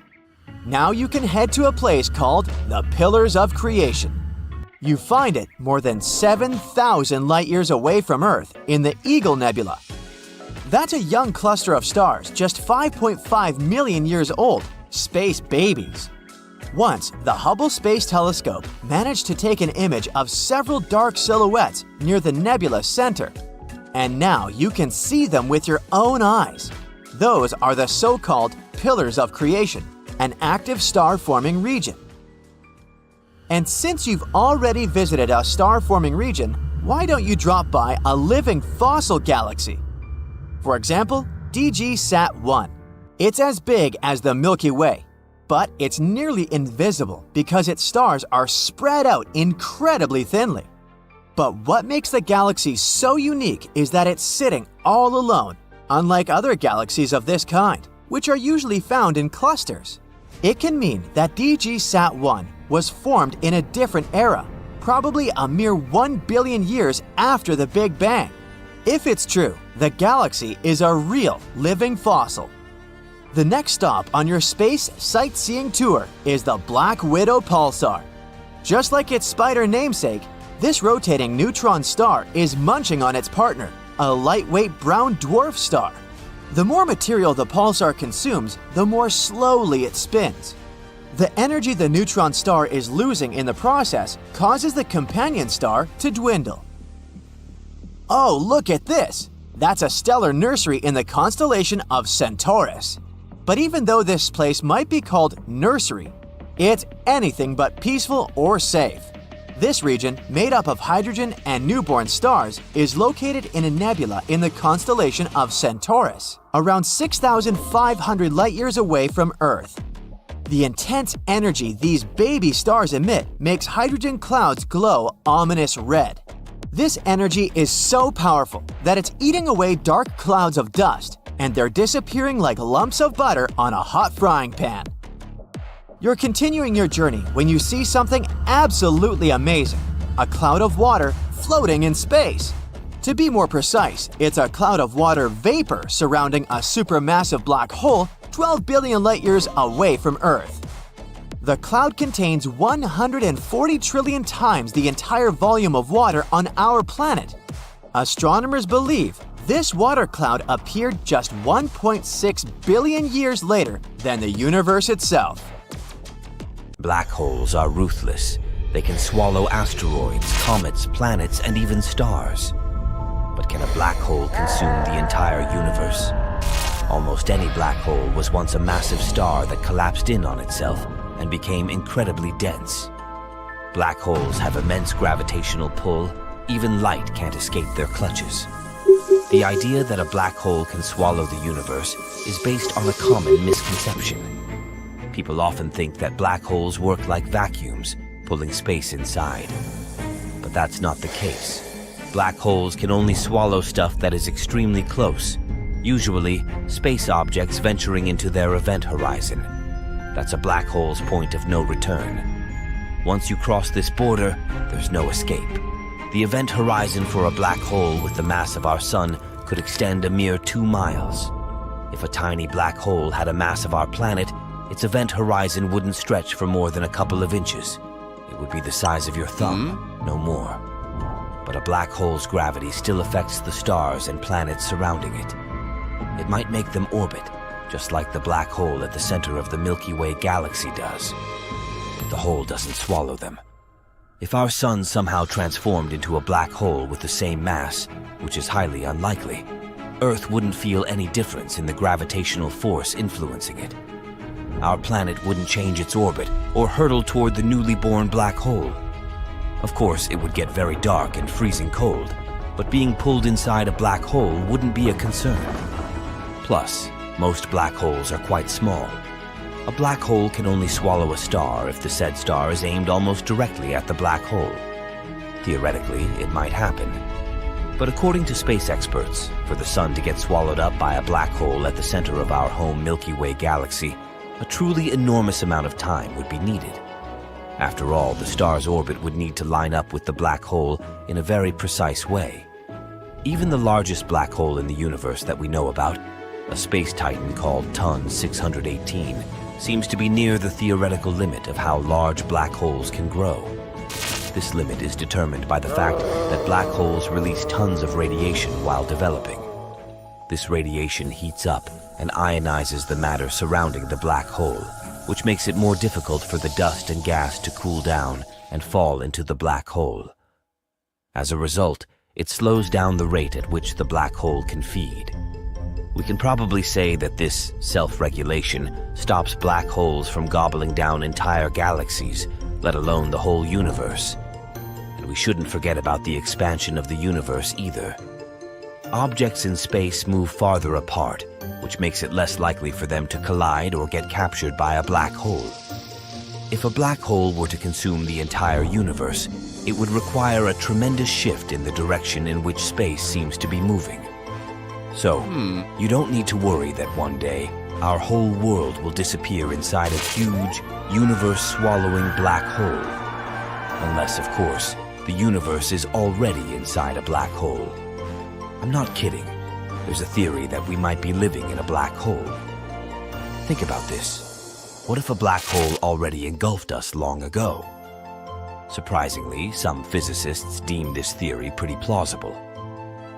Now you can head to a place called the Pillars of Creation. You find it more than 7,000 light-years away from Earth in the Eagle Nebula. That's a young cluster of stars just 5.5 million years old, space babies. Once, the Hubble Space Telescope managed to take an image of several dark silhouettes near the nebula's center. And now you can see them with your own eyes. Those are the so-called Pillars of Creation, an active star-forming region. And since you've already visited a star-forming region, why don't you drop by a living fossil galaxy? For example, DG-SAT-1. It's as big as the Milky Way, but it's nearly invisible because its stars are spread out incredibly thinly. But what makes the galaxy so unique is that it's sitting all alone, unlike other galaxies of this kind, which are usually found in clusters. It can mean that DG-SAT-1 was formed in a different era, probably a mere 1 billion years after the Big Bang. If it's true, the galaxy is a real living fossil. The next stop on your space sightseeing tour is the Black Widow Pulsar. Just like its spider namesake, this rotating neutron star is munching on its partner, a lightweight brown dwarf star. The more material the pulsar consumes, the more slowly it spins. The energy the neutron star is losing in the process causes the companion star to dwindle. Oh, look at this! That's a stellar nursery in the constellation of Centaurus. But even though this place might be called nursery, it's anything but peaceful or safe. This region, made up of hydrogen and newborn stars, is located in a nebula in the constellation of Centaurus, around 6,500 light-years away from Earth. The intense energy these baby stars emit makes hydrogen clouds glow ominous red. This energy is so powerful that it's eating away dark clouds of dust, and they're disappearing like lumps of butter on a hot frying pan. You're continuing your journey when you see something absolutely amazing. A cloud of water floating in space. To be more precise, it's a cloud of water vapor surrounding a supermassive black hole 12 billion light-years away from Earth. The cloud contains 140 trillion times the entire volume of water on our planet. Astronomers believe this water cloud appeared just 1.6 billion years later than the universe itself. Black holes are ruthless. They can swallow asteroids, comets, planets, and even stars. But can a black hole consume the entire universe? Almost any black hole was once a massive star that collapsed in on itself and became incredibly dense. Black holes have immense gravitational pull. Even light can't escape their clutches. The idea that a black hole can swallow the universe is based on a common misconception. People often think that black holes work like vacuums, pulling space inside. But that's not the case. Black holes can only swallow stuff that is extremely close, usually space objects venturing into their event horizon. That's a black hole's point of no return. Once you cross this border, there's no escape. The event horizon for a black hole with the mass of our sun could extend a mere 2 miles. If a tiny black hole had a mass of our planet, its event horizon wouldn't stretch for more than a couple of inches. It would be the size of your thumb, no more. But a black hole's gravity still affects the stars and planets surrounding it. It might make them orbit, just like the black hole at the center of the Milky Way galaxy does. But the hole doesn't swallow them. If our sun somehow transformed into a black hole with the same mass, which is highly unlikely, Earth wouldn't feel any difference in the gravitational force influencing it. Our planet wouldn't change its orbit or hurtle toward the newly born black hole. Of course, it would get very dark and freezing cold, but being pulled inside a black hole wouldn't be a concern. Plus, most black holes are quite small. A black hole can only swallow a star if the said star is aimed almost directly at the black hole. Theoretically, it might happen. But according to space experts, for the sun to get swallowed up by a black hole at the center of our home Milky Way galaxy, a truly enormous amount of time would be needed. After all, the star's orbit would need to line up with the black hole in a very precise way. Even the largest black hole in the universe that we know about, a space titan called Ton 618, seems to be near the theoretical limit of how large black holes can grow. This limit is determined by the fact that black holes release tons of radiation while developing. This radiation heats up and ionizes the matter surrounding the black hole, which makes it more difficult for the dust and gas to cool down and fall into the black hole. As a result, it slows down the rate at which the black hole can feed. We can probably say that this self-regulation stops black holes from gobbling down entire galaxies, let alone the whole universe. And we shouldn't forget about the expansion of the universe either. Objects in space move farther apart, which makes it less likely for them to collide or get captured by a black hole. If a black hole were to consume the entire universe, it would require a tremendous shift in the direction in which space seems to be moving. So, you don't need to worry that one day, our whole world will disappear inside a huge, universe-swallowing black hole. Unless, of course, the universe is already inside a black hole. I'm not kidding. There's a theory that we might be living in a black hole. Think about this. What if a black hole already engulfed us long ago? Surprisingly, some physicists deem this theory pretty plausible.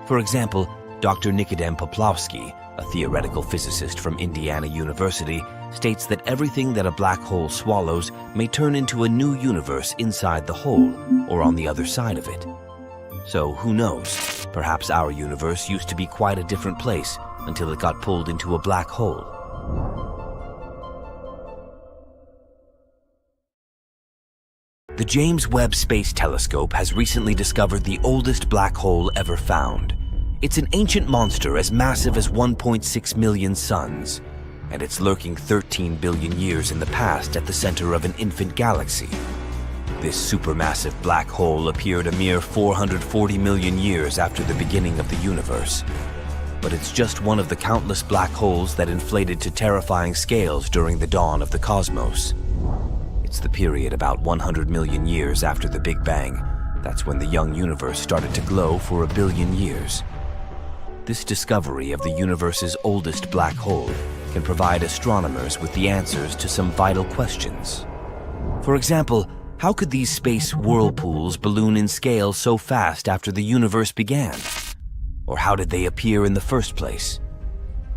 For example, Dr. Nikodem Poplawski, a theoretical physicist from Indiana University, states that everything that a black hole swallows may turn into a new universe inside the hole or on the other side of it. So who knows? Perhaps our universe used to be quite a different place until it got pulled into a black hole. The James Webb Space Telescope has recently discovered the oldest black hole ever found. It's an ancient monster as massive as 1.6 million suns, and it's lurking 13 billion years in the past at the center of an infant galaxy. This supermassive black hole appeared a mere 440 million years after the beginning of the universe. But it's just one of the countless black holes that inflated to terrifying scales during the dawn of the cosmos. It's the period about 100 million years after the Big Bang. That's when the young universe started to glow for 1 billion years. This discovery of the universe's oldest black hole can provide astronomers with the answers to some vital questions. For example, how could these space whirlpools balloon in scale so fast after the universe began? Or how did they appear in the first place?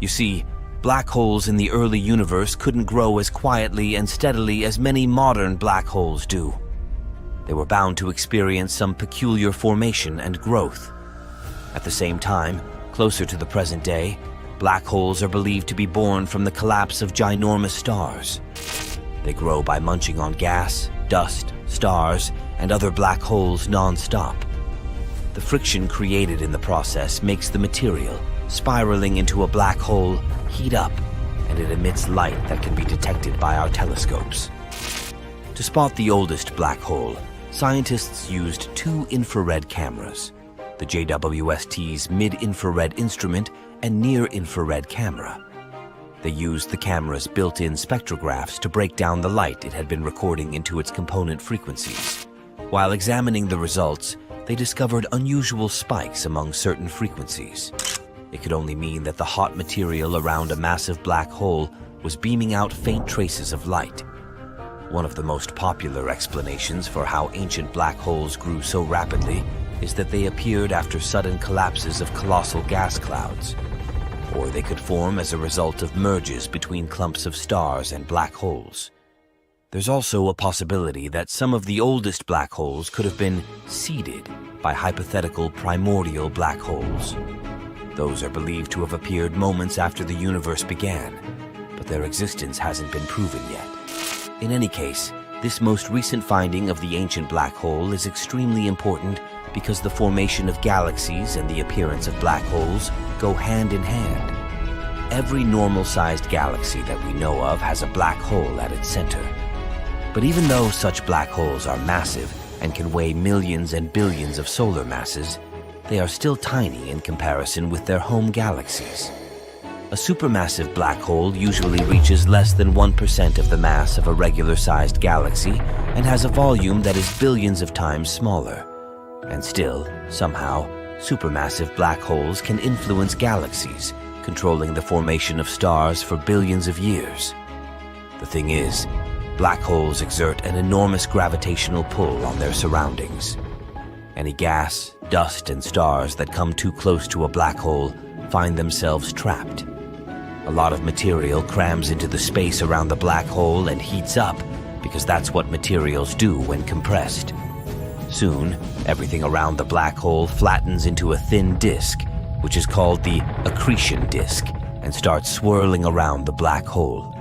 You see, black holes in the early universe couldn't grow as quietly and steadily as many modern black holes do. They were bound to experience some peculiar formation and growth. At the same time, closer to the present day, black holes are believed to be born from the collapse of ginormous stars. They grow by munching on gas, dust, stars, and other black holes non-stop. The friction created in the process makes the material, spiraling into a black hole, heat up, and it emits light that can be detected by our telescopes. To spot the oldest black hole, scientists used 2 infrared cameras, the JWST's mid-infrared instrument and near-infrared camera. They used the camera's built-in spectrographs to break down the light it had been recording into its component frequencies. While examining the results, they discovered unusual spikes among certain frequencies. It could only mean that the hot material around a massive black hole was beaming out faint traces of light. One of the most popular explanations for how ancient black holes grew so rapidly is that they appeared after sudden collapses of colossal gas clouds. Or they could form as a result of merges between clumps of stars and black holes. There's also a possibility that some of the oldest black holes could have been seeded by hypothetical primordial black holes. Those are believed to have appeared moments after the universe began, but their existence hasn't been proven yet. In any case, this most recent finding of the ancient black hole is extremely important because the formation of galaxies and the appearance of black holes go hand in hand. Every normal-sized galaxy that we know of has a black hole at its center. But even though such black holes are massive and can weigh millions and billions of solar masses, they are still tiny in comparison with their home galaxies. A supermassive black hole usually reaches less than 1% of the mass of a regular-sized galaxy and has a volume that is billions of times smaller. And still, somehow, supermassive black holes can influence galaxies, controlling the formation of stars for billions of years. The thing is, black holes exert an enormous gravitational pull on their surroundings. Any gas, dust, and stars that come too close to a black hole find themselves trapped. A lot of material crams into the space around the black hole and heats up, because that's what materials do when compressed. Soon, everything around the black hole flattens into a thin disk, which is called the accretion disk, and starts swirling around the black hole.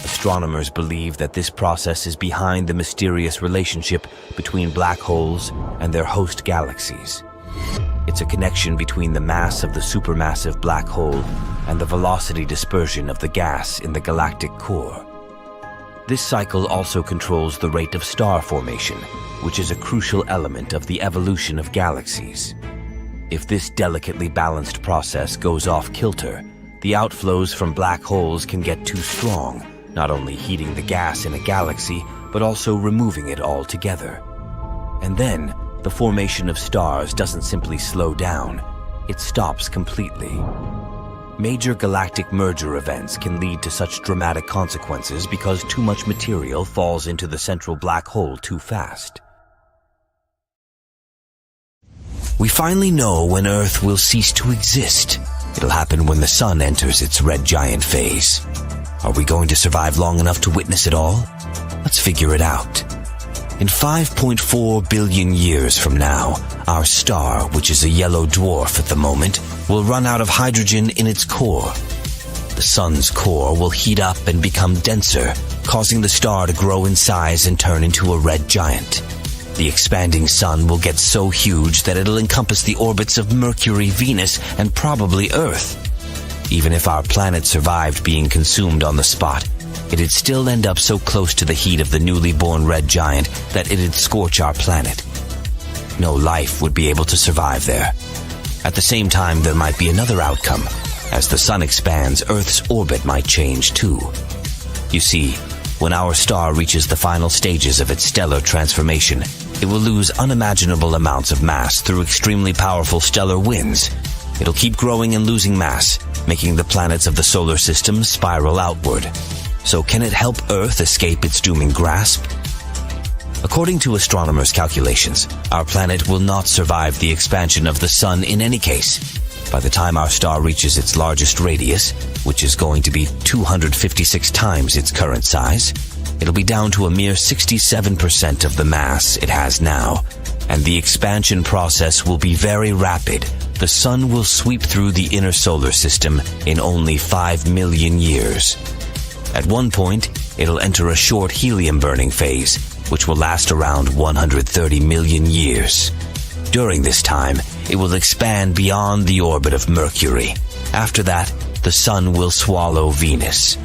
Astronomers believe that this process is behind the mysterious relationship between black holes and their host galaxies. It's a connection between the mass of the supermassive black hole and the velocity dispersion of the gas in the galactic core. This cycle also controls the rate of star formation, which is a crucial element of the evolution of galaxies. If this delicately balanced process goes off kilter, the outflows from black holes can get too strong, not only heating the gas in a galaxy, but also removing it altogether. And then, the formation of stars doesn't simply slow down, it stops completely. Major galactic merger events can lead to such dramatic consequences because too much material falls into the central black hole too fast. We finally know when Earth will cease to exist. It'll happen when the sun enters its red giant phase. Are we going to survive long enough to witness it all? Let's figure it out. In 5.4 billion years from now, our star, which is a yellow dwarf at the moment, will run out of hydrogen in its core. The sun's core will heat up and become denser, causing the star to grow in size and turn into a red giant. The expanding sun will get so huge that it'll encompass the orbits of Mercury, Venus, and probably Earth. Even if our planet survived being consumed on the spot, it'd still end up so close to the heat of the newly born red giant that it'd scorch our planet. No life would be able to survive there. At the same time, there might be another outcome. As the sun expands, Earth's orbit might change too. You see, when our star reaches the final stages of its stellar transformation, it will lose unimaginable amounts of mass through extremely powerful stellar winds. It'll keep growing and losing mass, making the planets of the solar system spiral outward. So can it help Earth escape its dooming grasp? According to astronomers' calculations, our planet will not survive the expansion of the Sun in any case. By the time our star reaches its largest radius, which is going to be 256 times its current size, it'll be down to a mere 67% of the mass it has now, and the expansion process will be very rapid. The Sun will sweep through the inner solar system in only 5 million years. At one point, it'll enter a short helium-burning phase, which will last around 130 million years. During this time, it will expand beyond the orbit of Mercury. After that, the Sun will swallow Venus.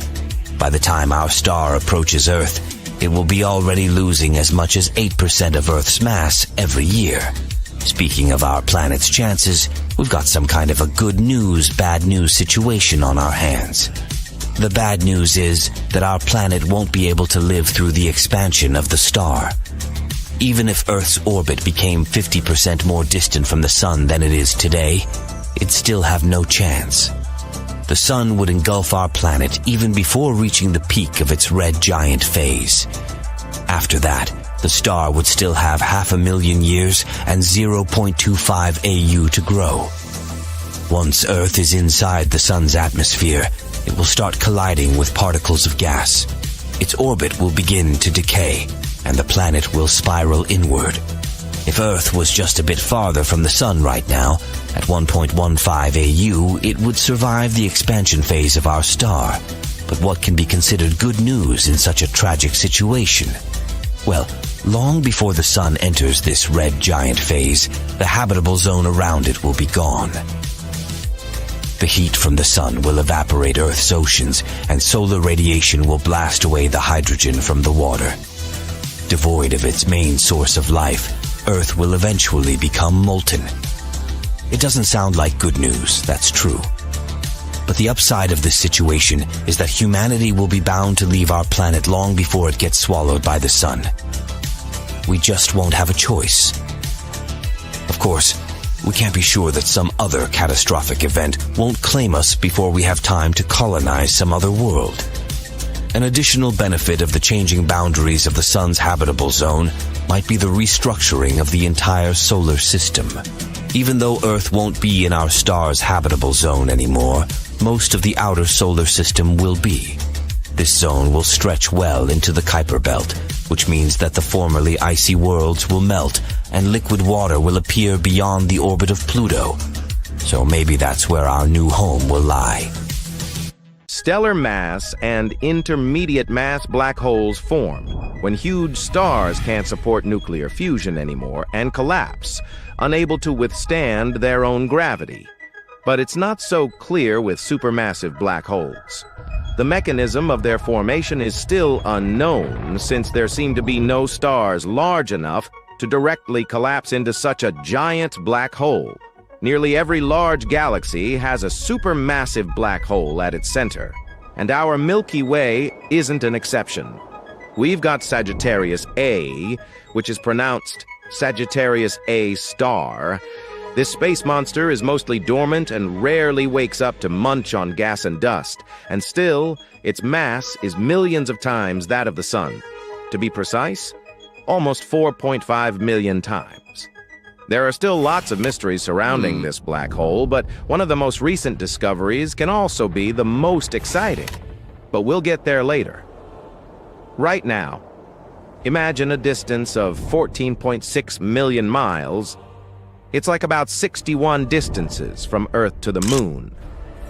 By the time our star approaches Earth, it will be already losing as much as 8% of Earth's mass every year. Speaking of our planet's chances, we've got some kind of a good news, bad news situation on our hands. The bad news is that our planet won't be able to live through the expansion of the star. Even if Earth's orbit became 50% more distant from the Sun than it is today, it'd still have no chance. The Sun would engulf our planet even before reaching the peak of its red giant phase. After that, the star would still have 500,000 years and 0.25 AU to grow. Once Earth is inside the Sun's atmosphere, it will start colliding with particles of gas. Its orbit will begin to decay, and the planet will spiral inward. If Earth was just a bit farther from the Sun right now, at 1.15 AU, it would survive the expansion phase of our star. But what can be considered good news in such a tragic situation? Well, long before the Sun enters this red giant phase, the habitable zone around it will be gone. The heat from the Sun will evaporate Earth's oceans, and solar radiation will blast away the hydrogen from the water. Devoid of its main source of life, Earth will eventually become molten. It doesn't sound like good news, that's true. But the upside of this situation is that humanity will be bound to leave our planet long before it gets swallowed by the Sun. We just won't have a choice. Of course, we can't be sure that some other catastrophic event won't claim us before we have time to colonize some other world. An additional benefit of the changing boundaries of the Sun's habitable zone might be the restructuring of the entire solar system. Even though Earth won't be in our star's habitable zone anymore, most of the outer solar system will be. This zone will stretch well into the Kuiper Belt, which means that the formerly icy worlds will melt and liquid water will appear beyond the orbit of Pluto. So maybe that's where our new home will lie. Stellar mass and intermediate mass black holes form when huge stars can't support nuclear fusion anymore and collapse, unable to withstand their own gravity. But it's not so clear with supermassive black holes. The mechanism of their formation is still unknown, since there seem to be no stars large enough to directly collapse into such a giant black hole. Nearly every large galaxy has a supermassive black hole at its center, and our Milky Way isn't an exception. We've got Sagittarius A, which is pronounced Sagittarius A star. This space monster is mostly dormant and rarely wakes up to munch on gas and dust, and still, its mass is millions of times that of the Sun. To be precise, almost 4.5 million times. There are still lots of mysteries surrounding this black hole, but one of the most recent discoveries can also be the most exciting. But we'll get there later. Right now, imagine a distance of 14.6 million miles. It's like about 61 distances from Earth to the Moon.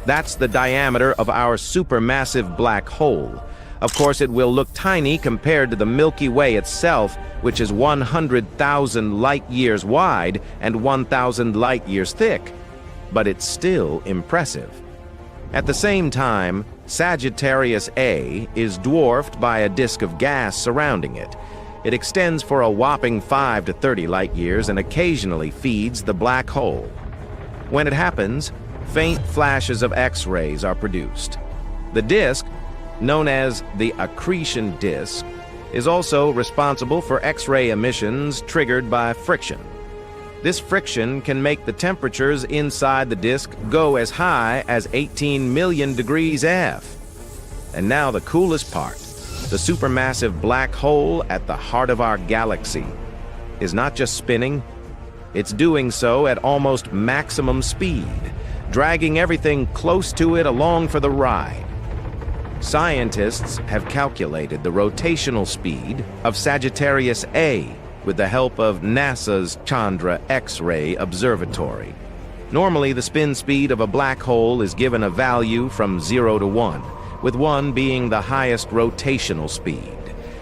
That's the diameter of our supermassive black hole. Of course, it will look tiny compared to the Milky Way itself, which is 100,000 light-years wide and 1,000 light-years thick. But it's still impressive. At the same time, Sagittarius A is dwarfed by a disk of gas surrounding it. It extends for a whopping 5 to 30 light-years and occasionally feeds the black hole. When it happens, faint flashes of X-rays are produced. The disk, known as the accretion disk, is also responsible for X-ray emissions triggered by friction. This friction can make the temperatures inside the disk go as high as 18 million degrees F. And now the coolest part, the supermassive black hole at the heart of our galaxy is not just spinning, it's doing so at almost maximum speed, dragging everything close to it along for the ride. Scientists have calculated the rotational speed of Sagittarius A with the help of NASA's Chandra X-ray Observatory. Normally, the spin speed of a black hole is given a value from 0 to 1, with 1 being the highest rotational speed.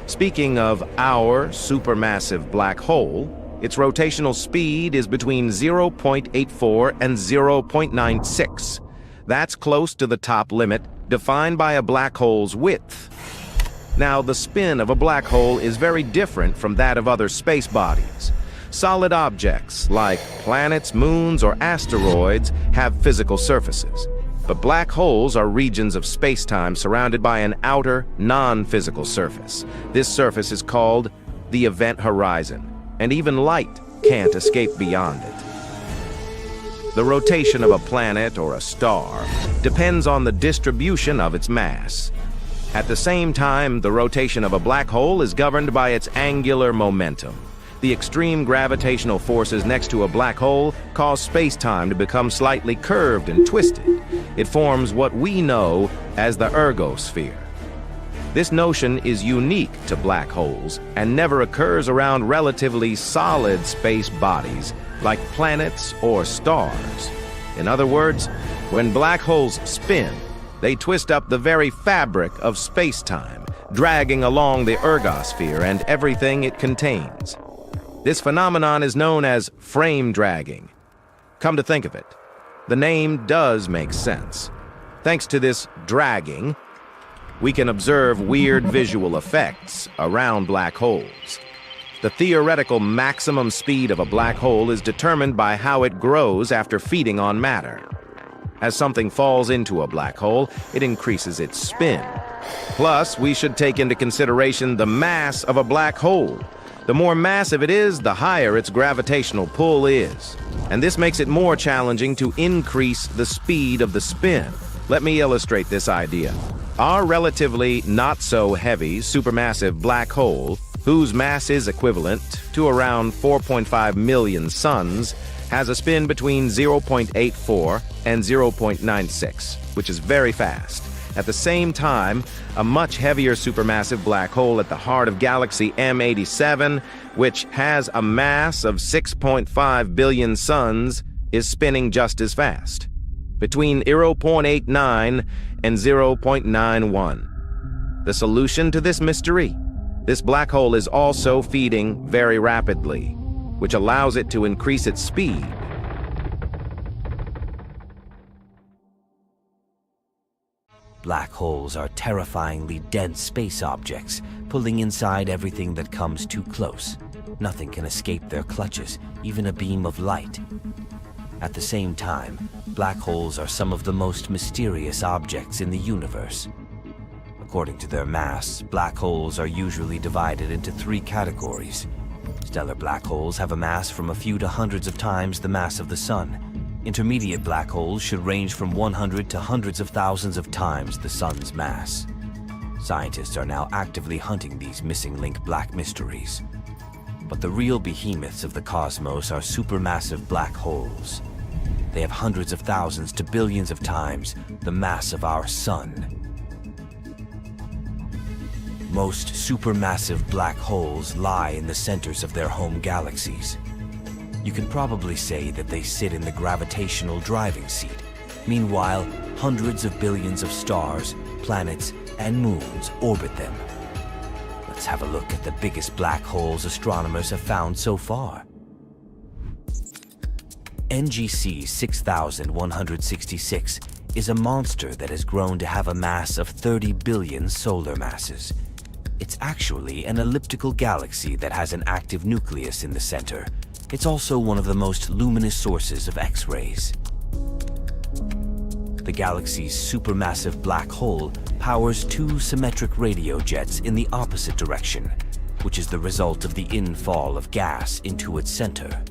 Speaking of our supermassive black hole, its rotational speed is between 0.84 and 0.96. That's close to the top limit, defined by a black hole's width. Now, the spin of a black hole is very different from that of other space bodies. Solid objects, like planets, moons, or asteroids, have physical surfaces. But black holes are regions of space-time surrounded by an outer, non-physical surface. This surface is called the event horizon, and even light can't escape beyond it. The rotation of a planet or a star depends on the distribution of its mass. At the same time, the rotation of a black hole is governed by its angular momentum. The extreme gravitational forces next to a black hole cause space-time to become slightly curved and twisted. It forms what we know as the ergosphere. This notion is unique to black holes and never occurs around relatively solid space bodies like planets or stars. In other words, when black holes spin, they twist up the very fabric of space-time, dragging along the ergosphere and everything it contains. This phenomenon is known as frame dragging. Come to think of it, the name does make sense. Thanks to this dragging, we can observe weird visual effects around black holes. The theoretical maximum speed of a black hole is determined by how it grows after feeding on matter. As something falls into a black hole, it increases its spin. Plus, we should take into consideration the mass of a black hole. The more massive it is, the higher its gravitational pull is. And this makes it more challenging to increase the speed of the spin. Let me illustrate this idea. Our relatively not-so-heavy supermassive black hole, whose mass is equivalent to around 4.5 million suns, has a spin between 0.84 and 0.96, which is very fast. At the same time, a much heavier supermassive black hole at the heart of galaxy M87, which has a mass of 6.5 billion suns, is spinning just as fast, between 0.89 and 0.91. The solution to this mystery? This black hole is also feeding very rapidly, which allows it to increase its speed. Black holes are terrifyingly dense space objects, pulling inside everything that comes too close. Nothing can escape their clutches, even a beam of light. At the same time, black holes are some of the most mysterious objects in the universe. According to their mass, black holes are usually divided into 3 categories. Stellar black holes have a mass from a few to hundreds of times the mass of the Sun. Intermediate black holes should range from 100 to hundreds of thousands of times the Sun's mass. Scientists are now actively hunting these missing link black mysteries. But the real behemoths of the cosmos are supermassive black holes. They have hundreds of thousands to billions of times the mass of our Sun. Most supermassive black holes lie in the centers of their home galaxies. You can probably say that they sit in the gravitational driving seat. Meanwhile, hundreds of billions of stars, planets, and moons orbit them. Let's have a look at the biggest black holes astronomers have found so far. NGC 6166 is a monster that has grown to have a mass of 30 billion solar masses. It's actually an elliptical galaxy that has an active nucleus in the center. It's also one of the most luminous sources of X-rays. The The galaxy's supermassive black hole powers two symmetric radio jets in the opposite direction, which is the result of the infall of gas into its center.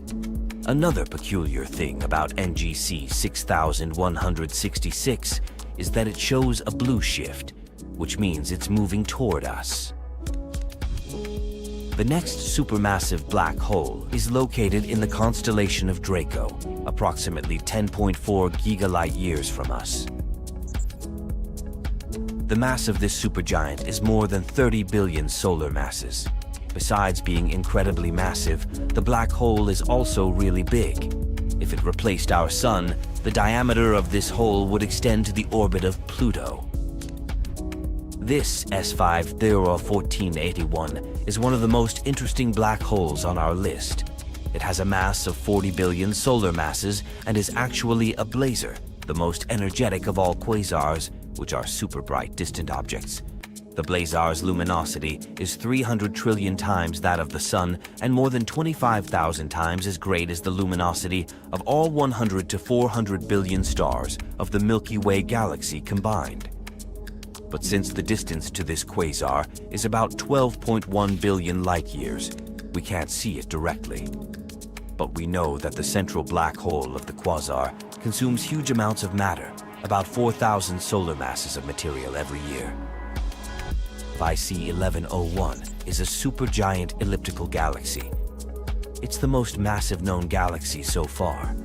Another peculiar thing about NGC 6166 is that it shows a blue shift, which means it's moving toward us. The next supermassive black hole is located in the constellation of Draco, approximately 10.4 gigalight years from us. The mass of this supergiant is more than 30 billion solar masses. Besides being incredibly massive, the black hole is also really big. If it replaced our Sun, the diameter of this hole would extend to the orbit of Pluto. This S5 Theora 1481 is one of the most interesting black holes on our list. It has a mass of 40 billion solar masses and is actually a blazar, the most energetic of all quasars, which are super bright distant objects. The blazar's luminosity is 300 trillion times that of the Sun and more than 25,000 times as great as the luminosity of all 100 to 400 billion stars of the Milky Way galaxy combined. But since the distance to this quasar is about 12.1 billion light-years, we can't see it directly. But we know that the central black hole of the quasar consumes huge amounts of matter, about 4,000 solar masses of material every year. IC 1101 is a supergiant elliptical galaxy. It's the most massive known galaxy so far.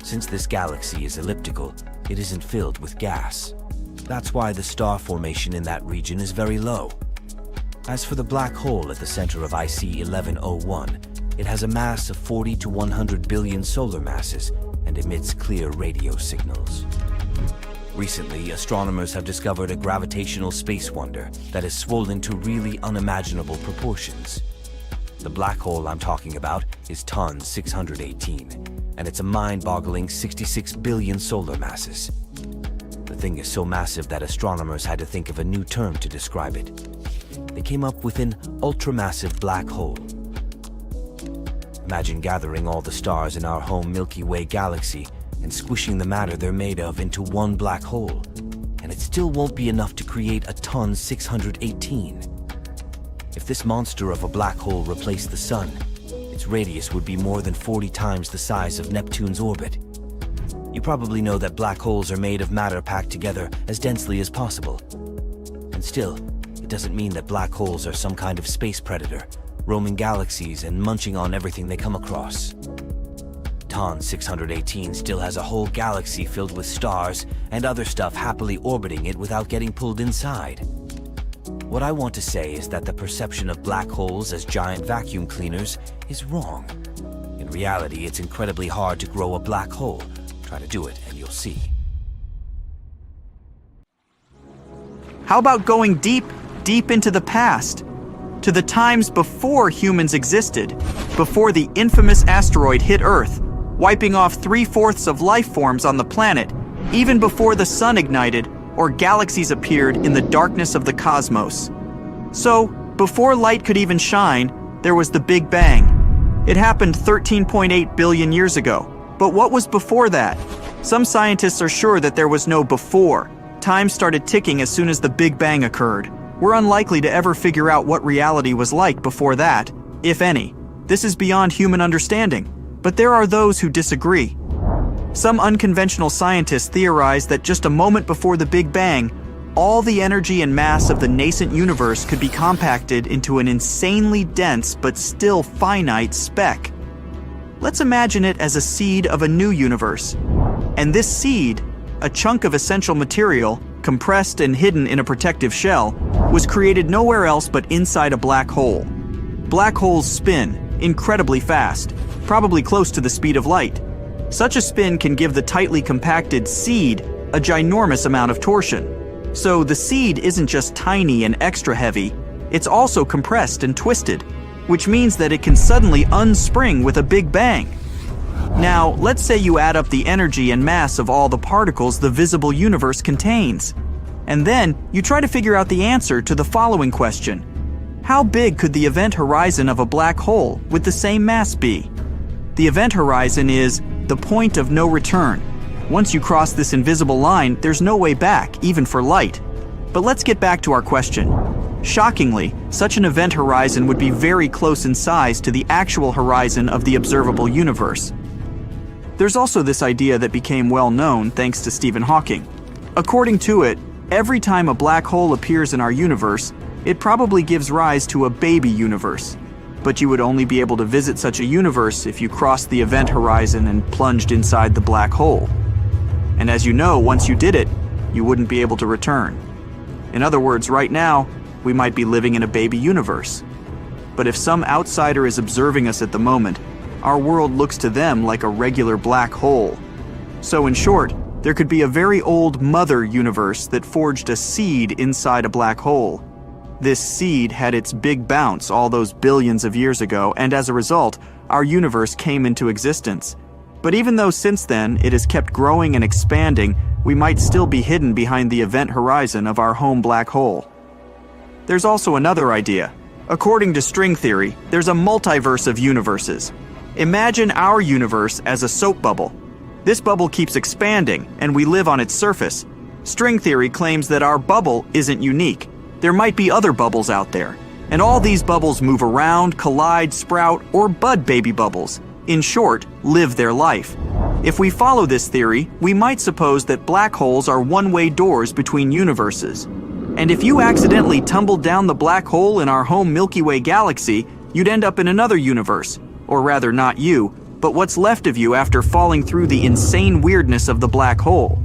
Since this galaxy is elliptical, it isn't filled with gas. That's why the star formation in that region is very low. As for the black hole at the center of IC 1101, it has a mass of 40 to 100 billion solar masses and emits clear radio signals. Recently, astronomers have discovered a gravitational space wonder that is swollen to really unimaginable proportions. The black hole I'm talking about is TON 618, and it's a mind-boggling 66 billion solar masses. The thing is so massive that astronomers had to think of a new term to describe it. They came up with an ultramassive black hole. Imagine gathering all the stars in our home Milky Way galaxy and squishing the matter they're made of into one black hole, and it still won't be enough to create a TON 618. If this monster of a black hole replaced the Sun, its radius would be more than 40 times the size of Neptune's orbit. You probably know that black holes are made of matter packed together as densely as possible. And still, it doesn't mean that black holes are some kind of space predator, roaming galaxies and munching on everything they come across. TON 618 still has a whole galaxy filled with stars and other stuff happily orbiting it without getting pulled inside. What I want to say is that the perception of black holes as giant vacuum cleaners is wrong. In reality, it's incredibly hard to grow a black hole. Try to do it and you'll see. How about going deep, deep into the past? To the times before humans existed, before the infamous asteroid hit Earth, wiping off 3/4 of life forms on the planet, even before the sun ignited or galaxies appeared in the darkness of the cosmos. So, before light could even shine, there was the Big Bang. It happened 13.8 billion years ago. But what was before that? Some scientists are sure that there was no before. Time started ticking as soon as the Big Bang occurred. We're unlikely to ever figure out what reality was like before that, if any. This is beyond human understanding. But there are those who disagree. Some unconventional scientists theorize that just a moment before the Big Bang, all the energy and mass of the nascent universe could be compacted into an insanely dense but still finite speck. Let's imagine it as a seed of a new universe. And this seed, a chunk of essential material, compressed and hidden in a protective shell, was created nowhere else but inside a black hole. Black holes spin incredibly fast, probably close to the speed of light. Such a spin can give the tightly compacted seed a ginormous amount of torsion. So the seed isn't just tiny and extra heavy, it's also compressed and twisted, which means that it can suddenly unspring with a big bang. Now, let's say you add up the energy and mass of all the particles the visible universe contains. And then you try to figure out the answer to the following question. How big could the event horizon of a black hole with the same mass be? The event horizon is the point of no return. Once you cross this invisible line, there's no way back, even for light. But let's get back to our question. Shockingly, such an event horizon would be very close in size to the actual horizon of the observable universe. There's also this idea that became well known thanks to Stephen Hawking. According to it, every time a black hole appears in our universe, it probably gives rise to a baby universe. But you would only be able to visit such a universe if you crossed the event horizon and plunged inside the black hole. And as you know, once you did it, you wouldn't be able to return. In other words, right now, we might be living in a baby universe. But if some outsider is observing us at the moment, our world looks to them like a regular black hole. So in short, there could be a very old mother universe that forged a seed inside a black hole. This seed had its big bounce all those billions of years ago, and as a result, our universe came into existence. But even though since then it has kept growing and expanding, we might still be hidden behind the event horizon of our home black hole. There's also another idea. According to string theory, there's a multiverse of universes. Imagine our universe as a soap bubble. This bubble keeps expanding, and we live on its surface. String theory claims that our bubble isn't unique. There might be other bubbles out there, and all these bubbles move around, collide, sprout, or bud baby bubbles. In short, live their life. If we follow this theory, we might suppose that black holes are one-way doors between universes. And if you accidentally tumbled down the black hole in our home Milky Way galaxy, you'd end up in another universe. Or rather, not you, but what's left of you after falling through the insane weirdness of the black hole.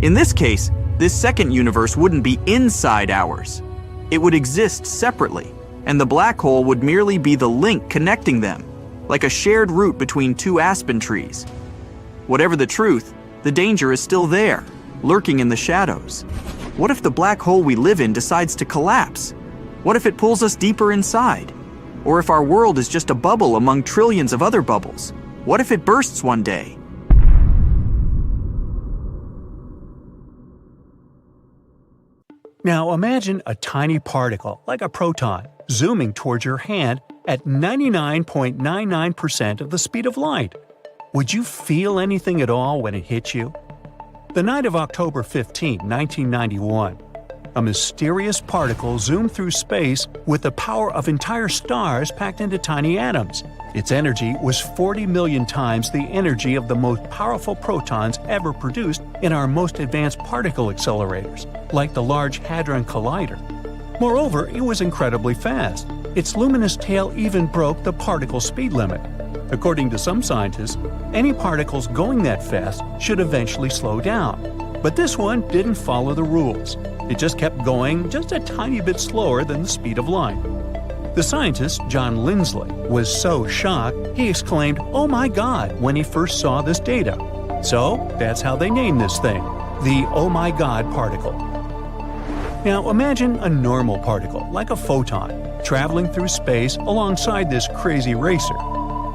In this case, this second universe wouldn't be inside ours. It would exist separately, and the black hole would merely be the link connecting them, like a shared route between two aspen trees. Whatever the truth, the danger is still there, lurking in the shadows. What if the black hole we live in decides to collapse? What if it pulls us deeper inside? Or if our world is just a bubble among trillions of other bubbles? What if it bursts one day? Now imagine a tiny particle, like a proton, zooming towards your hand at 99.99% of the speed of light. Would you feel anything at all when it hit you? The night of October 15, 1991, a mysterious particle zoomed through space with the power of entire stars packed into tiny atoms. Its energy was 40 million times the energy of the most powerful protons ever produced in our most advanced particle accelerators, like the Large Hadron Collider. Moreover, it was incredibly fast. Its luminous tail even broke the particle speed limit. According to some scientists, any particles going that fast should eventually slow down. But this one didn't follow the rules. It just kept going just a tiny bit slower than the speed of light. The scientist, John Lindsley, was so shocked he exclaimed, "Oh my God," when he first saw this data. So that's how they named this thing, the "Oh my God" particle. Now imagine a normal particle, like a photon, traveling through space alongside this crazy racer.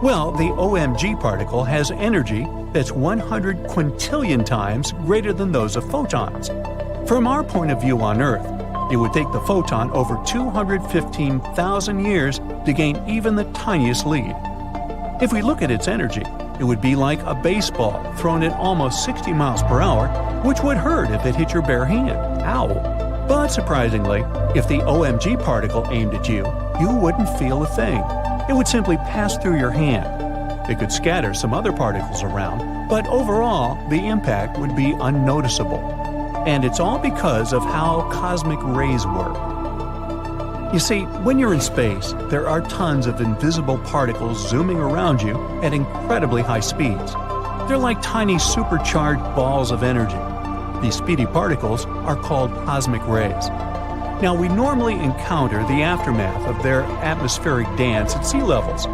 Well, the OMG particle has energy that's 100 quintillion times greater than those of photons. From our point of view on Earth, it would take the photon over 215,000 years to gain even the tiniest lead. If we look at its energy, it would be like a baseball thrown at almost 60 miles per hour, which would hurt if it hit your bare hand. Ow! But surprisingly, if the OMG particle aimed at you, you wouldn't feel a thing. It would simply pass through your hand. It could scatter some other particles around, but overall, the impact would be unnoticeable. And it's all because of how cosmic rays work. You see, when you're in space, there are tons of invisible particles zooming around you at incredibly high speeds. They're like tiny supercharged balls of energy. These speedy particles are called cosmic rays. Now, we normally encounter the aftermath of their atmospheric dance at sea levels.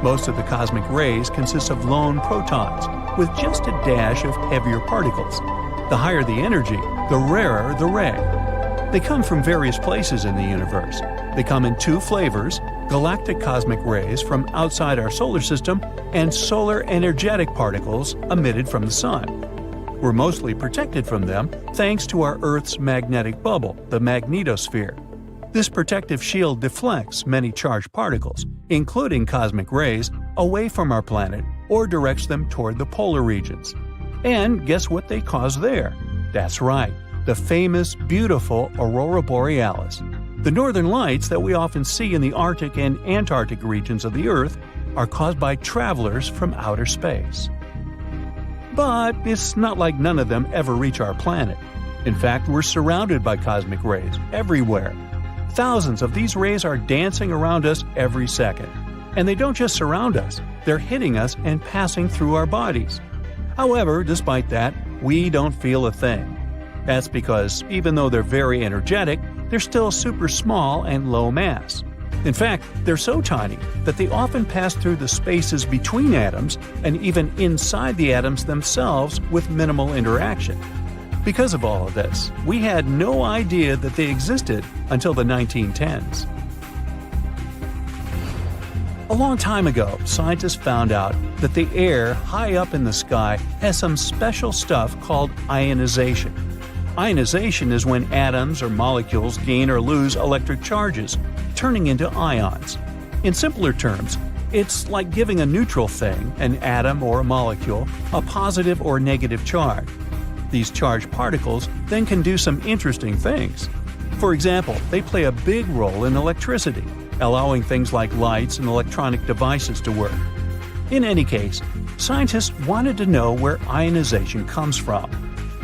Most of the cosmic rays consist of lone protons, with just a dash of heavier particles. The higher the energy, the rarer the ray. They come from various places in the universe. They come in two flavors: galactic cosmic rays from outside our solar system and solar energetic particles emitted from the sun. We're mostly protected from them thanks to our Earth's magnetic bubble, the magnetosphere. This protective shield deflects many charged particles, including cosmic rays, away from our planet or directs them toward the polar regions. And guess what they cause there? That's right, the famous, beautiful aurora borealis. The northern lights that we often see in the Arctic and Antarctic regions of the Earth are caused by travelers from outer space. But it's not like none of them ever reach our planet. In fact, we're surrounded by cosmic rays everywhere. Thousands of these rays are dancing around us every second. And they don't just surround us, they're hitting us and passing through our bodies. However, despite that, we don't feel a thing. That's because even though they're very energetic, they're still super small and low mass. In fact, they're so tiny that they often pass through the spaces between atoms and even inside the atoms themselves with minimal interaction. Because of all of this, we had no idea that they existed until the 1910s. A long time ago, scientists found out that the air high up in the sky has some special stuff called ionization. Ionization is when atoms or molecules gain or lose electric charges, turning into ions. In simpler terms, it's like giving a neutral thing, an atom or a molecule, a positive or negative charge. These charged particles then can do some interesting things. For example, they play a big role in electricity, allowing things like lights and electronic devices to work. In any case, scientists wanted to know where ionization comes from.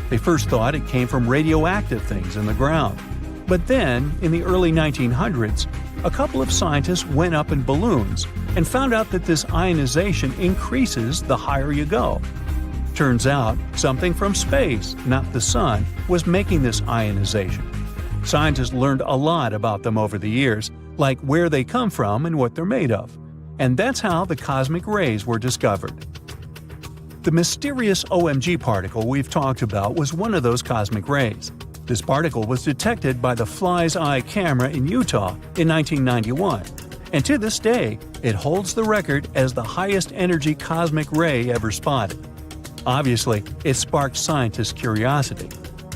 They first thought it came from radioactive things in the ground. But then, in the early 1900s, a couple of scientists went up in balloons and found out that this ionization increases the higher you go. Turns out, something from space, not the sun, was making this ionization. Scientists learned a lot about them over the years, like where they come from and what they're made of. And that's how the cosmic rays were discovered. The mysterious OMG particle we've talked about was one of those cosmic rays. This particle was detected by the Fly's Eye camera in Utah in 1991, and to this day, it holds the record as the highest energy cosmic ray ever spotted. Obviously, it sparked scientists' curiosity.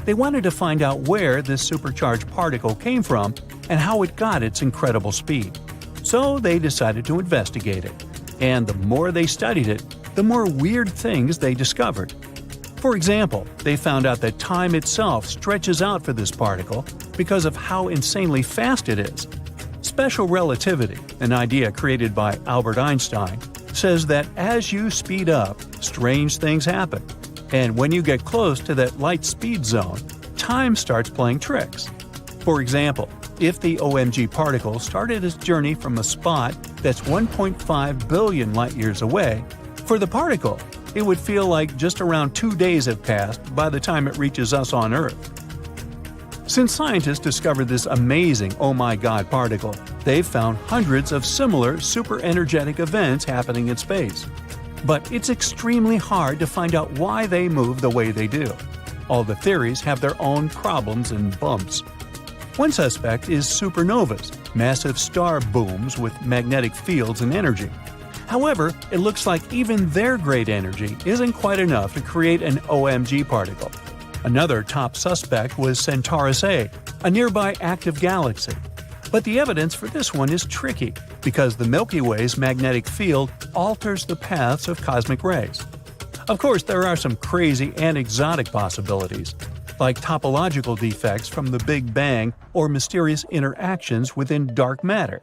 They wanted to find out where this supercharged particle came from and how it got its incredible speed. So they decided to investigate it. And the more they studied it, the more weird things they discovered. For example, they found out that time itself stretches out for this particle because of how insanely fast it is. Special relativity, an idea created by Albert Einstein, says that as you speed up, strange things happen. And when you get close to that light speed zone, time starts playing tricks. For example, if the OMG particle started its journey from a spot that's 1.5 billion light-years away, for the particle, it would feel like just around 2 days have passed by the time it reaches us on Earth. Since scientists discovered this amazing oh my god particle, they've found hundreds of similar super-energetic events happening in space. But it's extremely hard to find out why they move the way they do. All the theories have their own problems and bumps. One suspect is supernovas, massive star booms with magnetic fields and energy. However, it looks like even their great energy isn't quite enough to create an OMG particle. Another top suspect was Centaurus A, a nearby active galaxy. But the evidence for this one is tricky because the Milky Way's magnetic field alters the paths of cosmic rays. Of course, there are some crazy and exotic possibilities, like topological defects from the Big Bang or mysterious interactions within dark matter.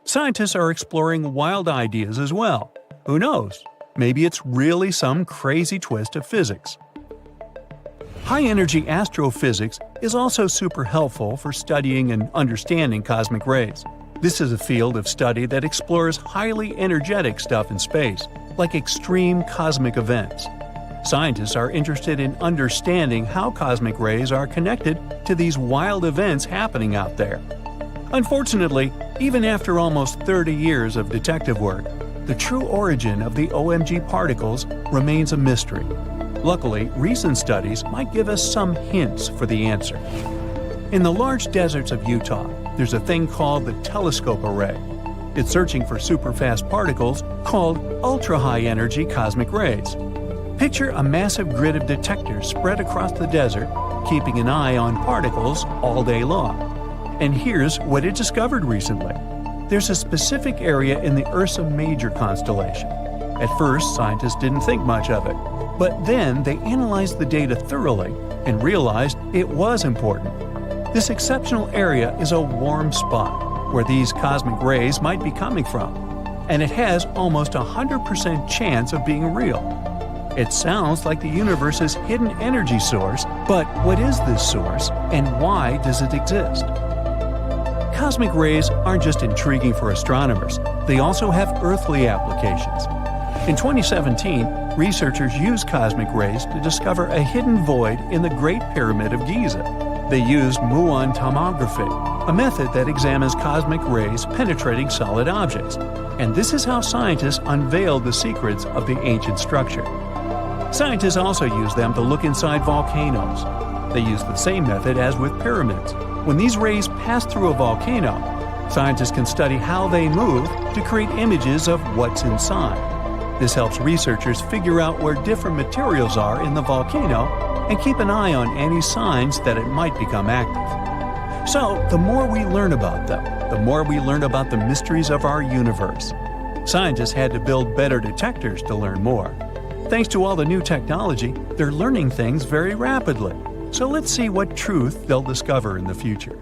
Scientists are exploring wild ideas as well. Who knows? Maybe it's really some crazy twist of physics. High-energy astrophysics is also super helpful for studying and understanding cosmic rays. This is a field of study that explores highly energetic stuff in space, like extreme cosmic events. Scientists are interested in understanding how cosmic rays are connected to these wild events happening out there. Unfortunately, even after almost 30 years of detective work, the true origin of the OMG particles remains a mystery. Luckily, recent studies might give us some hints for the answer. In the large deserts of Utah, there's a thing called the telescope array. It's searching for superfast particles called ultra-high-energy cosmic rays. Picture a massive grid of detectors spread across the desert, keeping an eye on particles all day long. And here's what it discovered recently. There's a specific area in the Ursa Major constellation. At first, scientists didn't think much of it, But then they analyzed the data thoroughly and realized it was important. This exceptional area is a warm spot where these cosmic rays might be coming from, and it has almost 100% chance of being real. It sounds like the universe's hidden energy source, but what is this source and why does it exist? Cosmic rays aren't just intriguing for astronomers, they also have earthly applications. In 2017, researchers used cosmic rays to discover a hidden void in the Great Pyramid of Giza. They used muon tomography, a method that examines cosmic rays penetrating solid objects. And this is how scientists unveiled the secrets of the ancient structure. Scientists also use them to look inside volcanoes. They use the same method as with pyramids. When these rays pass through a volcano, scientists can study how they move to create images of what's inside. This helps researchers figure out where different materials are in the volcano and keep an eye on any signs that it might become active. So, the more we learn about them, the more we learn about the mysteries of our universe. Scientists had to build better detectors to learn more. Thanks to all the new technology, they're learning things very rapidly. So let's see what truth they'll discover in the future.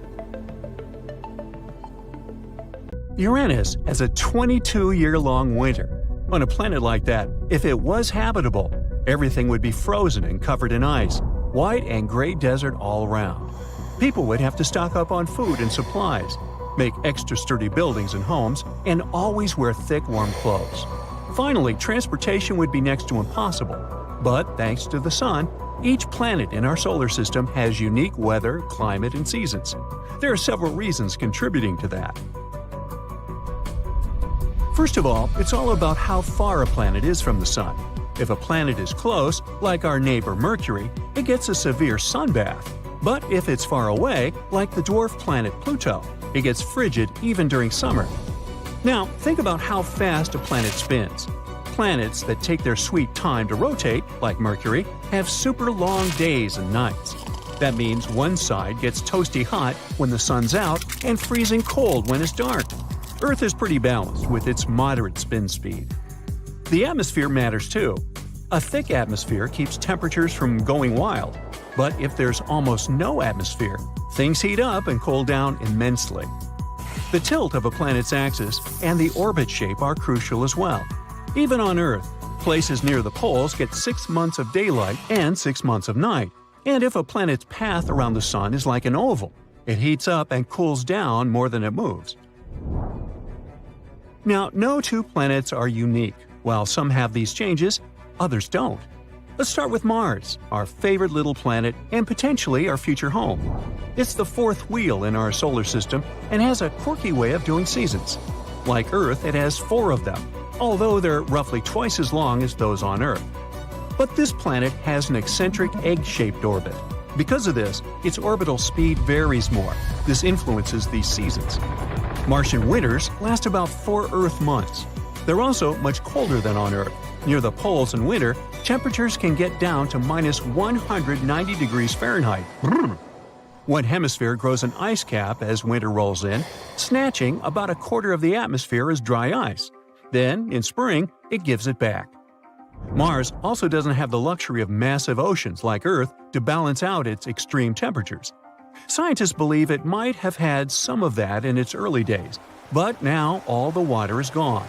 Uranus has a 22-year-long winter. On a planet like that, if it was habitable, everything would be frozen and covered in ice, white and gray desert all around. People would have to stock up on food and supplies, make extra sturdy buildings and homes, and always wear thick, warm clothes. Finally, transportation would be next to impossible. But thanks to the Sun, each planet in our solar system has unique weather, climate, and seasons. There are several reasons contributing to that. First of all, it's all about how far a planet is from the Sun. If a planet is close, like our neighbor Mercury, it gets a severe sunbath. But if it's far away, like the dwarf planet Pluto, it gets frigid even during summer. Now, think about how fast a planet spins. Planets that take their sweet time to rotate, like Mercury, have super long days and nights. That means one side gets toasty hot when the sun's out and freezing cold when it's dark. Earth is pretty balanced with its moderate spin speed. The atmosphere matters too. A thick atmosphere keeps temperatures from going wild. But if there's almost no atmosphere, things heat up and cool down immensely. The tilt of a planet's axis and the orbit shape are crucial as well. Even on Earth, places near the poles get 6 months of daylight and 6 months of night. And if a planet's path around the Sun is like an oval, it heats up and cools down more than it moves. Now, no two planets are unique. While some have these changes, others don't. Let's start with Mars, our favorite little planet and potentially our future home. It's the fourth wheel in our solar system and has a quirky way of doing seasons. Like Earth, it has 4 of them, although they're roughly twice as long as those on Earth. But this planet has an eccentric egg-shaped orbit. Because of this, its orbital speed varies more. This influences these seasons. Martian winters last about 4 Earth months. They're also much colder than on Earth. Near the poles in winter, temperatures can get down to minus 190 degrees Fahrenheit. One hemisphere grows an ice cap as winter rolls in, snatching about a quarter of the atmosphere as dry ice. Then, in spring, it gives it back. Mars also doesn't have the luxury of massive oceans like Earth to balance out its extreme temperatures. Scientists believe it might have had some of that in its early days, but now all the water is gone.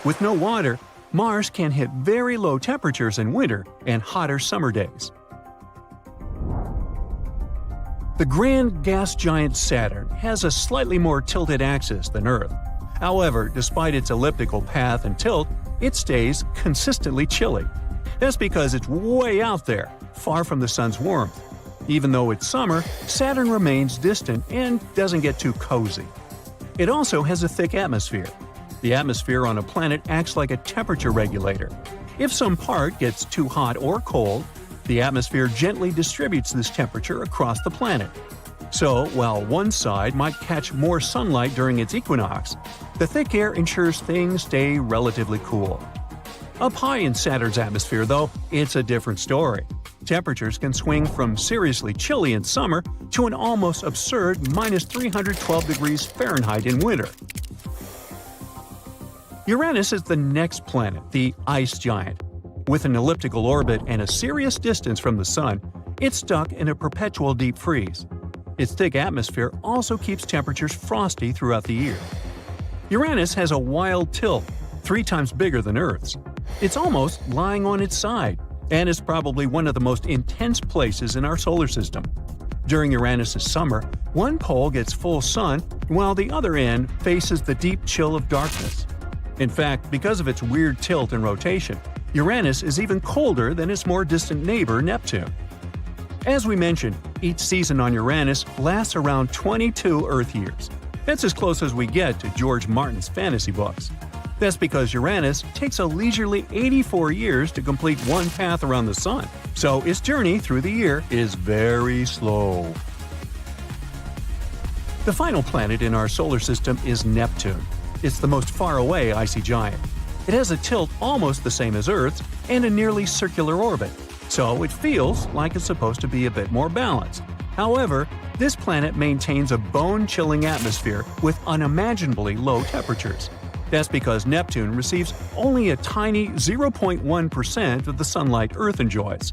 With no water, Mars can hit very low temperatures in winter and hotter summer days. The grand gas giant Saturn has a slightly more tilted axis than Earth. However, despite its elliptical path and tilt, it stays consistently chilly. That's because it's way out there, far from the sun's warmth. Even though it's summer, Saturn remains distant and doesn't get too cozy. It also has a thick atmosphere. The atmosphere on a planet acts like a temperature regulator. If some part gets too hot or cold, the atmosphere gently distributes this temperature across the planet. So, while one side might catch more sunlight during its equinox, the thick air ensures things stay relatively cool. Up high in Saturn's atmosphere, though, it's a different story. Temperatures can swing from seriously chilly in summer to an almost absurd minus 312 degrees Fahrenheit in winter. Uranus is the next planet, the ice giant. With an elliptical orbit and a serious distance from the Sun, it's stuck in a perpetual deep freeze. Its thick atmosphere also keeps temperatures frosty throughout the year. Uranus has a wild tilt, 3 times bigger than Earth's. It's almost lying on its side, and is probably one of the most intense places in our solar system. During Uranus's summer, one pole gets full sun, while the other end faces the deep chill of darkness. In fact, because of its weird tilt and rotation, Uranus is even colder than its more distant neighbor, Neptune. As we mentioned, each season on Uranus lasts around 22 Earth years. That's as close as we get to George Martin's fantasy books. That's because Uranus takes a leisurely 84 years to complete one path around the Sun, so its journey through the year is very slow. The final planet in our solar system is Neptune. It's the most faraway icy giant. It has a tilt almost the same as Earth's and a nearly circular orbit, so it feels like it's supposed to be a bit more balanced. However, this planet maintains a bone-chilling atmosphere with unimaginably low temperatures. That's because Neptune receives only a tiny 0.1% of the sunlight Earth enjoys.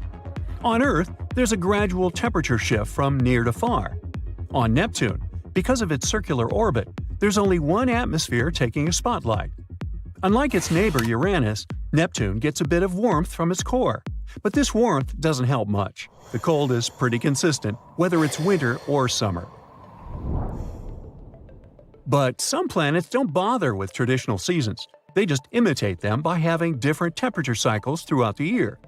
On Earth, there's a gradual temperature shift from near to far. On Neptune, because of its circular orbit, there's only one atmosphere taking a spotlight. Unlike its neighbor Uranus, Neptune gets a bit of warmth from its core. But this warmth doesn't help much. The cold is pretty consistent, whether it's winter or summer. But some planets don't bother with traditional seasons. They just imitate them by having different temperature cycles throughout the year.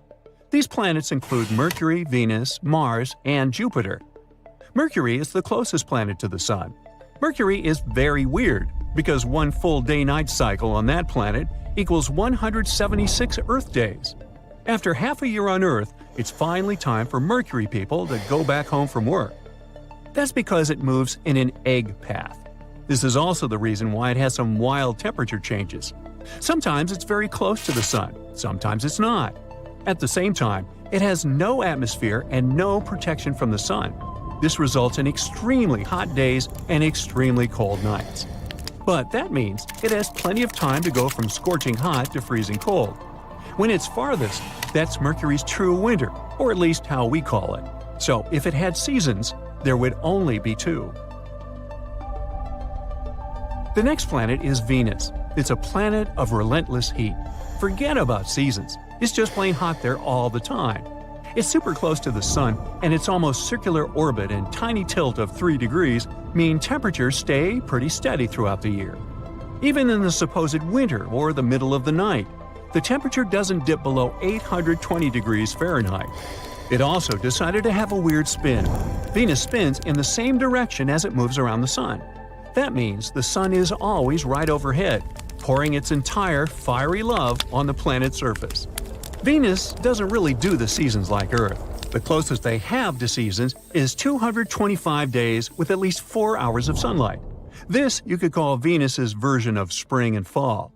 These planets include Mercury, Venus, Mars, and Jupiter. Mercury is the closest planet to the Sun. Mercury is very weird, because one full day-night cycle on that planet equals 176 Earth days. After half a year on Earth, it's finally time for Mercury people to go back home from work. That's because it moves in an egg path. This is also the reason why it has some wild temperature changes. Sometimes it's very close to the Sun, sometimes it's not. At the same time, it has no atmosphere and no protection from the Sun. This results in extremely hot days and extremely cold nights. But that means it has plenty of time to go from scorching hot to freezing cold. When it's farthest, that's Mercury's true winter, or at least how we call it. So if it had seasons, there would only be 2. The next planet is Venus. It's a planet of relentless heat. Forget about seasons. It's just plain hot there all the time. It's super close to the Sun, and its almost circular orbit and tiny tilt of 3 degrees mean temperatures stay pretty steady throughout the year. Even in the supposed winter or the middle of the night, the temperature doesn't dip below 820 degrees Fahrenheit. It also decided to have a weird spin. Venus spins in the same direction as it moves around the Sun. That means the Sun is always right overhead, pouring its entire fiery love on the planet's surface. Venus doesn't really do the seasons like Earth. The closest they have to seasons is 225 days with at least 4 hours of sunlight. This you could call Venus's version of spring and fall.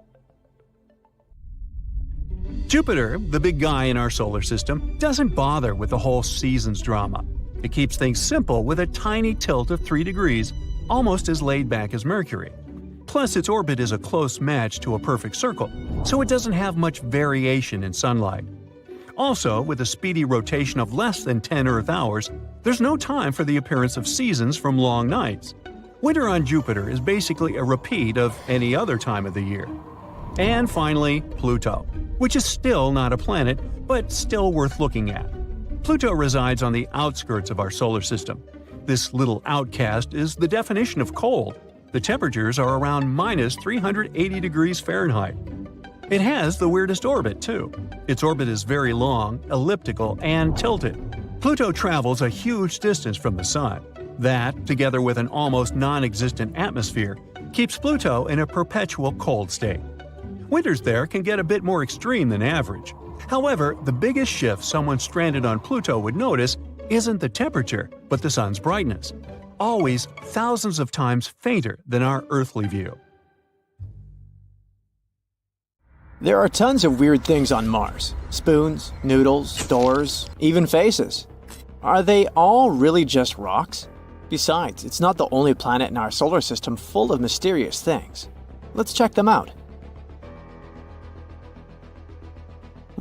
Jupiter, the big guy in our solar system, doesn't bother with the whole seasons drama. It keeps things simple with a tiny tilt of 3 degrees, almost as laid back as Mercury. Plus, its orbit is a close match to a perfect circle, so it doesn't have much variation in sunlight. Also, with a speedy rotation of less than 10 Earth hours, there's no time for the appearance of seasons from long nights. Winter on Jupiter is basically a repeat of any other time of the year. And finally, Pluto, which is still not a planet, but still worth looking at. Pluto resides on the outskirts of our solar system. This little outcast is the definition of cold. The temperatures are around minus 380 degrees Fahrenheit. It has the weirdest orbit, too. Its orbit is very long, elliptical, and tilted. Pluto travels a huge distance from the Sun. That, together with an almost non-existent atmosphere, keeps Pluto in a perpetual cold state. Winters there can get a bit more extreme than average. However, the biggest shift someone stranded on Pluto would notice isn't the temperature, but the Sun's brightness. Always thousands of times fainter than our earthly view. There are tons of weird things on Mars. Spoons, noodles, doors, even faces. Are they all really just rocks? Besides, it's not the only planet in our solar system full of mysterious things. Let's check them out.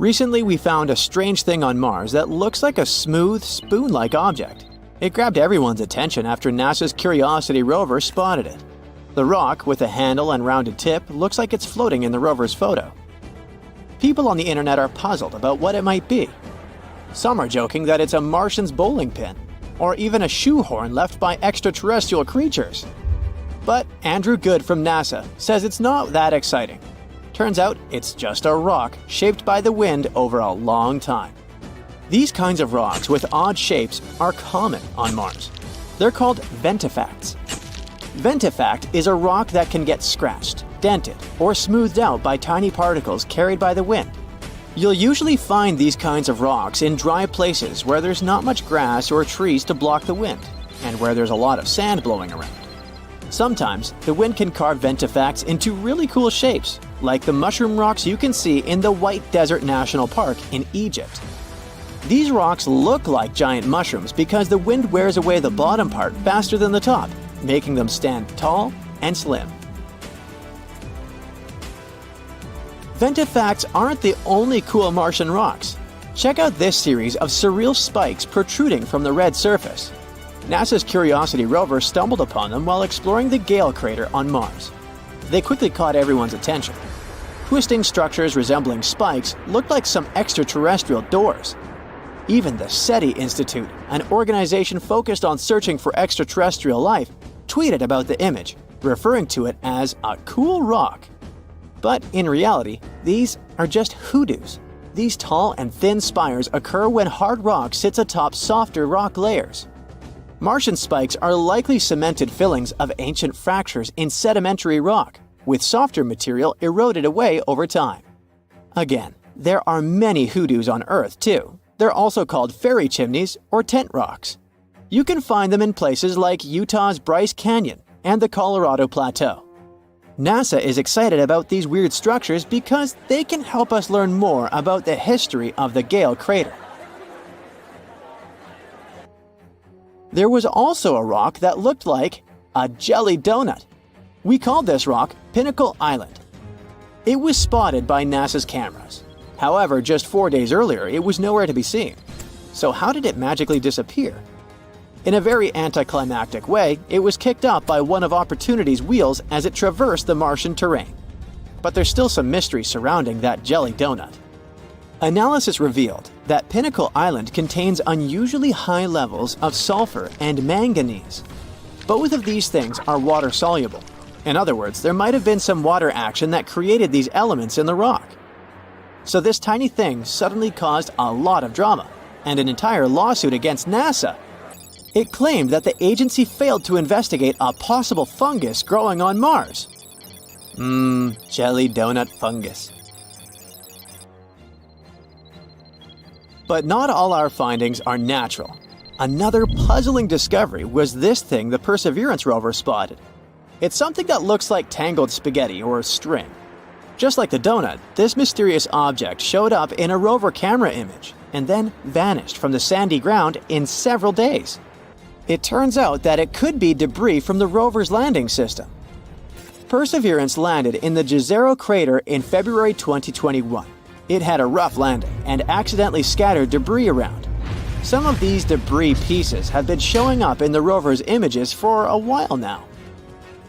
Recently, we found a strange thing on Mars that looks like a smooth, spoon-like object. It grabbed everyone's attention after NASA's Curiosity rover spotted it. The rock, with a handle and rounded tip, looks like it's floating in the rover's photo. People on the internet are puzzled about what it might be. Some are joking that it's a Martian's bowling pin, or even a shoehorn left by extraterrestrial creatures. But Andrew Good from NASA says it's not that exciting. Turns out it's just a rock shaped by the wind over a long time. These kinds of rocks with odd shapes are common on Mars. They're called ventifacts. Ventifact is a rock that can get scratched, dented, or smoothed out by tiny particles carried by the wind. You'll usually find these kinds of rocks in dry places where there's not much grass or trees to block the wind, and where there's a lot of sand blowing around. Sometimes, the wind can carve ventifacts into really cool shapes, like the mushroom rocks you can see in the White Desert National Park in Egypt. These rocks look like giant mushrooms because the wind wears away the bottom part faster than the top, making them stand tall and slim. Ventifacts aren't the only cool Martian rocks. Check out this series of surreal spikes protruding from the red surface. NASA's Curiosity rover stumbled upon them while exploring the Gale crater on Mars. They quickly caught everyone's attention. Twisting structures resembling spikes looked like some extraterrestrial doors. Even the SETI Institute, an organization focused on searching for extraterrestrial life, tweeted about the image, referring to it as a cool rock. But in reality, these are just hoodoos. These tall and thin spires occur when hard rock sits atop softer rock layers. Martian spikes are likely cemented fillings of ancient fractures in sedimentary rock, with softer material eroded away over time. Again, there are many hoodoos on Earth too. They're also called fairy chimneys or tent rocks. You can find them in places like Utah's Bryce Canyon and the Colorado Plateau. NASA is excited about these weird structures because they can help us learn more about the history of the Gale crater. There was also a rock that looked like a jelly donut. We called this rock Pinnacle Island. It was spotted by NASA's cameras. However, just 4 days earlier, it was nowhere to be seen. So how did it magically disappear? In a very anticlimactic way, it was kicked up by one of Opportunity's wheels as it traversed the Martian terrain. But there's still some mystery surrounding that jelly donut. Analysis revealed that Pinnacle Island contains unusually high levels of sulfur and manganese. Both of these things are water-soluble. In other words, there might have been some water action that created these elements in the rock. So this tiny thing suddenly caused a lot of drama, and an entire lawsuit against NASA. It claimed that the agency failed to investigate a possible fungus growing on Mars. Jelly donut fungus. But not all our findings are natural. Another puzzling discovery was this thing the Perseverance rover spotted. It's something that looks like tangled spaghetti or string. Just like the donut, this mysterious object showed up in a rover camera image and then vanished from the sandy ground in several days. It turns out that it could be debris from the rover's landing system. Perseverance landed in the Jezero crater in February 2021. It had a rough landing and accidentally scattered debris around. Some of these debris pieces have been showing up in the rover's images for a while now.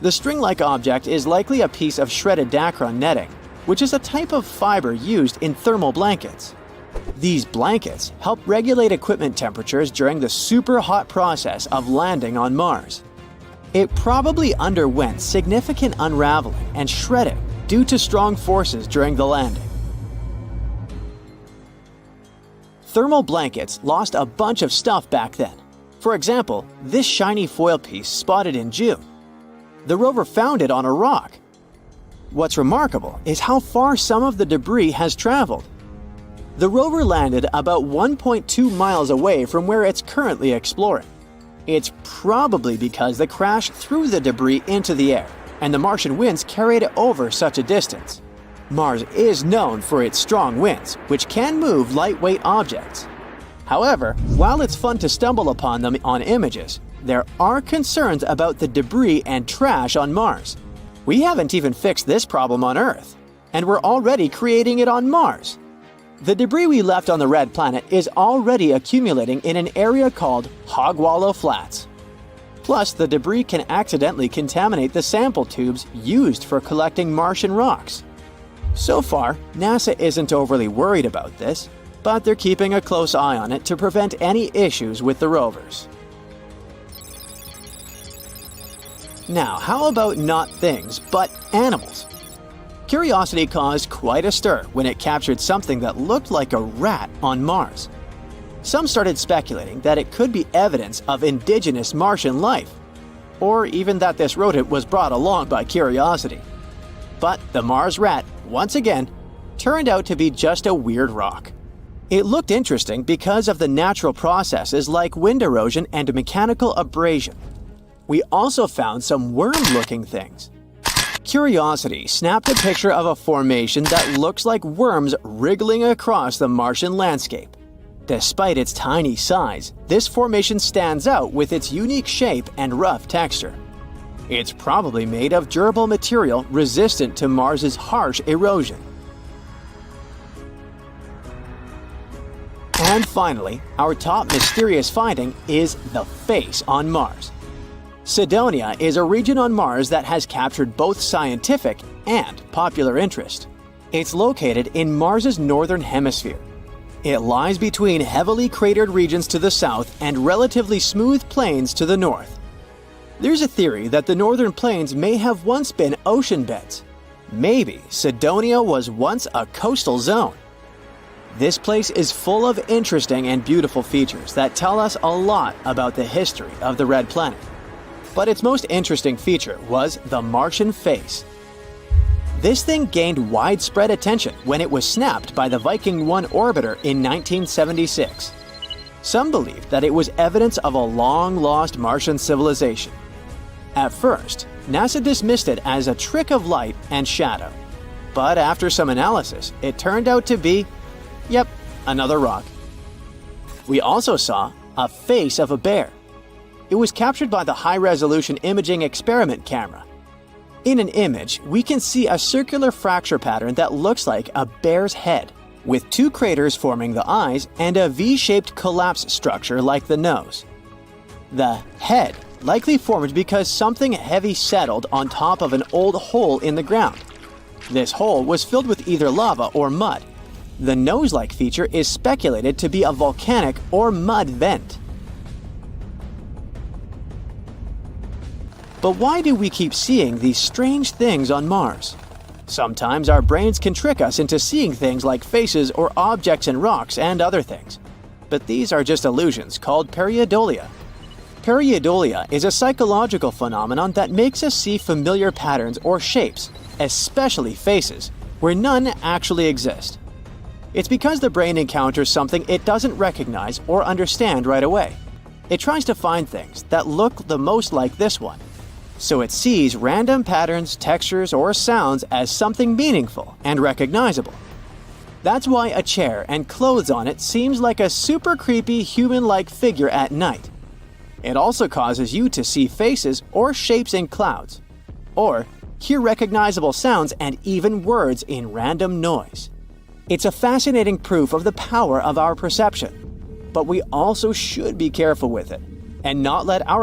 The string-like object is likely a piece of shredded Dacron netting, which is a type of fiber used in thermal blankets. These blankets help regulate equipment temperatures during the super hot process of landing on Mars. It probably underwent significant unraveling and shredding due to strong forces during the landing. Thermal blankets lost a bunch of stuff back then. For example, this shiny foil piece spotted in June. The rover found it on a rock. What's remarkable is how far some of the debris has traveled. The rover landed about 1.2 miles away from where it's currently exploring. It's probably because the crash threw the debris into the air, and the Martian winds carried it over such a distance. Mars is known for its strong winds, which can move lightweight objects. However, while it's fun to stumble upon them on images, there are concerns about the debris and trash on Mars. We haven't even fixed this problem on Earth, and we're already creating it on Mars. The debris we left on the red planet is already accumulating in an area called Hogwallow Flats. Plus, the debris can accidentally contaminate the sample tubes used for collecting Martian rocks. So far, NASA isn't overly worried about this, but they're keeping a close eye on it to prevent any issues with the rovers. Now, how about not things, but animals? Curiosity caused quite a stir when it captured something that looked like a rat on Mars. Some started speculating that it could be evidence of indigenous Martian life, or even that this rodent was brought along by Curiosity. But the Mars rat, once again, turned out to be just a weird rock. It looked interesting because of the natural processes like wind erosion and mechanical abrasion. We also found some worm-looking things. Curiosity snapped a picture of a formation that looks like worms wriggling across the Martian landscape. Despite its tiny size, this formation stands out with its unique shape and rough texture. It's probably made of durable material resistant to Mars's harsh erosion. And finally, our top mysterious finding is the face on Mars. Cydonia is a region on Mars that has captured both scientific and popular interest. It's located in Mars's northern hemisphere. It lies between heavily cratered regions to the south and relatively smooth plains to the north. There's a theory that the northern plains may have once been ocean beds. Maybe Cydonia was once a coastal zone. This place is full of interesting and beautiful features that tell us a lot about the history of the Red Planet. But its most interesting feature was the Martian face. This thing gained widespread attention when it was snapped by the Viking 1 orbiter in 1976. Some believed that it was evidence of a long-lost Martian civilization. At first, NASA dismissed it as a trick of light and shadow. But after some analysis, it turned out to be, yep, another rock. We also saw a face of a bear. It was captured by the high-resolution imaging experiment camera. In an image, we can see a circular fracture pattern that looks like a bear's head, with two craters forming the eyes and a V-shaped collapse structure like the nose. The head likely formed because something heavy settled on top of an old hole in the ground. This hole was filled with either lava or mud. The nose-like feature is speculated to be a volcanic or mud vent. But why do we keep seeing these strange things on Mars? Sometimes our brains can trick us into seeing things like faces or objects in rocks and other things. But these are just illusions called pareidolia. Pareidolia is a psychological phenomenon that makes us see familiar patterns or shapes, especially faces, where none actually exist. It's because the brain encounters something it doesn't recognize or understand right away. It tries to find things that look the most like this one. So it sees random patterns, textures, or sounds as something meaningful and recognizable. That's why a chair and clothes on it seems like a super creepy human-like figure at night. It also causes you to see faces or shapes in clouds, or hear recognizable sounds and even words in random noise. It's a fascinating proof of the power of our perception, but we also should be careful with it and not let our